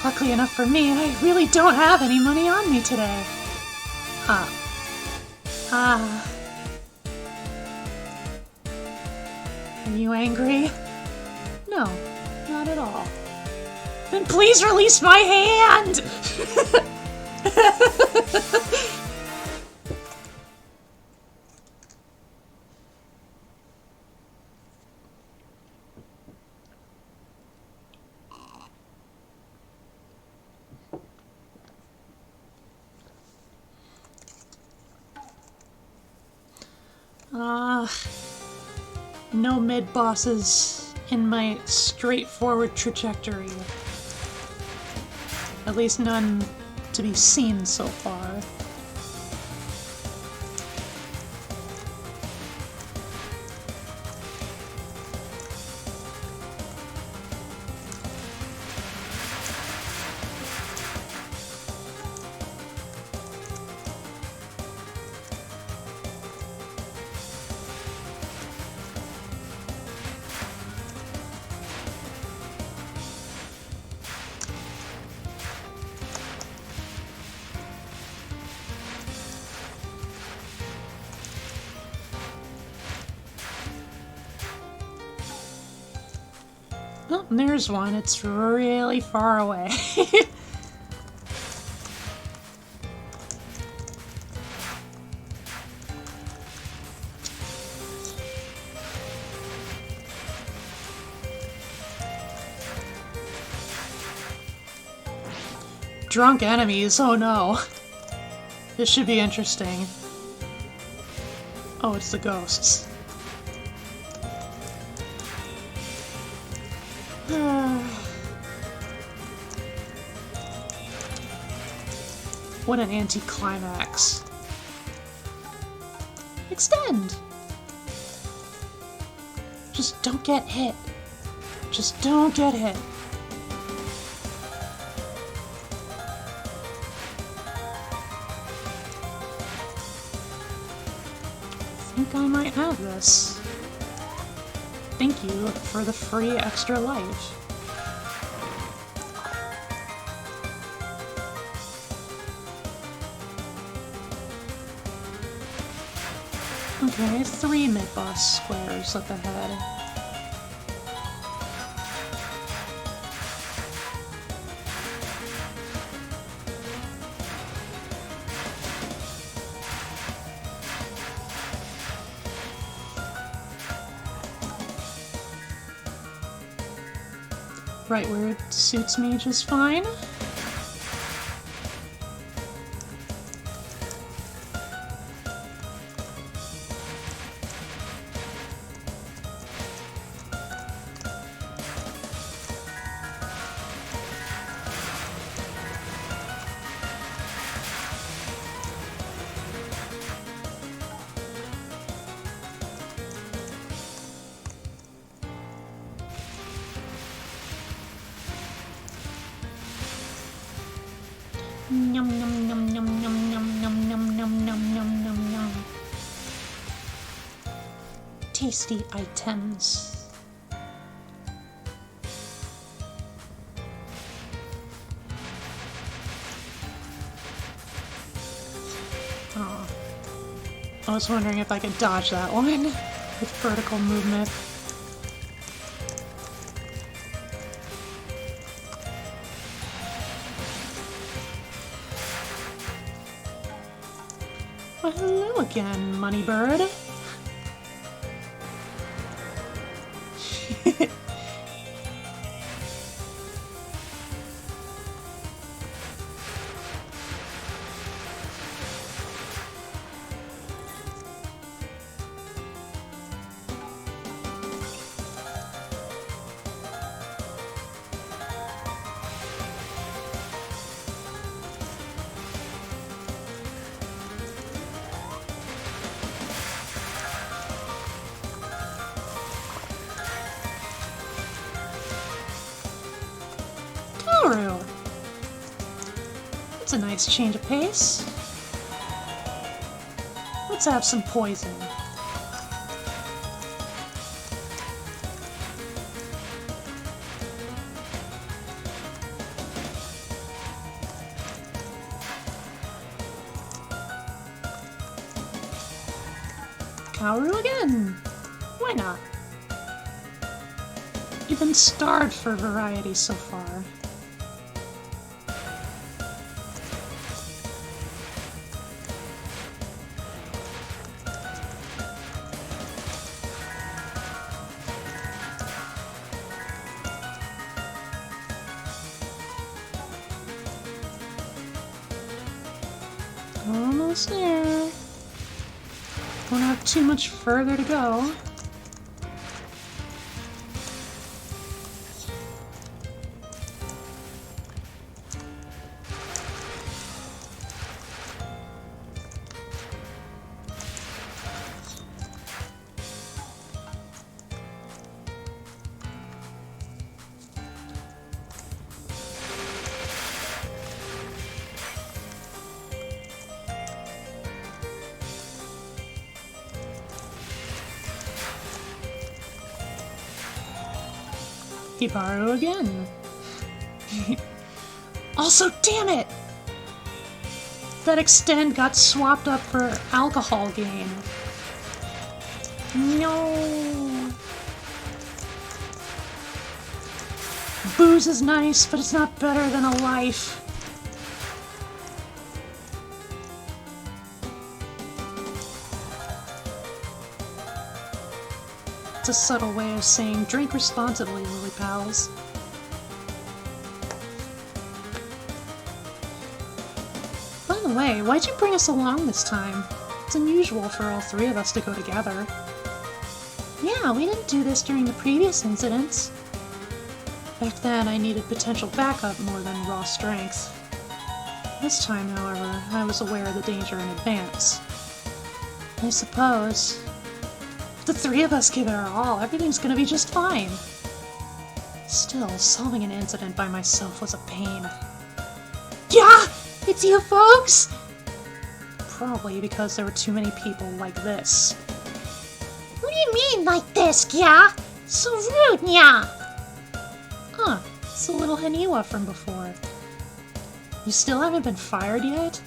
Luckily enough for me, I really don't have any money on me today. Ah. Are you angry? No, not at all. Then please release my hand! No mid-bosses in my straightforward trajectory. At least none to be seen so far. Oh, there's one. It's really far away. Drunk enemies, oh no. This should be interesting. Oh, it's the ghosts. What an anticlimax. Extend! Just don't get hit. Just don't get hit. I think I might have this. Thank you for the free extra life. Okay, 3 mid-boss squares up ahead. right where it suits me just fine. Num num num num num num num num num num num num num. Tasty items. Oh. I was wondering if I could dodge that one with vertical movement. Well, hello again, Moneybird. That's a nice change of pace. Let's have some poison. Kaoru again! Why not? You've been starved for variety so far. Almost there. Don't have too much further to go. Hibaru again. Also, damn it! That extend got swapped up for alcohol gain. No. Booze is nice, but it's not better than a life. It's a subtle way of saying drink responsibly, lily pals. By the way, why'd you bring us along this time? It's unusual for all three of us to go together. Yeah, we didn't do this during the previous incidents. Back then, I needed potential backup more than raw strength. This time, however, I was aware of the danger in advance. I suppose if the three of us give it our all, everything's gonna be just fine. Still, solving an incident by myself was a pain. Yeah! It's you folks! Probably because there were too many people like this. What do you mean like this, yeah? So rude, yeah! Huh, it's the little Haniwa from before. You still haven't been fired yet?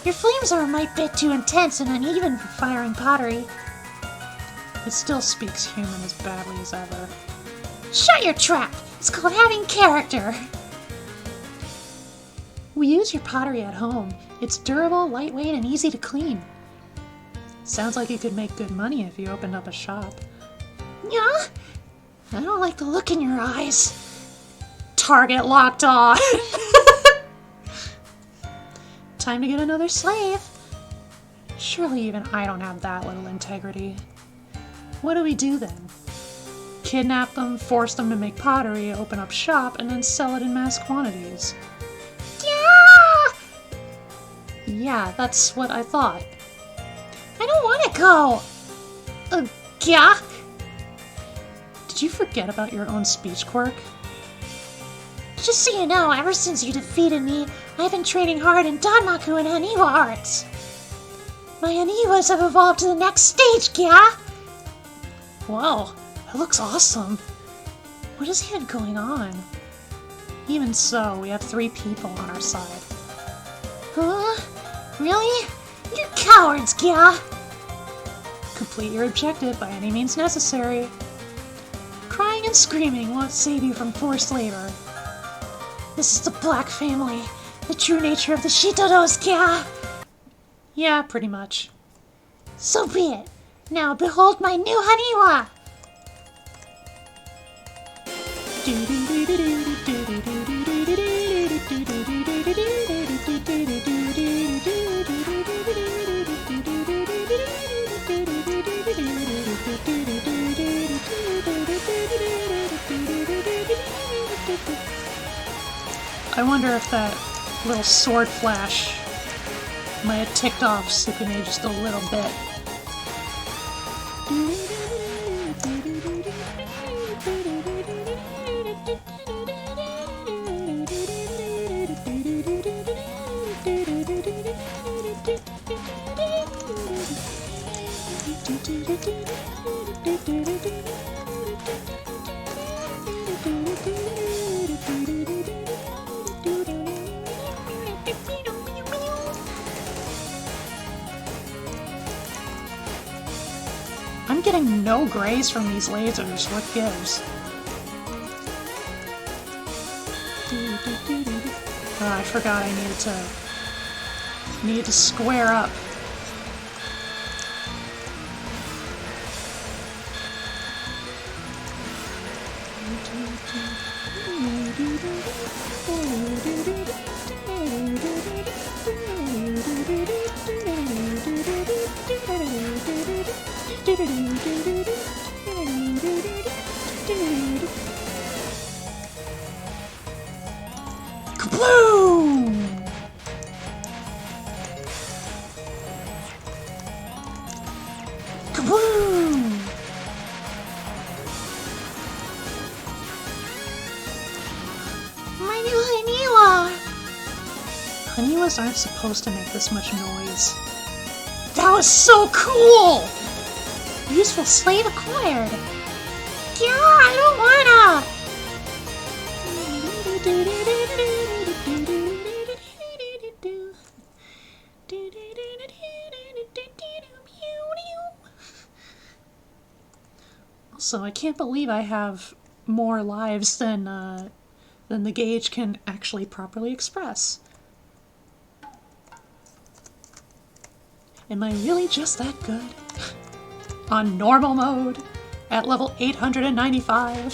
Your flames are a mite bit too intense and uneven for firing pottery. It still speaks human as badly as ever. Shut your trap! It's called having character! We use your pottery at home. It's durable, lightweight, and easy to clean. Sounds like you could make good money if you opened up a shop. Yeah? I don't like the look in your eyes. target locked on. Time to get another slave. Surely even I don't have that little integrity. What do we do then? Kidnap them, force them to make pottery, open up shop, and then sell it in mass quantities. Yeah! Yeah, that's what I thought. I don't want to go. Yeah? Did you forget about your own speech quirk? Just so you know, ever since you defeated me, I've been training hard in Danmaku and Haniwa arts. My Haniwas have evolved to the next stage, yeah? Whoa, that looks awesome. What is even going on? Even so, we have 3 people on our side. Huh? Really? You're cowards, yeah? Complete your objective by any means necessary. Crying and screaming won't save you from forced labor. This is the Black Family, the true nature of the Shitodos, yeah? Yeah, pretty much. So be it. Now behold my new Haniwa! I wonder if that little sword flash might have ticked off Sukune just a little bit. I'm getting no grays from these lasers. What gives? Oh, I forgot I needed to square up. Kabloom! Kaboom! My new Haniwa! Haniwas aren't supposed to make this much noise. That was so cool! Useful slave acquired. Yeah, I don't wanna! Also, I can't believe I have more lives than the gauge can actually properly express. Am I really just that good? On normal mode, at level 895.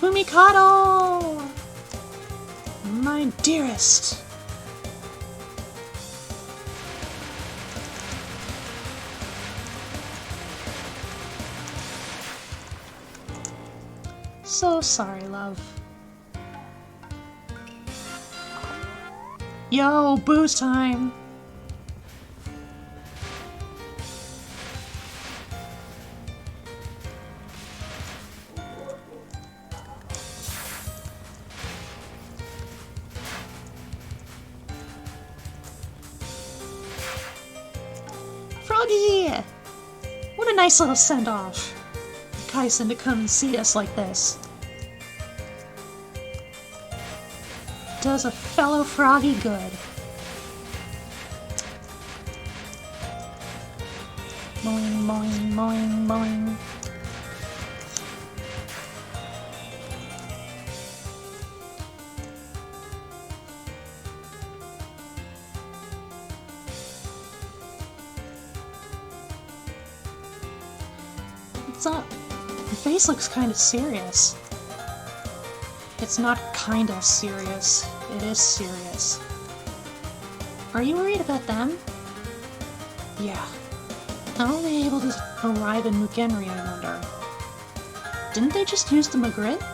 Fumikado! My dearest. So sorry, love. Yo, booze time! Froggy! What a nice little send-off. Kaisen to come and see us like this. Does a fellow Froggy good. Boing, boing, boing, boing. What's up? Your face looks kind of serious. It's not kinda serious. It is serious. Are you worried about them? Yeah. How are they able to arrive in Mugenri, I wonder? Didn't they just use the Magritte?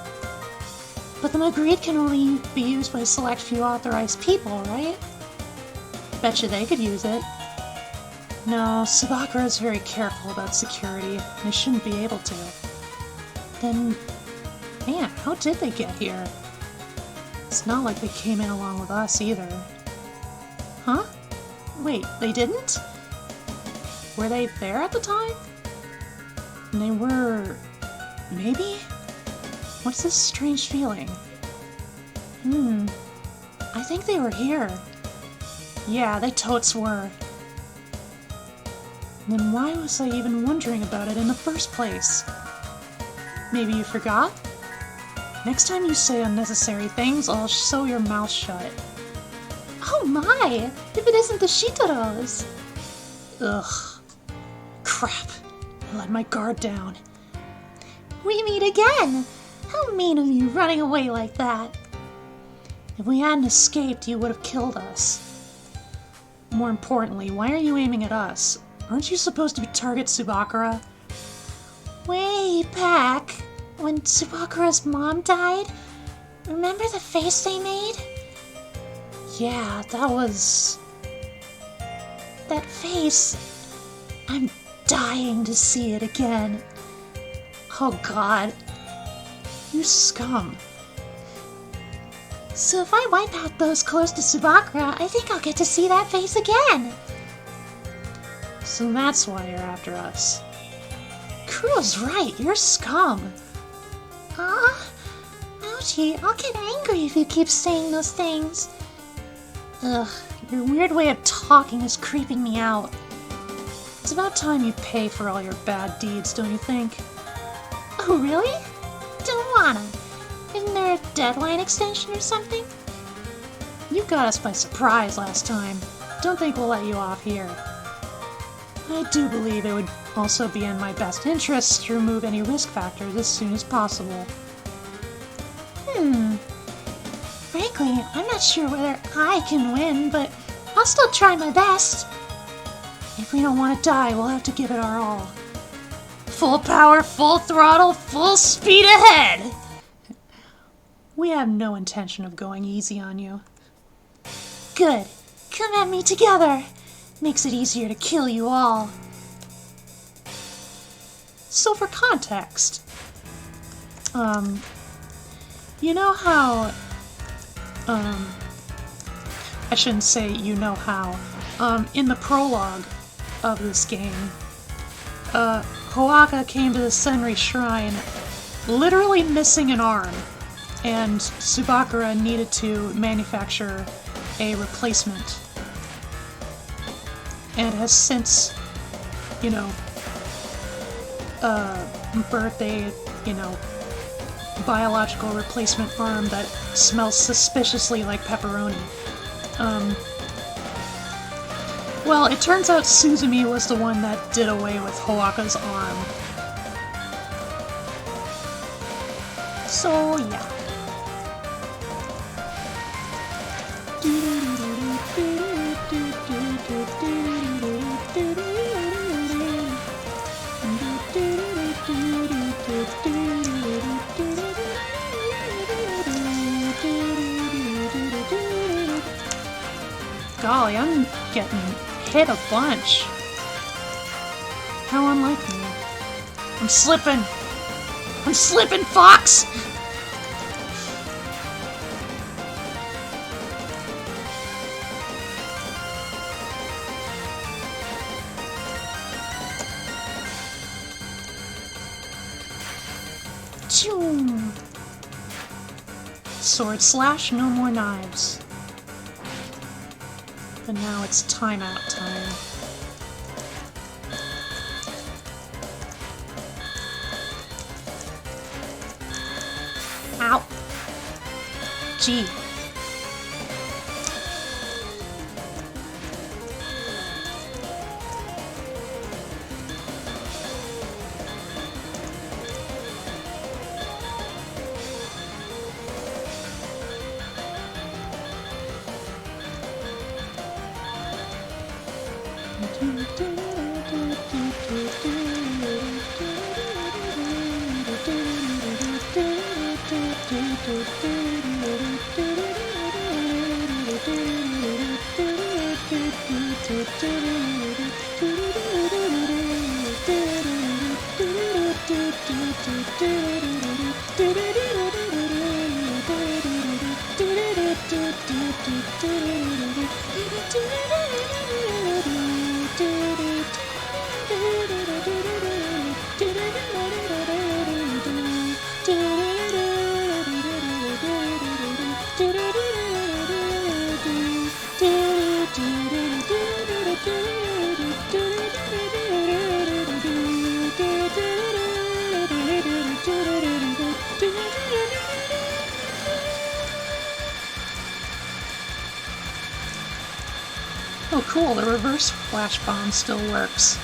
But the Magritte can only be used by a select few authorized people, right? Betcha they could use it. No, Sabakura's very careful about security. They shouldn't be able to. Then, man, how did they get here? It's not like they came in along with us either. Huh? Wait, they didn't? Were they there at the time? And they were... maybe? What's this strange feeling? I think they were here. Yeah, they totes were. Then why was I even wondering about it in the first place? Maybe you forgot? Next time you say unnecessary things, I'll sew your mouth shut. Oh my! If it isn't the Shitaros! Ugh. Crap. I let my guard down. We meet again! How mean of you running away like that! If we hadn't escaped, you would have killed us. More importantly, why are you aiming at us? Aren't you supposed to target Subakura? Way back, when Subakura's mom died, remember the face they made? Yeah, that was... That face... I'm dying to see it again. Oh god. You scum. So if I wipe out those close to Subakura, I think I'll get to see that face again. So that's why you're after us. Kuro's right, you're scum. Ouchie, I'll get angry if you keep saying those things. Ugh, your weird way of talking is creeping me out. It's about time you pay for all your bad deeds, don't you think? Oh, really? Don't wanna. Isn't there a deadline extension or something? You got us by surprise last time. Don't think we'll let you off here. I do believe it would also be in my best interest to remove any risk factors as soon as possible. Frankly, I'm not sure whether I can win, but I'll still try my best. If we don't want to die, we'll have to give it our all. Full power, full throttle, full speed ahead! We have no intention of going easy on you. Good. Come at me together. Makes it easier to kill you all. So for context, you know how, I shouldn't say you know how, in the prologue of this game, Hoaka came to the Senri Shrine literally missing an arm, and Subakura needed to manufacture a replacement. And has since, birthed a, biological replacement arm that smells suspiciously like pepperoni. Well, it turns out Suzumi was the one that did away with Hoaka's arm. So, yeah. Golly, I'm getting hit a bunch. How unlike me. I'm slipping! I'm slipping, Fox! Choom. Sword slash, no more knives. But now it's timeout time. Ow. Gee. Oh cool, the reverse flash bomb still works.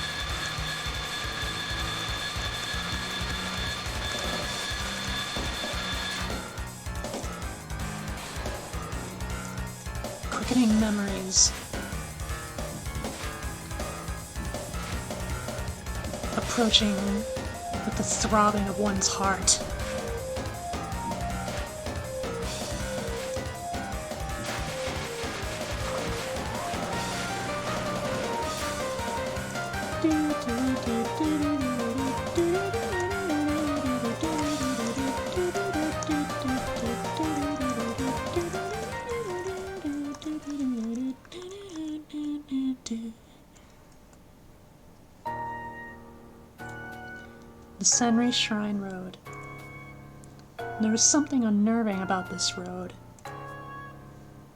Quickening memories. Approaching with the throbbing of one's heart. The Senri Shrine Road. There was something unnerving about this road.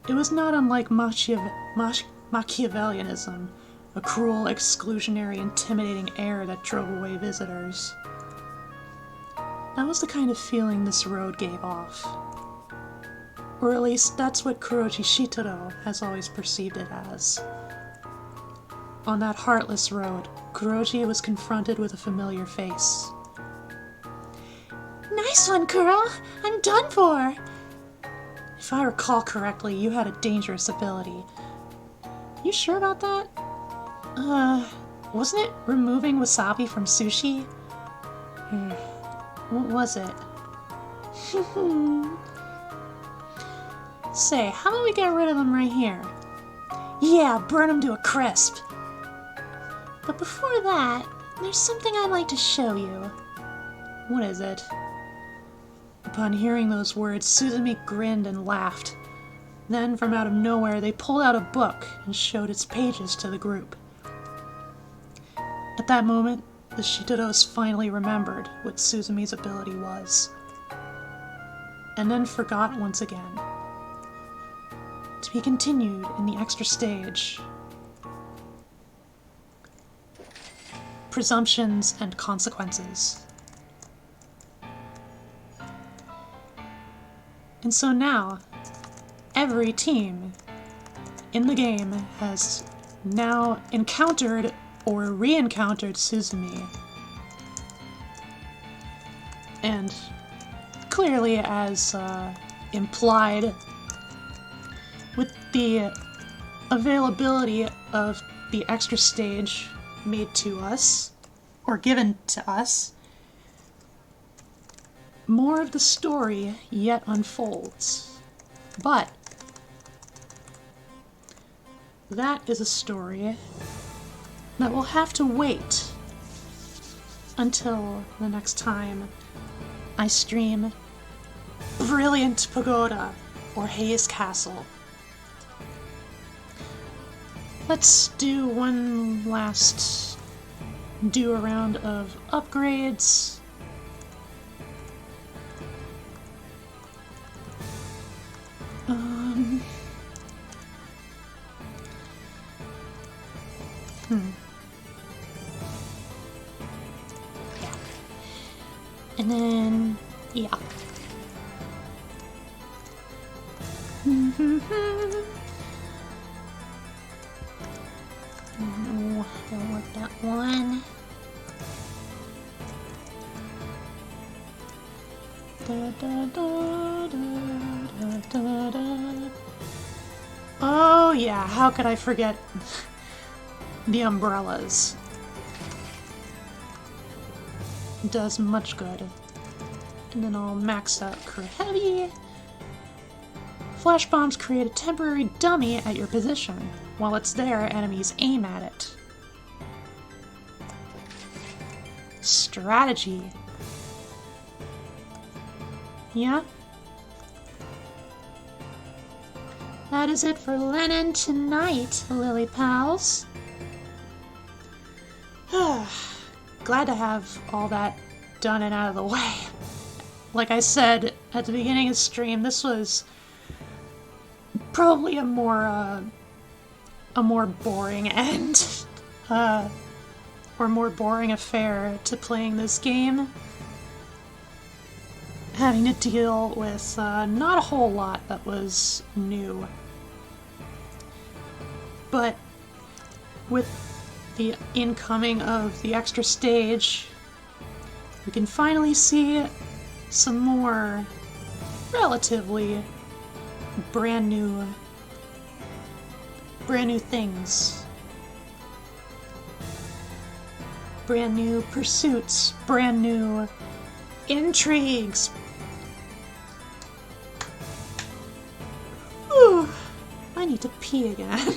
It was not unlike Machiavellianism, a cruel, exclusionary, intimidating air that drove away visitors. That was the kind of feeling this road gave off. Or at least that's what Kuroji Shitaro has always perceived it as. On that heartless road, Kuroji was confronted with a familiar face. Nice one, Kuro! I'm done for! If I recall correctly, you had a dangerous ability. You sure about that? Wasn't it removing wasabi from sushi? What was it? Say, how about we get rid of them right here? Yeah, burn them to a crisp. But before that, there's something I'd like to show you. What is it? Upon hearing those words, Suzumi grinned and laughed. Then, from out of nowhere, they pulled out a book and showed its pages to the group. At that moment, the Shitaros finally remembered what Suzumi's ability was. And then forgot once again. To be continued in the extra stage. Presumptions and consequences. And so now, every team in the game has now encountered or re-encountered Suzumi. And clearly, as implied, with the availability of the extra stage made to us, or given to us, more of the story yet unfolds. But that is a story that will have to wait until the next time I stream Brilliant Pagoda or Haze Castle. Let's do one last do-around of upgrades. Yeah. And then, yeah. No, don't want that one. Oh yeah, how could I forget the umbrellas. Does much good. And then I'll max out Crew Heavy. Flash bombs create a temporary dummy at your position. While it's there, enemies aim at it. Strategy. Yeah? That is it for LEN'EN tonight, Lily Pals. Glad to have all that done and out of the way. Like I said at the beginning of the stream, this was probably a more boring end, or more boring affair to playing this game. Having to deal with not a whole lot that was new. But with the incoming of the extra stage, we can finally see some more relatively brand new things. Brand new pursuits, brand new intrigues. Whew, I need to pee again.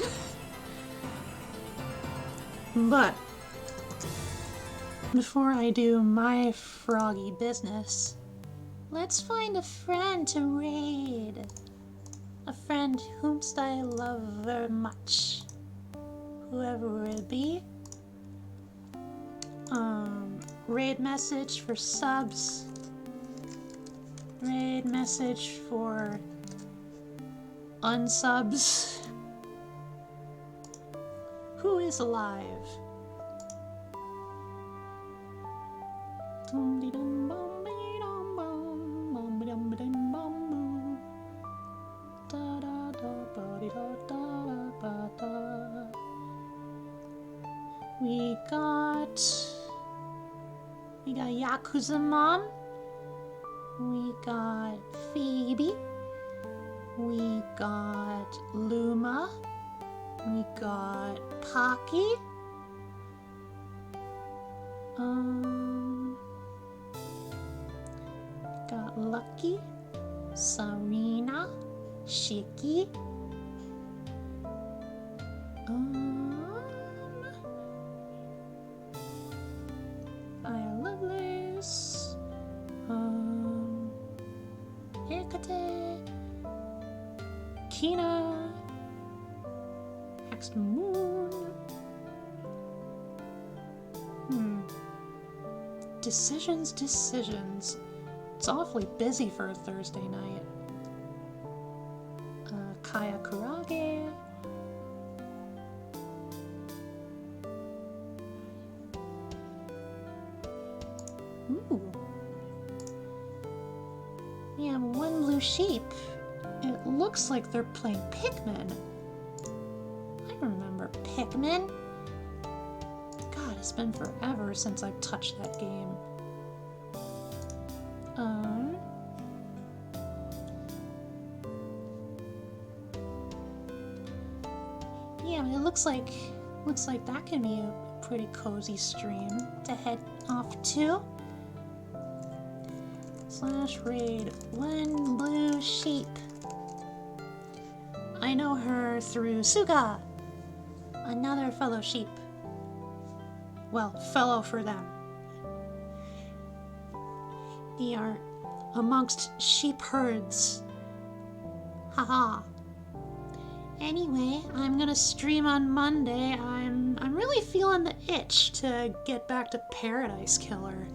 But before I do my froggy business, let's find a friend to raid. A friend whomst I love very much. Whoever it be. Raid message for subs. Raid message for unsubs. Who is alive? We got Yakuza Mom. We got Phoebe. We got Luma. We got Pocky. Got Lucky, Serena, Shiki. Fire Lovelace. Hecate. Kina. Next Moon. Decisions. It's awfully busy for a Thursday night. Kaya Kurage. Ooh. We have one blue sheep. It looks like they're playing Pikmin. I remember Pikmin. God, it's been forever since I've touched that game. Yeah, it looks like that can be a pretty cozy stream to head off to. /raid one blue sheep. I know her through Suga, another fellow sheep. Well, fellow for them. We are amongst sheep herds. Haha. Anyway, I'm gonna stream on Monday. I'm really feeling the itch to get back to Paradise Killer.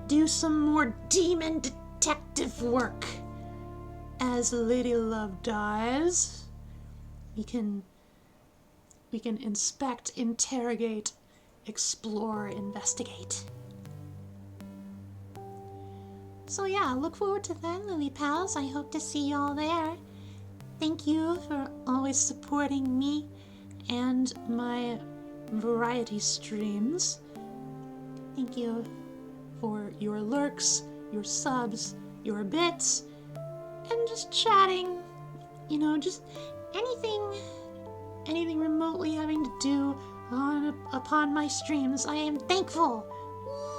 Do some more demon detective work. As Lady Love dies, we can inspect, interrogate, explore, investigate. So yeah, look forward to that, Lily Pals. I hope to see y'all there. Thank you for always supporting me and my variety streams. Thank you for your lurks, your subs, your bits, and just chatting. You know, just anything anything remotely having to do upon my streams. I am thankful.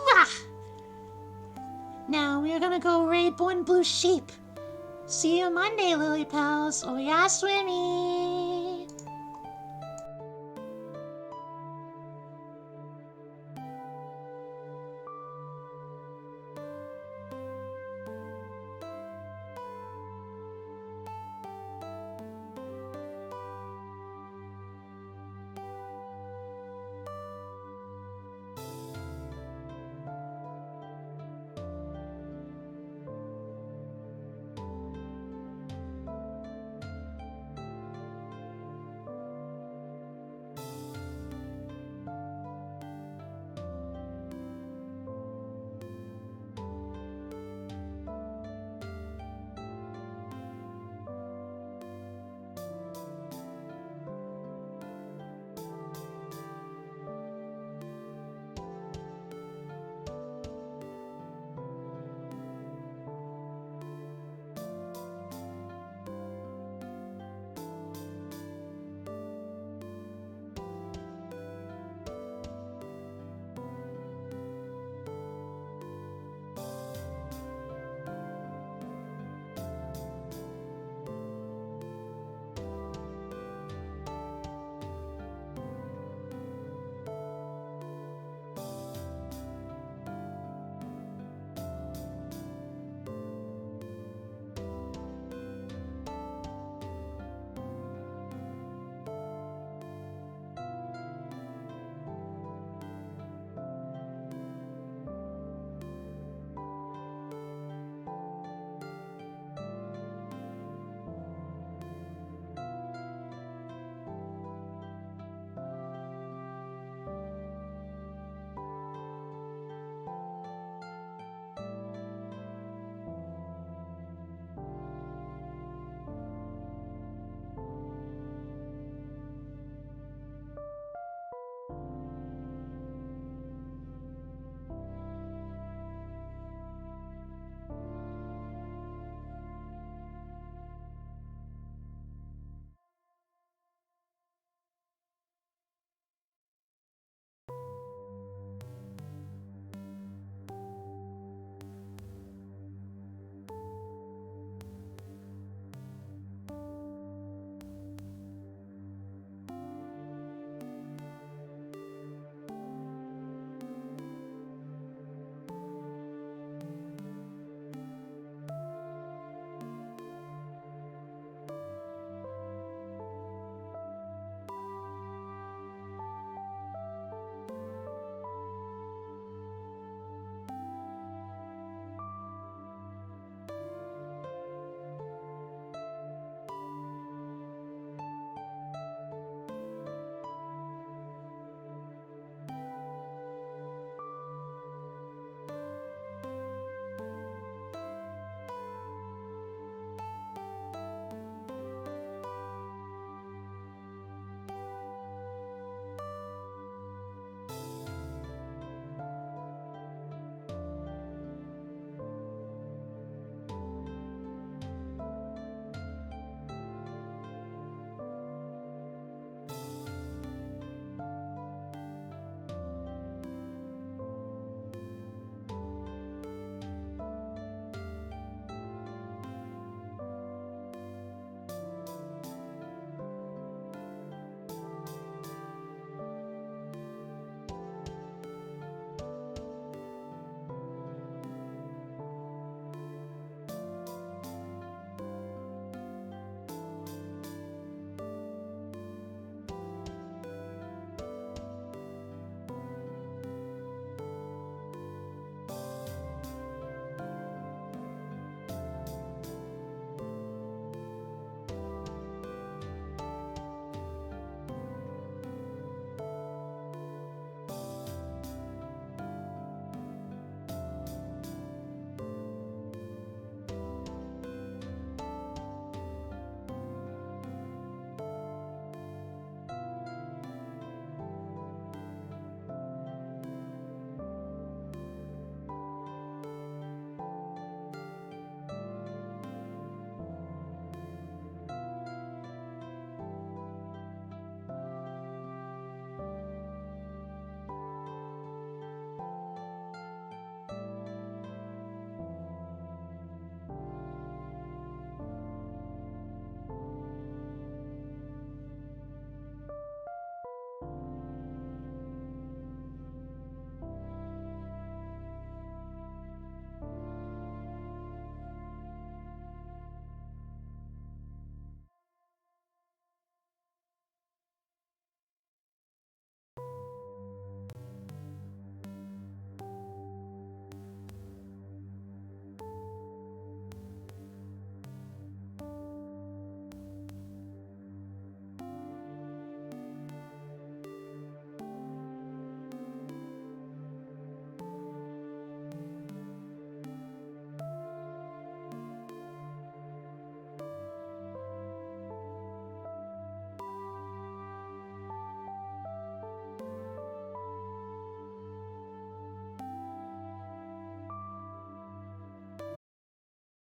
Wah! Now we're gonna go raid one blue sheep. See you Monday, Lily Pals. Oh yeah, Swimmy.